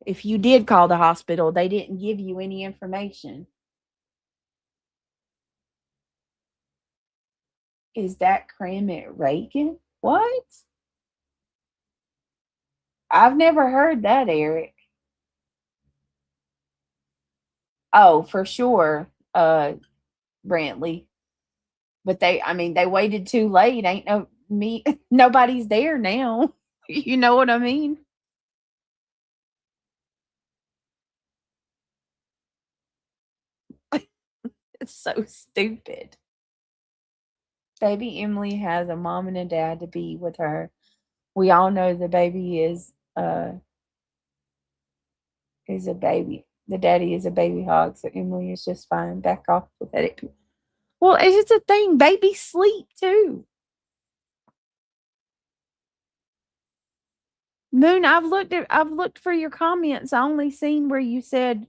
If you did call the hospital, they didn't give you any information. Is that Crammett Reagan? What? I've never heard that, Eric. Oh, for sure, Brantley. But they waited too late. Ain't nobody's there now. You know what I mean? It's so stupid. Baby Emily has a mom and a dad to be with her. We all know the baby is a baby. The daddy is a baby hog, so Emily is just fine. Back off with it. Well, it's just a thing. Babies sleep too. Moon, I've looked for your comments. I only seen where you said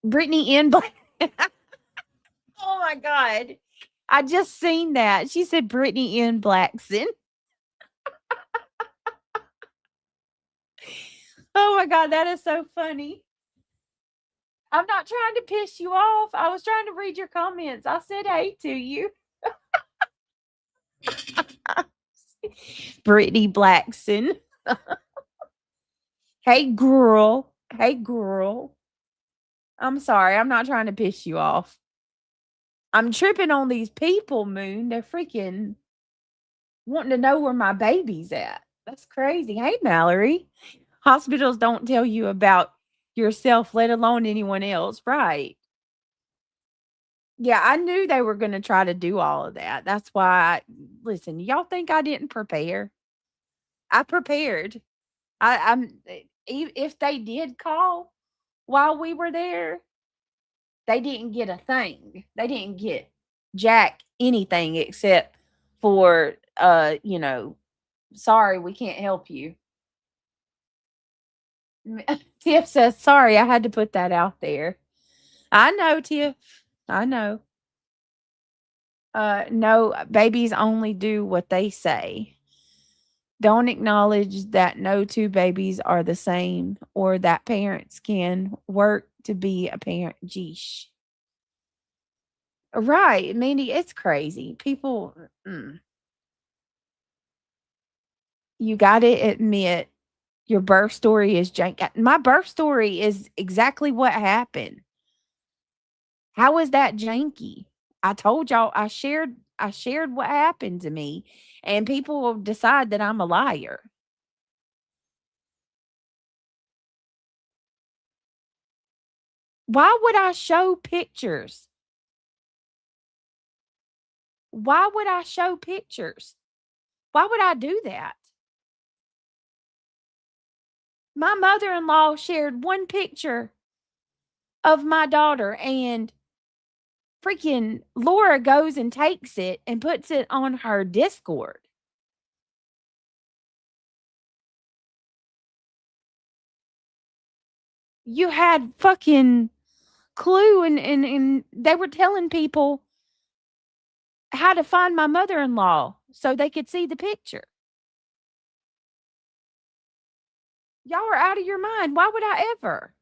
Brittany in Black. Oh my God. I just seen that. She said Brittany in Blackson. Oh my God, that is so funny. I'm not trying to piss you off. I was trying to read your comments. I said hey to you. Brittany Blackson. Hey, girl. Hey, girl. I'm sorry. I'm not trying to piss you off. I'm tripping on these people, Moon. They're freaking wanting to know where my baby's at. That's crazy. Hey, Mallory. Hospitals don't tell you about yourself, let alone anyone else. Right. Yeah, I knew they were going to try to do all of that. That's why, listen, y'all think I didn't prepare? I prepared. If they did call while we were there, they didn't get a thing. They didn't get jack anything except for, sorry, we can't help you. Tiff says, sorry, I had to put that out there. I know, Tiff. I know. No, babies only do what they say. Don't acknowledge that no two babies are the same or that parents can work to be a parent. Geesh. Right, Mandy, it's crazy. People, you got to admit your birth story is jank. My birth story is exactly what happened. How is that janky? I told y'all I shared what happened to me, and people will decide that I'm a liar. Why would I show pictures? Why would I show pictures? Why would I do that? My mother-in-law shared one picture of my daughter, and freaking Laura goes and takes it and puts it on her Discord. You had fucking Clue, and they were telling people how to find my mother-in-law so they could see the picture. Y'all are out of your mind. Why would I ever?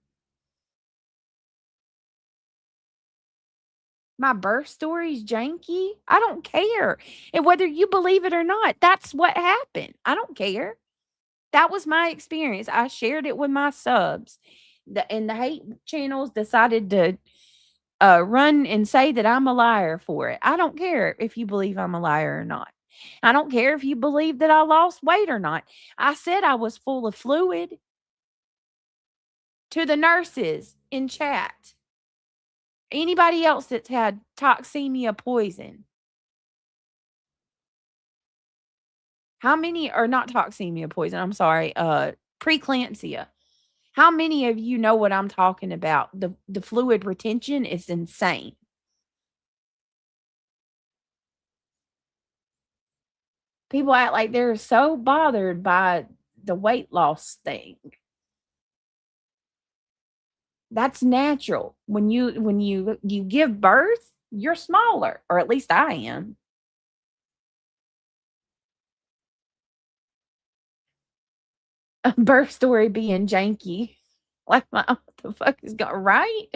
My birth story's janky. I don't care. And whether you believe it or not, that's what happened. I don't care. That was my experience. I shared it with my subs. And the hate channels decided to run and say that I'm a liar for it. I don't care if you believe I'm a liar or not. I don't care if you believe that I lost weight or not. I said I was full of fluid to the nurses in chat. Anybody else that's had toxemia poison. How many are not toxemia poison? I'm sorry. Preeclampsia. How many of you know what I'm talking about? The fluid retention is insane. People act like they're so bothered by the weight loss thing. That's natural. When you give birth, you're smaller, or at least I am. A birth story being janky. Like, what the fuck is going right?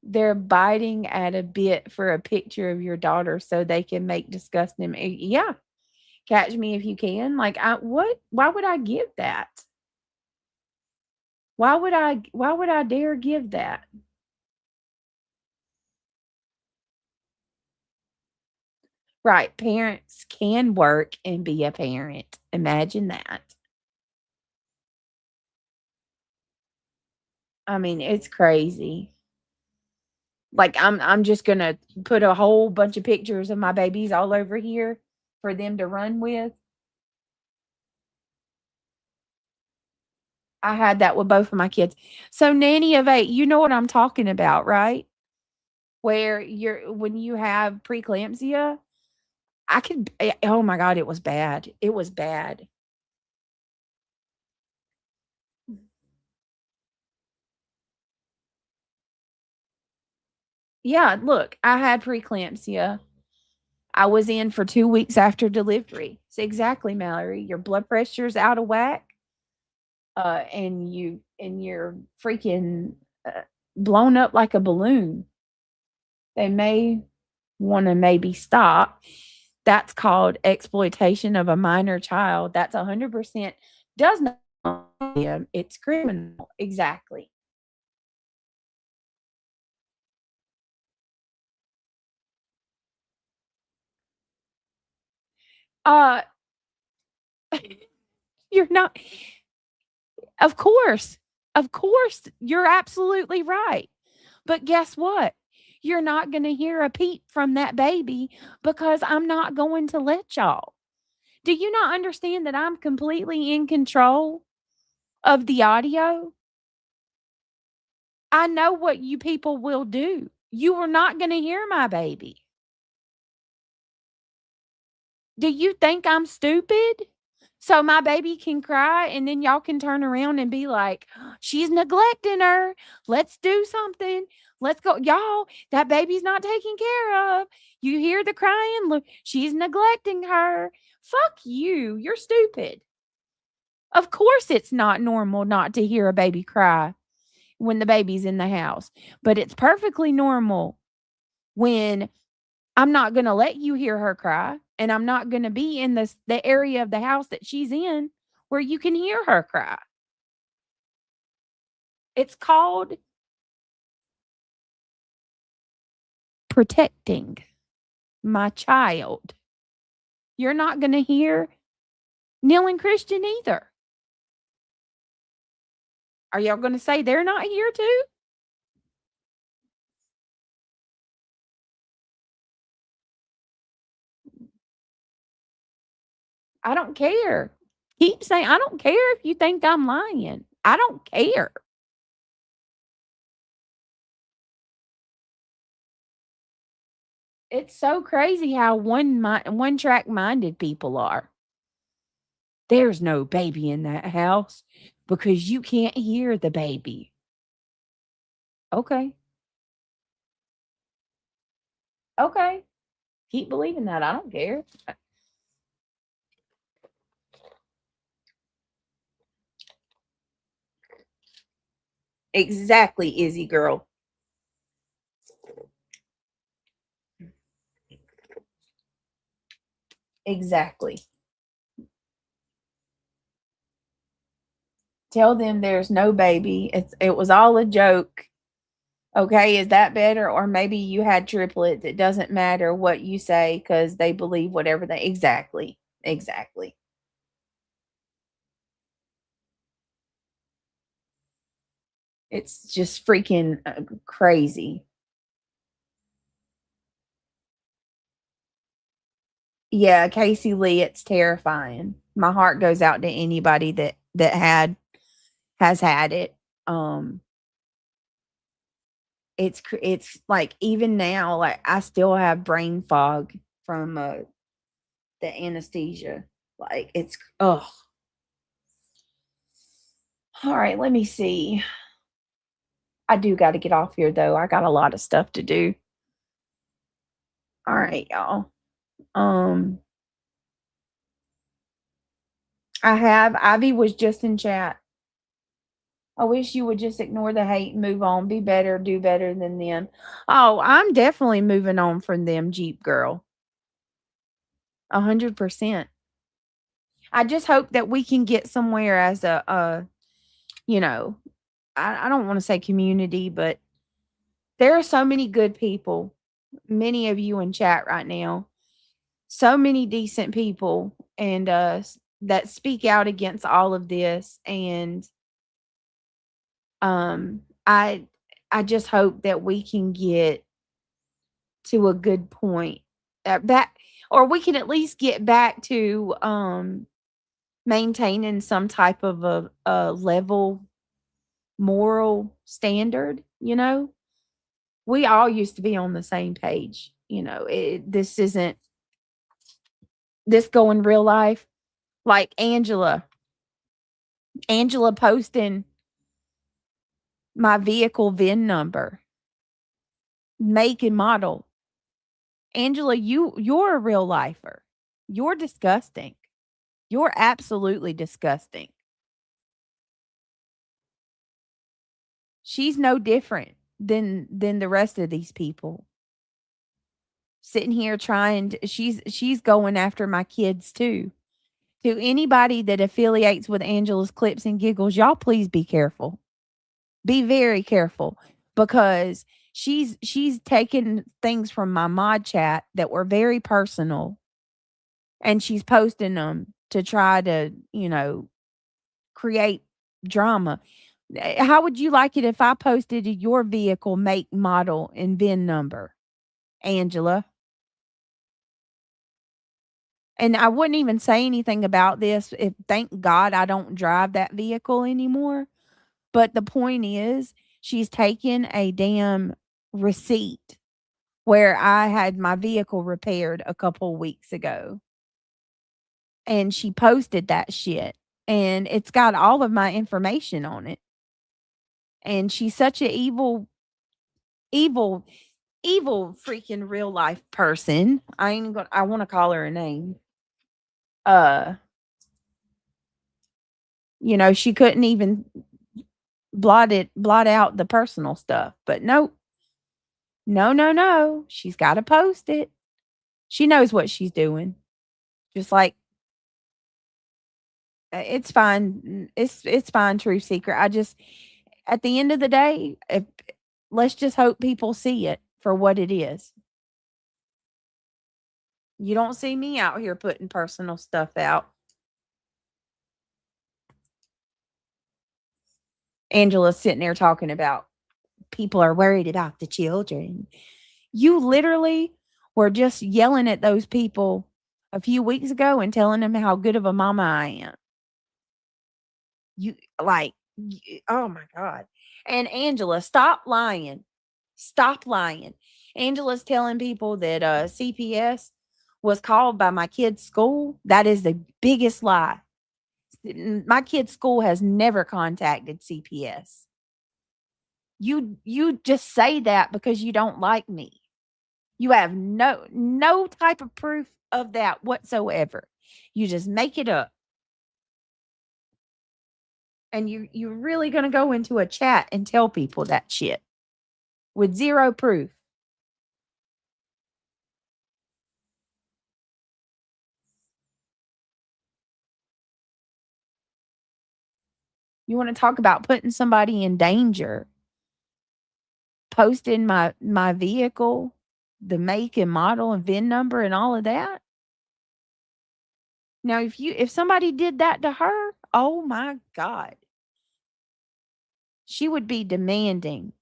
They're biting at a bit for a picture of your daughter so they can make disgusting. Yeah. Catch me if you can. Like, what? Why would I give that? Why would I dare give that? Right. Parents can work and be a parent. Imagine that. I mean, it's crazy. Like, I'm just gonna put a whole bunch of pictures of my babies all over here for them to run with. I had that with both of my kids. So Nanny of 8, you know what I'm talking about, right? Where when you have preeclampsia, oh my God, it was bad. It was bad. Yeah, look, I had preeclampsia. I was in for 2 weeks after delivery. So exactly, Mallory. Your blood pressure's out of whack. And you're freaking blown up like a balloon. They may want to maybe stop. That's called exploitation of a minor child. That's 100% does not. It's criminal. Exactly. Uh, you're not. Of course, you're absolutely right. But guess what? You're not going to hear a peep from that baby because I'm not going to let y'all. Do you not understand that I'm completely in control of the audio? I know what you people will do. You are not going to hear my baby. Do you think I'm stupid? So my baby can cry and then y'all can turn around and be like, she's neglecting her. Let's do something. Let's go. Y'all, that baby's not taken care of. You hear the crying. Look, she's neglecting her. Fuck you. You're stupid. Of course, it's not normal not to hear a baby cry when the baby's in the house, but it's perfectly normal when I'm not going to let you hear her cry, and I'm not going to be in the area of the house that she's in where you can hear her cry. It's called protecting my child. You're not going to hear Neil and Christian either. Are y'all going to say they're not here too? I don't care. Keep saying, I don't care if you think I'm lying. I don't care. It's so crazy how one track minded people are. There's no baby in that house because you can't hear the baby. Okay. Okay. Keep believing that. I don't care. Exactly, Izzy girl. Exactly. Tell them there's no baby. It was all a joke. Okay, is that better? Or maybe you had triplets. It doesn't matter what you say because they believe whatever they exactly. Exactly. It's just freaking crazy. Yeah, Casey Lee, it's terrifying. My heart goes out to anybody that has had it. It's like even now, like I still have brain fog from the anesthesia. Like it's oh. All right, let me see. I do got to get off here though. I got a lot of stuff to do. All right, y'all. Ivy was just in chat. I wish you would just ignore the hate and move on. Be better, do better than them. Oh, I'm definitely moving on from them, Jeep girl. 100%. I just hope that we can get somewhere as a you know, I don't want to say community, but there are so many good people. Many of you in chat right now. So many decent people and that speak out against all of this, and I just hope that we can get to a good point that or we can at least get back to maintaining some type of a level moral standard, you know. We all used to be on the same page, you know. This isn't this go in real life, like Angela posting my vehicle VIN number, make and model. Angela, you're a real lifer. You're disgusting. You're absolutely disgusting. She's no different than the rest of these people. sitting here trying to, she's going after my kids too. To anybody that affiliates with Angela's Clips and Giggles, y'all please be careful. Be very careful, because she's taken things from my mod chat that were very personal, and she's posting them to try to, create drama. How would you like it if I posted your vehicle make, model, and VIN number, Angela? And I wouldn't even say anything about this if, thank God, I don't drive that vehicle anymore. But the point is, she's taken a damn receipt where I had my vehicle repaired a couple weeks ago. And she posted that shit. And it's got all of my information on it. And she's such an evil freaking real life person. I want to call her a name. She couldn't even blot out the personal stuff. But no. She's got to post it. She knows what she's doing. Just like, it's fine. It's fine, True Secret. At the end of the day, let's just hope people see it for what it is. You don't see me out here putting personal stuff out. Angela's sitting there talking about people are worried about the children. You literally were just yelling at those people a few weeks ago and telling them how good of a mama I am. Oh my God. And Angela, stop lying. Stop lying. Angela's telling people that CPS was called by my kid's school. That is the biggest lie. My kid's school has never contacted CPS. You just say that because you don't like me. You have no type of proof of that whatsoever. You just make it up. And you're really going to go into a chat and tell people that shit with zero proof. You want to talk about putting somebody in danger? Posting my vehicle, the make and model and VIN number and all of that. Now, if somebody did that to her, oh my God, she would be demanding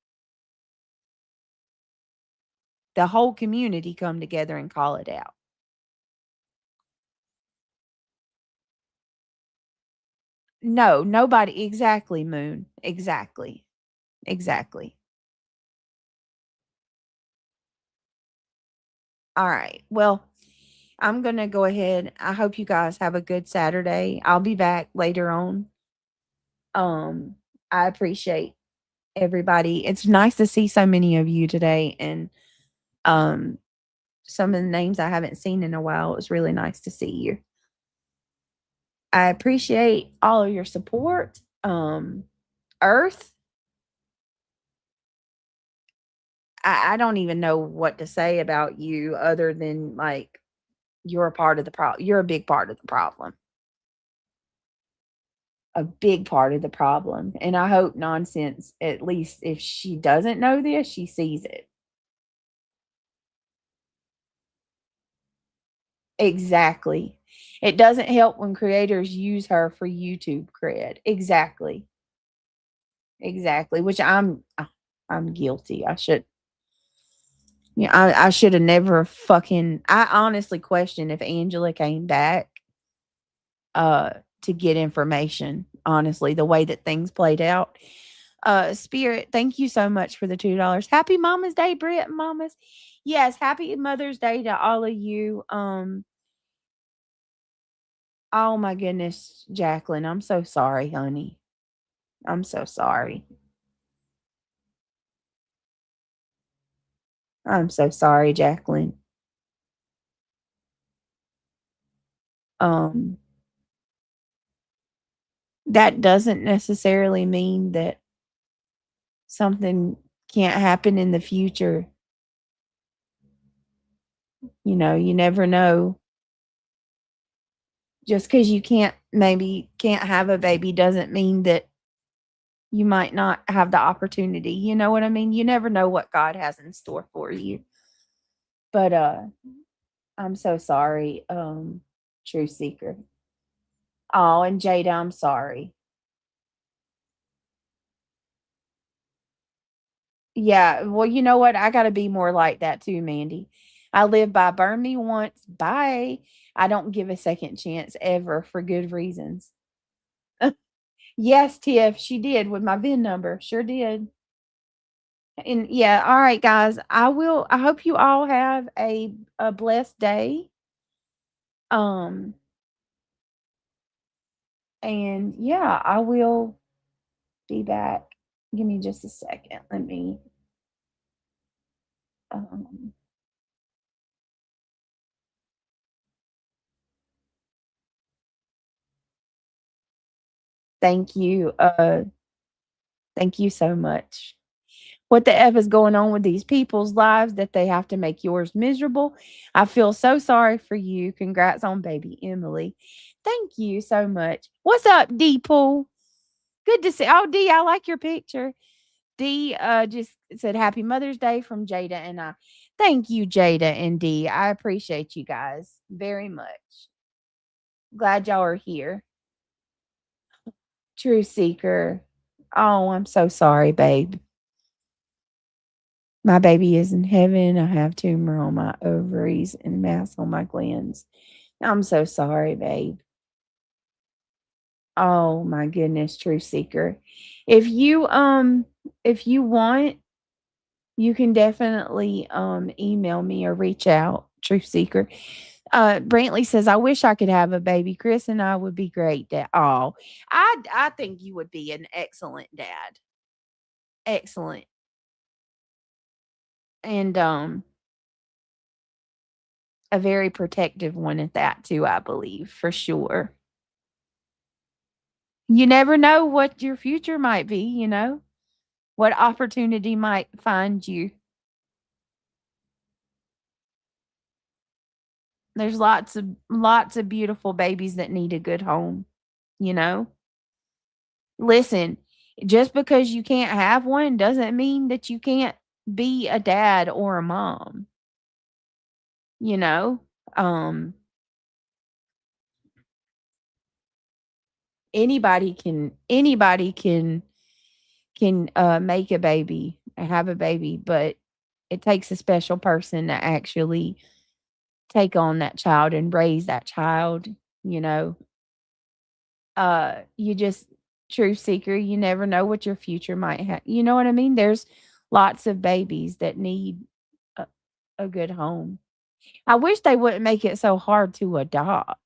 the whole community come together and call it out. No, nobody. Exactly, Moon. Exactly. All right. Well, I'm going to go ahead. I hope you guys have a good Saturday. I'll be back later on. I appreciate everybody. It's nice to see so many of you today, and some of the names I haven't seen in a while. It was really nice to see you. I appreciate all of your support. Earth, I don't even know what to say about you other than like you're a part of the problem. You're a big part of the problem. A big part of the problem. And I hope Nonsense, at least if she doesn't know this, she sees it. Exactly. It doesn't help when creators use her for YouTube cred. Exactly. Which I'm guilty. I should have never I honestly question if Angela came back to get information. Honestly, the way that things played out. Spirit, thank you so much for the $2. Happy Mama's Day, Britt and Mamas. Yes, happy Mother's Day to all of you. Oh my goodness, Jacqueline, I'm so sorry, honey. I'm so sorry. I'm so sorry, Jacqueline. That doesn't necessarily mean that something can't happen in the future. You know, you never know. Just because you can't have a baby doesn't mean that you might not have the opportunity. You know what I mean? You never know what God has in store for you. But I'm so sorry, True Seeker. Oh, and Jada, I'm sorry. Yeah, well, you know what? I gotta be more like that too, Mandy. I live by burn me once, bye. I don't give a second chance ever for good reasons. Yes, Tiff, she did with my VIN number. Sure did. And yeah, all right, guys. I hope you all have a blessed day. Um, and yeah, I will be back. Give me just a second. Let me um thank you. Thank you so much. What the F is going on with these people's lives that they have to make yours miserable? I feel so sorry for you. Congrats on baby Emily. Thank you so much. What's up, D Pool? Good to see. Oh, D, I like your picture. D just said Happy Mother's Day from Jada and I. Thank you, Jada and D. I appreciate you guys very much. Glad y'all are here. True Seeker. Oh, I'm so sorry, babe. My baby is in heaven. I have tumor on my ovaries and mass on my glands. I'm so sorry, babe. Oh my goodness, True Seeker. If you want, you can definitely email me or reach out, Truth Seeker. Brantley says, I wish I could have a baby. Chris and I would be great dad. Oh, I think you would be an excellent dad. Excellent. And a very protective one at that too, I believe, for sure. You never know what your future might be, you know? What opportunity might find you. There's lots of beautiful babies that need a good home, you know? Listen, just because you can't have one doesn't mean that you can't be a dad or a mom. You know? Um anybody can make a baby, have a baby, but it takes a special person to actually take on that child and raise that child, you know. You just Truth Seeker, you never know what your future might have. You know what I mean? There's lots of babies that need a, a good home. I wish they wouldn't make it so hard to adopt.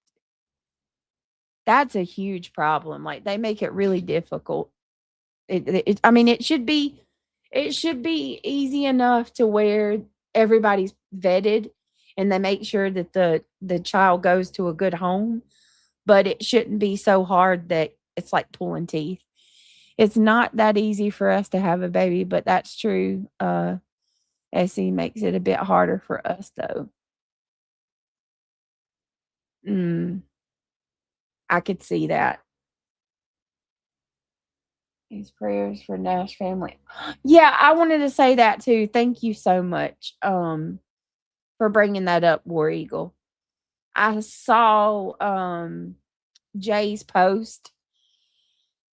That's a huge problem. Like they make it really difficult. I mean, it should be easy enough to where everybody's vetted and they make sure that the child goes to a good home, but it shouldn't be so hard that it's like pulling teeth. It's not that easy for us to have a baby, but that's true. SE makes it a bit harder for us though. I could see that. These prayers for Nash family. Yeah, I wanted to say that too. Thank you so much for bringing that up, War Eagle. I saw Jay's post.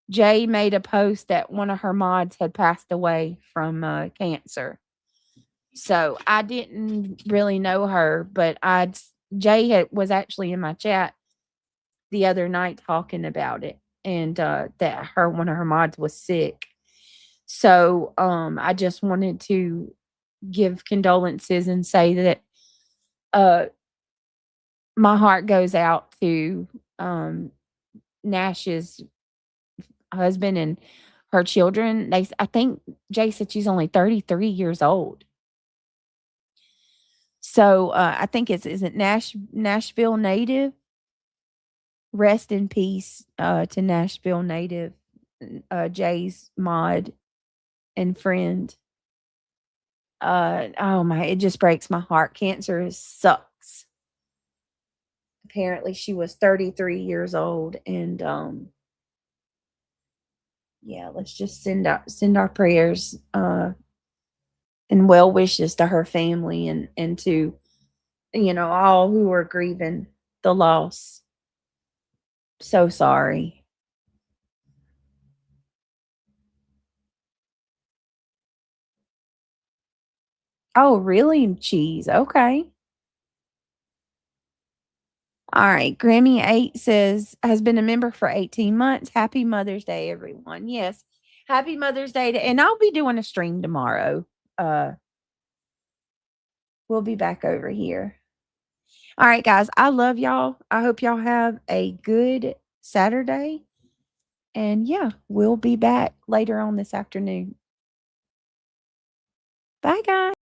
Jay made a post that one of her mods had passed away from cancer. So I didn't really know her, but was actually in my chat the other night talking about it, and that one of her mods was sick. So I just wanted to give condolences and say that my heart goes out to Nash's husband and her children. I think Jay said she's only 33 years old. So I think is it Nashville native? Rest in peace to Nashville native, Jay's mod and friend. it just breaks my heart. Cancer sucks. Apparently she was 33 years old, and yeah, let's just send our prayers and well wishes to her family and to all who are grieving the loss. So sorry. Oh, really? Cheese. Okay. All right. Grammy 8 says, has been a member for 18 months. Happy Mother's Day, everyone. Yes. Happy Mother's Day. And I'll be doing a stream tomorrow. We'll be back over here. All right, guys. I love y'all. I hope y'all have a good Saturday. And yeah, we'll be back later on this afternoon. Bye, guys.